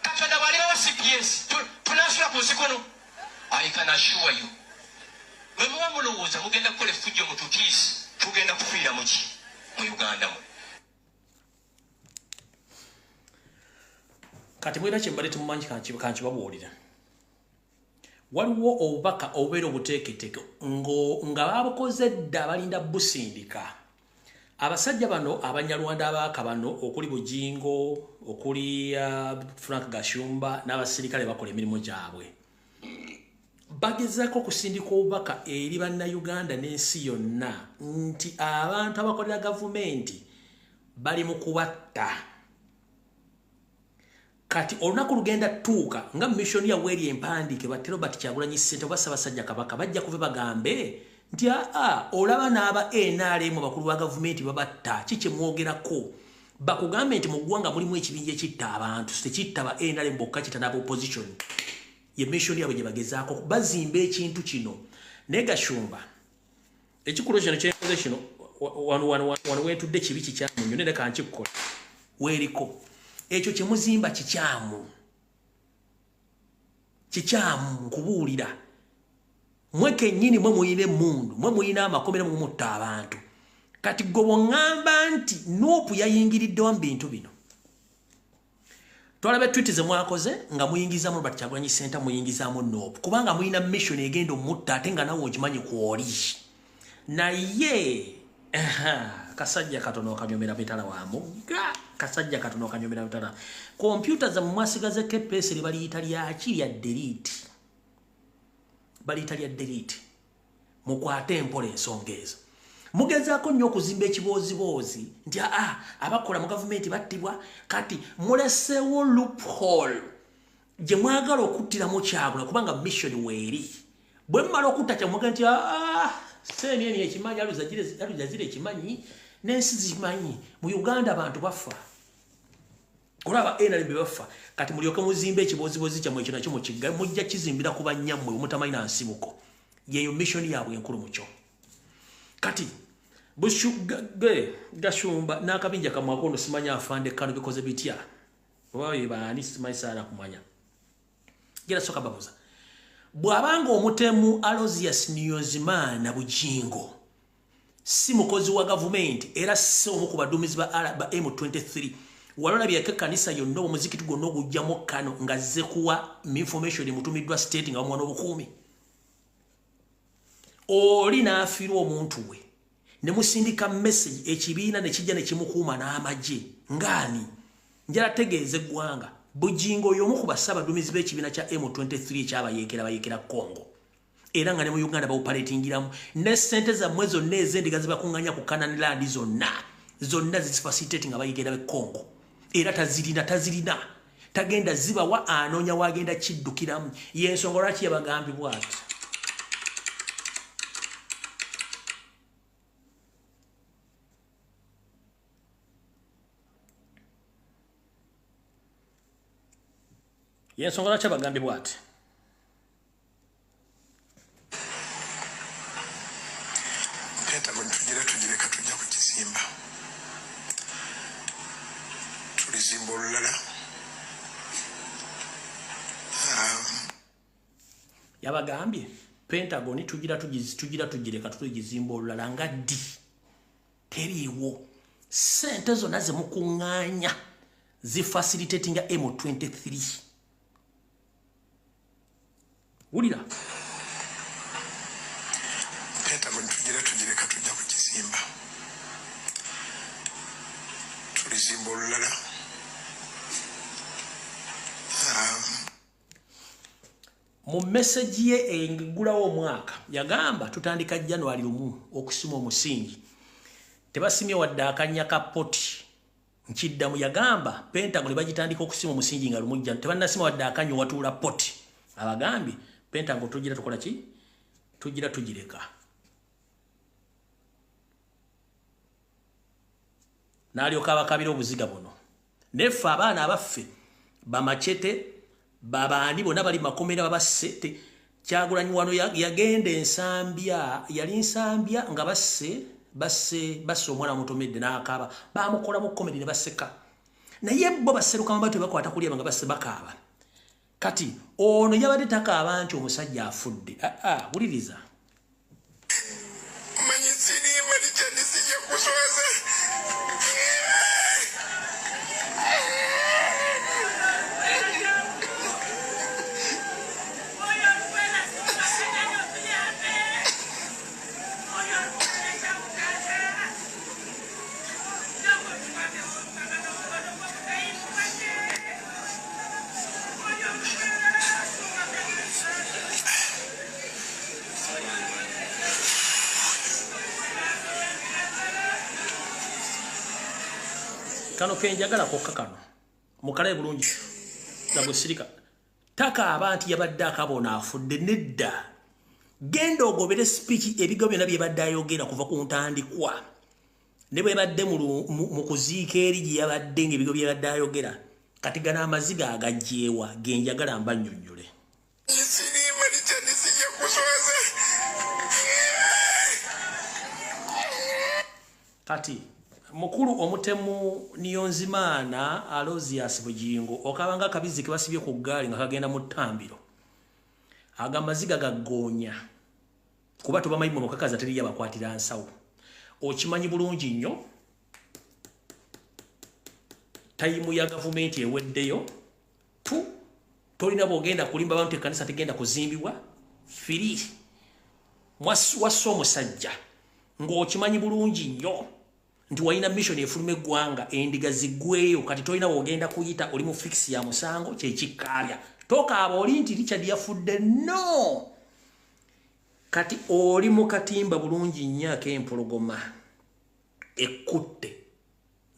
Katonda bw'aliba wa CPS tunaasula ku nsi kuno. I can assure you. Bwe muba mulowooza mugenda kukola effujjo mututiisi tugenda kufiira mu ki? Mu Uganda mwe. Kati mwera kyembadde temumanyi kankibabuulira. Waliwo obubaka obubeera obuteeketeeke nga babukoze dda balinda busindika. Abasajja bano Abanyarwanda abaaka bano okuli Bujingo, okuli Frank Gashumba n'abasirikale bakola emirimu gyabwe. Bagezaako okusindika obubaka eri bannayuganda n'ensi yonna nti abantu abakolera gavumenti bali mu kubatta. Kati olunaku lugenda tuuka nga mission ya weri empandiike batero bati Kyagulanyi Ssente Basajja Kabaka bajja kuve bagambe nti olaba n'aba NRM bakulu ba gavumenti babatta kiki mwogerako bakugambe nti mu ggwanga mulimu ekibinja ekitta abantu tekitta ba NRM bokka kita n'aba opposition ye mission yabwe gye bagezaako bazimba ekintu kino ne Gashumba ekikulu kino kyekoze kino wano wetudde kibi kikyamu nnyo ne kankikola weeriko ekyo kye muzimba kikyamu nkubuulira mwe kennyini mwe muyina emmundu mwe muyina amakomera mwe mutta abantu kati gwe bw'oŋŋamba nti Nuupu yayingiriddewo mu bintu bino twalabe tweet ze mwakoze nga muyingizaamu Robert Kyagulanyi Ssente muyingizaamu Nuupu kubanga muyina mission egenda omutta ate nga nawe okimanyi kwoli naye kasajja katono okanyomera bitala wa mugga kasajja katono okanyomera bitala kompyuta za mwasigaze kepesi baliyita lyaki lya delete mukwate empola ensonga ezo mugezaako nnyo okuzimba ekiboozibozi nti abakola mu gavumenti battibwa kati muleseewo loophole gye mwagala okuttiramu Kyagulanyi kubanga mission weeri bwe mmala okutta kyamwaga nti seeni ekimanyi aluzazire ekimanyi n'ensi zimanyi mu Uganda abantu bafa olaba NRM bafa kati mulyoke muzimbe ekiboozibozi kyammwe ekyo nakyo mukigga mujja kizimbira ku bannyammwe omutamanyi na nsibuko yeyo mission yaabwe enkulu mukyo kati Gashumba n'akabinja kamwakono simanya afande kano bikoze bitya oba yebaani simanyi saana kumanya gera soka babuza bw'abanga omutemu Aloysius Niyonzimana Bujingo si mukozi wa gavumenti era si omu ku baduumizi ba M23 walolabyeko ekkanisa yonna omuzikiti gwonna ogujjamu kano nga zze kuwa information mutumiddwa state nga bamwana obukuumi oli n'afiirwa omuntu we ne musindika message ekibiina ne kijja ne kimukuuma n'amagye ngaani njala tegeeza eggwanga Bujingo y'omu ku bassabaduumizi b'ekibiina kya M23 ekyabayeekera Congo era nga ne mu Uganda bawupaletingiramu ne ssente zammwe zonna ez'endiga zibakuŋŋanya ku Canaan Land zonna zifacilitate nga bayeekera b'e Congo era tazirina tagenda zibawa anoonya wagenda kiddukiramu y'ensonga lwaki yabagambye bw'ati yensonga lwaki abagambye bw'ati Pentagon tugireka tujja kukizimba tulizimba olulala yabagambye Pentagon tugireka tugizimba olulala nga ddi teriiwo. Sente zonna ze mukuŋŋaanya zifacilitatinga M23. Wulira? Pentagon tugireka tujja kukizimba. Tulizimba olulala. Mu message ye engigulawo omwaka yagamba tutandika January 1 okusima omusingi. Tebasimye wadde akanya ka poti. Nkiddamu yagamba Pentagon bagitandika okusima omusingi nga lumujja. Tebannasima wadde akanya watuula poti. Abagambi Pentagon tugira tukola ki? Tugira tugireka. Nalyoka abakabira obuziga buno. Nefe abaana abaffe bamachete babandi bonna bali makomera babasete Kyagulanyi wano yagenda ensambya yali nsambya nga basse omwana mutomedde n'akaaba bamukola mu komedi ne baseka naye bo baseruka mabatu bakwata kulya nga basse bakaaba kati ono yabadde takaaba nti omusajja afudde wuliriza manyisini malijanisi yakuswaza kano kenjagala kokka kano mukalaye bulungi nabwe sirika taka abantu yabadde akabona afudde nedda genda ogobere speech ebigo byonna bye badde ayogera kuva ku ntandikwa ne bwe badde mu kuziika eri gye yabadde ng'ebigo bye badde ayogera kati gana amaziga agajjeewa genjagala mbannyonnyole kati mukulu omutemu Niyonzimana Alozias Bujingo okabanga kabizi kebasibye ku ggaali nga kagenda mu ttambiro agamaziga gaggoonya kuba tubamayimo mukakaza teri yabakwatira nsawo okimanyi bulungi nnyo tayimu ya gavumenti eweddeyo tolina bwogenda kulimba abantu ekkanisa tegenda kuzimbibwa firi wassa omusajja ng'okimanyi bulungi nnyo nti walina mission efuluma eggwanga endiga ziggweyo kati tolina bwogenda kuyita oli mu fix ya musango kyekikkaabya tokaaba oli nti Richard yafudde no kati oli mu katimba bulungi nnyo ak'empologoma ekkutte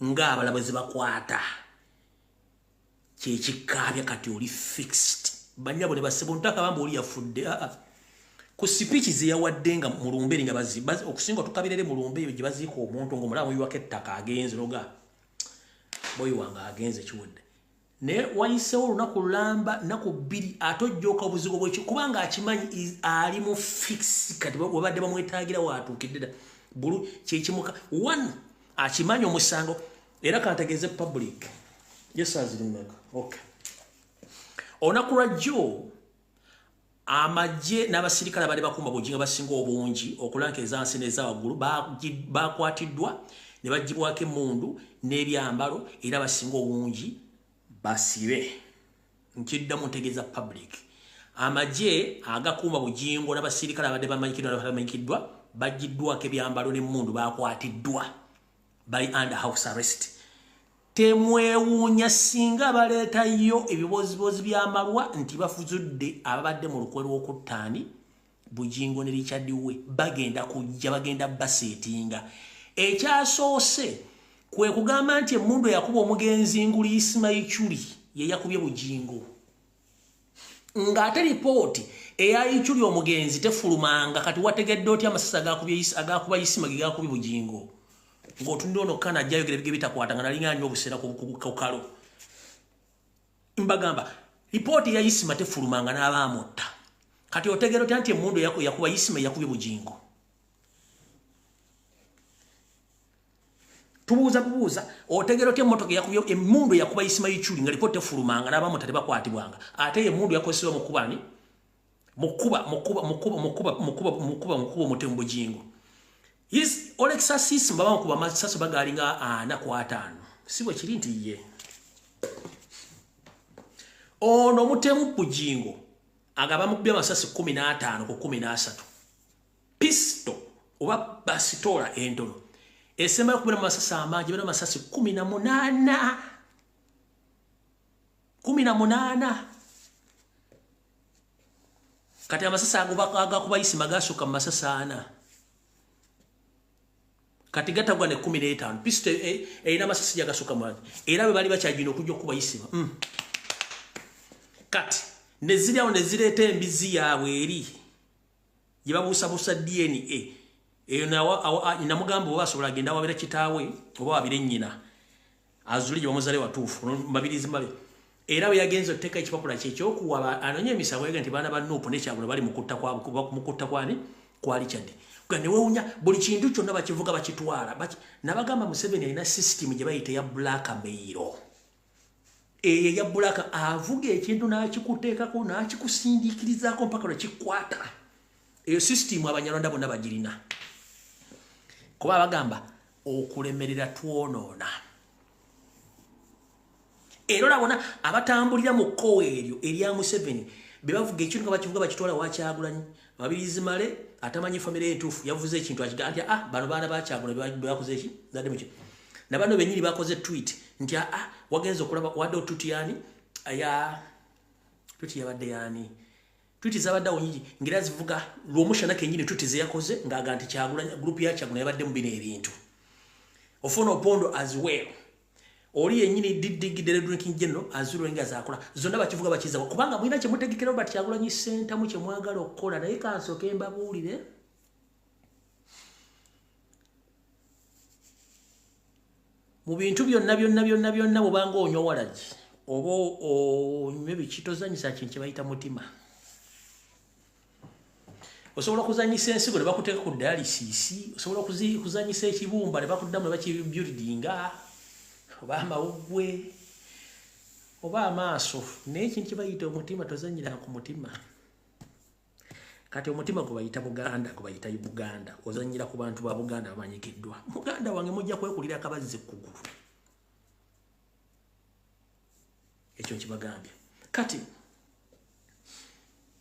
ng'abalaba ze bakwata kyekikkaabya kati oli fixed bannyabo ne basebo ntakabamba oli yafudde ku speech ze yawadde nga mulumberi nga okusinga tukabirere mulumberi gye baziika omuntu ng'omulamu yiwako ettaka agenze noga boyi wange agenze kiwedde ne wayisewo olunaku lulamba naku bbiri ate ojjooka obuzigo bweki kubanga akimanyi ali mu fix kati wabadde bamwetaagira waatuukidde dda bulu kyekimuka one akimanyi omusango era kantegeeze public yesazirimeka okay olunaku lwajjo amajje n'abasirikale abali bakumba bujinga basinga obungi okulankeza nsene ez'awaggulu bakwatiddwa ne bagibwako emmundu n'ebyambalo era basinga obungi basibe nkiddamu ntegeeza public amajje agakumba bujingo n'abasirikale abadde bamanyikiddwa bagiddwako ebyambalo n'emmundu bakwatiddwa bali under house arrest temwewuunya singa baleetayo ebibozibozi by'amalwa nti bafuzudde ababadde mu lukwe lw'okuttaani bujingo ne Richard we bagenda kujja bagenda baseetinga ekyasoose kwe kugamba nti emmundu yakuba omugenzi nguli Ismail Chuli ye yakubye bujingo ng'ate lipooti eya Chuli omugenzi tefulumanga kati wategedde otya amasasi agakuba Ismail gakubye bujingo ng'otundi ono kana ajjayogera ebige bitakwata nga nalinga nnyo obuseera ku kalo mbagamba lipooti ya Isima tefulumanga n'abaamutta kati otegera otya nti emmundu yakuba Isima yakubye bujingo tubuuza otegera otya emmotoka yakubye emmundu yakuba Isima Chuli nga lipooti tefulumanga n'abaamutta tebakwatibwanga ate emmundu yakozesebwa mukuba omutemu bujingo Is Olexasis mbaba kuba masaso bagalinga ana kwa 5 siwe kiri nti ye ono mutemu kujingo agaba mukubya masasi 15 ku 13 pisto oba basitola entono esema kubira masasi amaji bana masasi 18 kati amasasi agoba kubayisi magaso ka masasi ana kati gatagwa ne 15 pisto ina masasi jagasuka mwaji era bwe bali bachajino kujjo kubayisima kati nezirete embizi yawe eri yibabusa DNA eyo namugamba oba asobola agenda wabira kitaawe oba wabire nnyina azulije bamuzale watuufu mbabirizi mbabe era bwe yagenze oteka ekipapula kyekyokuwa anonye emisango yega nti baana ba Nuupu ne Kyagulanyi bali mukutta kwani kwali kyadde gane wewunya buli kintu kyonna bakivuga bakitwala nabagamba Museveni alina system gye bayita ya blackmail ya black avuga ekintu n'akikuteekako n'akikusindiikirizako mpaka lwekikwata eyo system Abanyarwanda bonna bagirina kuba bagamba okulemerera twonoona era olabona abatambulira mu kkowe eryo erya Museveni be bavuga ekintu nga bakivuga bakitwala wa Kyagulanyi Mabirizi Male atamanyi famire entuufu yavuze ekintu akiga nti bano baana ba Kyagulanyi bakoze eki zadde muki na bano benyini bakoze tweet nti wagenze okulaba wadde tweet yani tweet yabadde yani tweet zabadde onyingi ngira zivuga lwomushana kenyini tweet ze yakoze ngaga nti Kyagulanyi group ya Kyagulanyi yabadde mu bino ebintu ofuna opondo as well oli yenyini digidere drinking general azuro nga zakola zonna bakivuga bakiza kubanga mwina kye mutegekera Robert Kyagulanyi center mu kye mwagala okukola naye kansoke mbabuulire mu bintu byonna bubanga onyo walagi oba onywe bikitozanyisa kintu bayita mutima osobola kuzanyisa ensigo ne bakuteeka ku dialysis osobola kuzanyisa ekibumba ne bakuddamu ne bakibuildinga oba amawugwe oba amaaso naye ekintu kye bayita omutima tozanyira ku mutima kati omutima gwe bayita Buganda gwe bayita Uganda ozanyira ku bantu ba Buganda bamanyikiddwa Muganda wange mujja kwekulira akabazzi ekkugulu ekyo kibagambye kati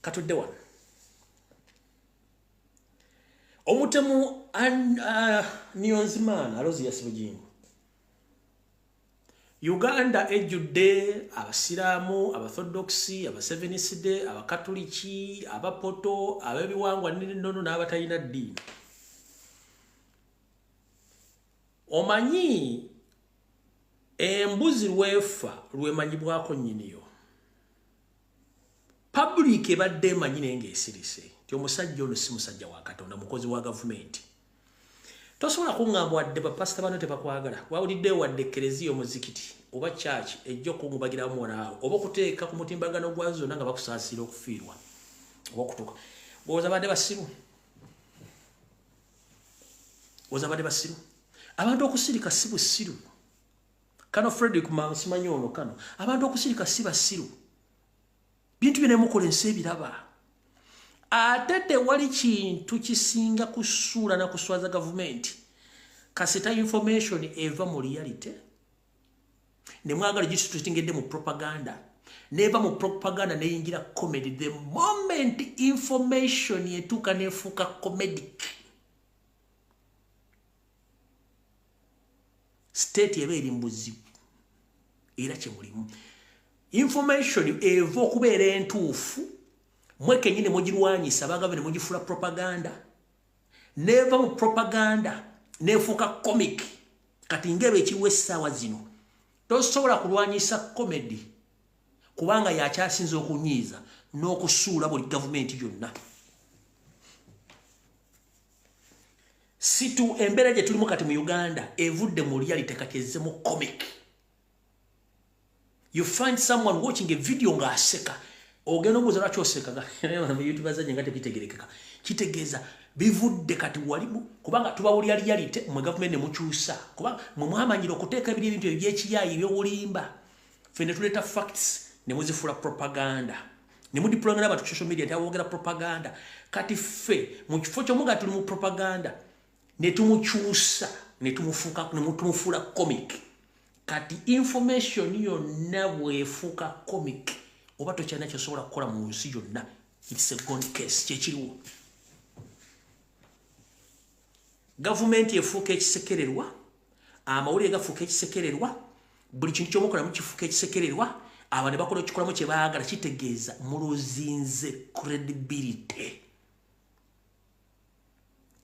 katudde wano omutemu Niyonzimana alozi yasibujingo Uganda ejjudde abasiraamu abathodoksi abaseveniside abakatoliki abapoto abebiwangwa n'ennono n'abatalina ddiini omanyi embuzi lwefa lwemanyibwako nnyiniyo public ebadde emanyi naye ng'esirise ti omusajja ono si musajja wa Katonda mukozi wa gavumenti tosobola kuŋŋamba wadde bapasita bano tebakwagala wawulidde wadde ekereziya omuzikiti oba church ejja okungubagira mwonawe oba okuteeka ku mutimbagano gwa zonna nga bakusaasira okufiirwa oba okutuuka bwoza badde basiru abantu okusirika si busiru kano Frederick Mansimanyi ono kano abantu okusirika si basiru bintu byenemukola ensi ebiraba ate tewali kintu kisinga kusuula na kuswaza gavumenti kasita information eva mu reality ne mwagala gitutingedde mu propaganda neva mu propaganda neyingira comedy the moment information yetuka nefuka comedic state ebe eri mbuzi era kyemulimu information eva okubeera entuufu mweke nyine mugirwanyisa bagave ne mugifula propaganda neva mu propaganda nefuka comic kati ngebe ekiwe essaawa zino tosobola kulwanyisa comedy kubanga yakyasinza okunyiiza n'okusuula buli gavumenti yonna situ embeera gye tulimu kati mu Uganda evudde mu reality kati ezze mu comic you find someone watching a video ng'aseka ogenda obuuza lwaki osekaga youtube zajje nga tebitegerekeka kitegeeza bivudde kati walimu kubanga tubawulira reality mwe gavumenti ne mukyusa kubanga mwe mwamanyira okuteeka ebintu ebyekiyayi ebyobulimba ffe ne tuleeta facts ne muzifula propaganda ne mudipulanga n'abantu ku social media nti abogera propaganda kati ffe mu kifo ky'omuga tuli mu propaganda ne tumukyusa ne tumufula comic kati information yonna bwefuuka comic oba tokyalina kyosobola kukola mu nsi yonna it's a gone case kyekiriwo gavumenti efuuka ekisekererwa amawulire gafuuka ekisekererwa buli kintu kyomukola mukifuuka ekisekererwa aba ne bakola ekikolamu kye baagala kitegeeza muluzinze credibility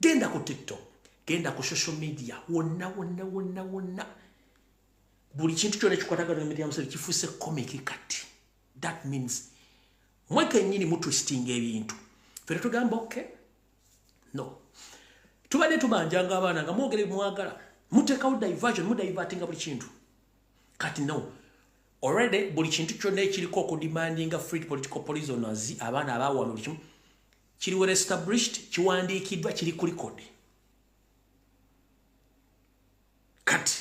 genda ku TikTok genda ku social media wonna buli kintu kyona kikwatagana n'emiti y'amusebe kifuuse comic kati that means mweke nyini mutwistinga ebintu fere tugamba okay no tubadde tubanjanga abaana nga mwogere mwagala muteekawo diversion mudivertinga buli kintu kati no already buli kintu kyonna ekiriko okudemandinga free political prisoners abaana abaawana buli kimu kiri well established kiwandiikiddwa kiri ku record kati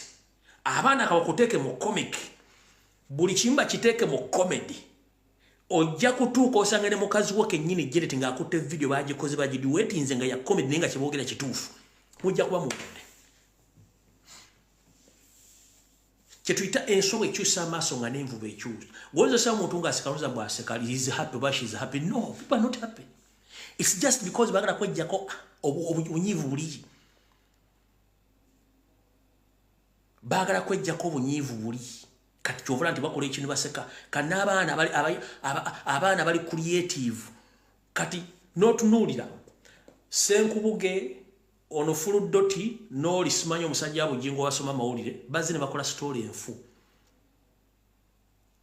abaana kabakuteeke mu comic buli kimu bakiteeke mu comedy ojja kutuuka osanga ne mukazi wo kennyini Janet ng'akutte video bagikoze bagiduwetinze nga ya comedy naye nga kyeboogera kituufu mujja kuba mugudde kyetuyita ensonga ekyusa amaaso nga n'envuba ekyusa gwozesa omuntu ng'asekaluza bw'aseka is happy oba she's happy no people are not happy it's just because bagala kwejjako obunyiivu buli bagala kwejjako obunyiivu buli kati kyovula nti bakola ekintu baseka kandi abaana bali creative kati n'otunuulira Senkubuge ono Fuludoti n'oli simanyi omusajja abujingo basoma amawulire bazze ne bakola story enfu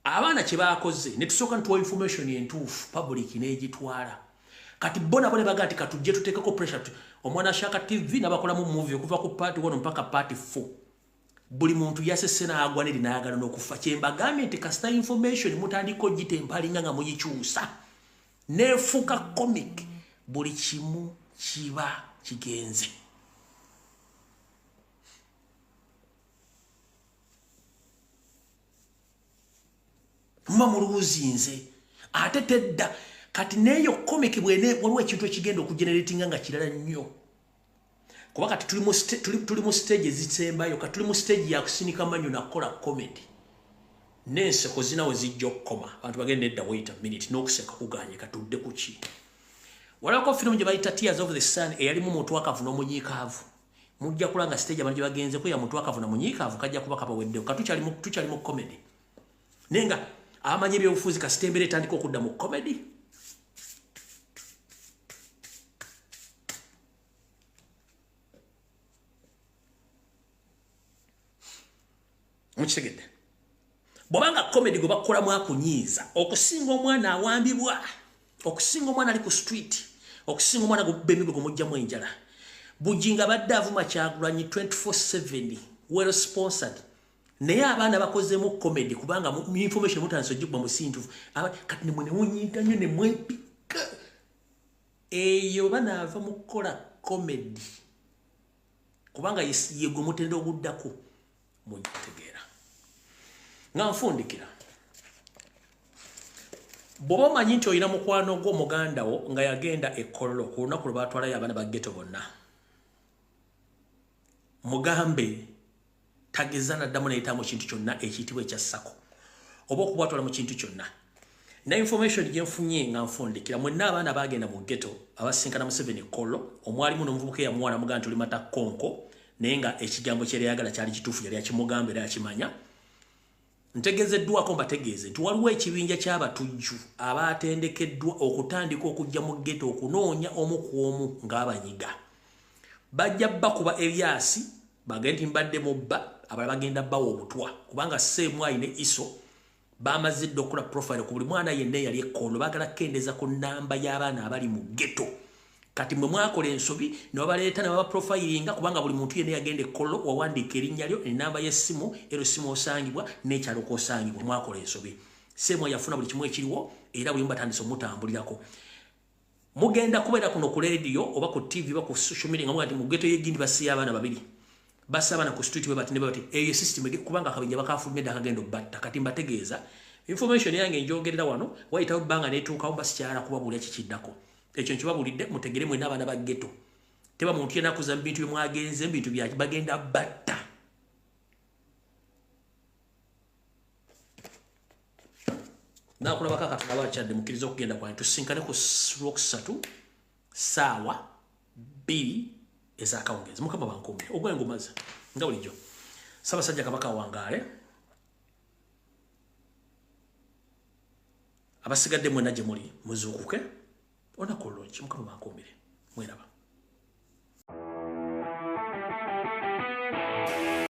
abaana kye baakoze ne tusooka ntuwa information entuufu public n'egitwala kati bona bone baga nti katujje tuteekeko pressure omwana Shaka TV n'abakolamu movie okuva ku part 1 mpaka part 4 buli muntu yasese n'agwa neri n'ayagala n'okufa kyembagambye nti kasita information mutandika ogitempalinga nga mugikyusa neefuuka comic buli kimu kiba kigenze mba mulubuzinze ate tedda kati neeyo comic bwene waliwo ekintu ekigenda okugeneratinga nga kirala nnyo kuba kati tuli mu stage ezisembayo kati tuli mu stage ya kusinika manyo nakola comedy n'enseko zinawe zijja okukoma abantu bagenda edda wait a minute n'okuseka kuganye katudde ku ki walako film gye bayita Tears of the Sun eyalimu omuntu akavu n'omunyiikaavu mujja kulanga stage abantu gye bagenze ko ya muntu akavu na munyiikaavu kajja kuba kapaweddewo tukyali mu comedy nenga abamanyi ebyobufuzi kasitembere etandika okudda mu comedy mukitegedde bwabanga comedy gwe bakolamu akunyiiza okusinga omwana awambibwa okusinga omwana ali ku street okusinga omwana gubemigo gumujjamu enjala bujinga badde avuma Kyagulanyi 24/7 well sponsored naye abaana bakozemu comedy kubanga mu information mutanso jigwa musintu kati nemwe newunyiiganye nemwepika eyo banaava mu kukola comedy kubanga yegwe mutenda oguddako mugitegeera nga nfundikira bw'oba omanyi nti olina mukwano gw'omuganda wo nga yagenda Kololo ku lunaku lwe baatwalayo abaana ba ghetto bonna mugambe tageza naddamu nayitamu kintu kyonna ekiyitibwa ekya sako oba okubatwala mu kintu kyonna na information gye nfunye nga nfundikira mwenna abaana bagenda mu ghetto abasinkana Museveni Kololo omwalimu n'omuvubuka eyamuwala muganda tuli mata konko naye nga ekigambo kyeri ayagala kyali kituufu yali akimugamba era yakimanya ntegezeddwako mbategeeze nti waliwo ekibinja ky'abatujju abaatendekeddwa okutandika okujja mu ghetto okunoonya omu ku omu ng'abanyiga bajja bakuba ebyasi bagenda nti mbadde mubba abalala bagenda bawa obutwa kubanga Seemwayi ne Iso baamazidde okukola profile ku buli mwana yenna yali ekkondo baagala kukendeza ku nnamba y'abaana abali mu ghetto kati mwe mwakola ensobi ne babaleeta ne baba profilinga kubanga buli muntu yenna yagenda ekkollo wawandiika erinnya lyo ennamba y'essimu essimu osangibwa n'ekyalo k'osangibwa mwakola ensobi Seemwayi yafuna buli kimu ekiriwo era bwe mbatandise omutambulirako mugenda kubeera kuno ku radio oba ku TV oba ku social media nga muga nti mu ghetto y'Egindi basiya abaana babiri basa abaana ku street bwe bati ne bati eyo system kubanga akabinja bakafulumye akagenda obbatta kati mbategeeza information yange njogerera wano wayitawo bbanga n'etuukawo basikyala kubabuulira kikiddako ekyo nkibabulidde mutegere mwena abaana ba ghetto teba muntu yena kuza bintu byemwagenze bintu bya bagenda batta na kuna bakaka tunabachadde mukirizo kugenda kwa tusinkane ku rock 3 sawa 2 ezakawongeza mukama bankombe ogwengo maza nga bulijjo Ssaabasajja Kabaka wangaale abasigadde mwena gye muli muzuukuke onakollo ki mukama bankombere mweraba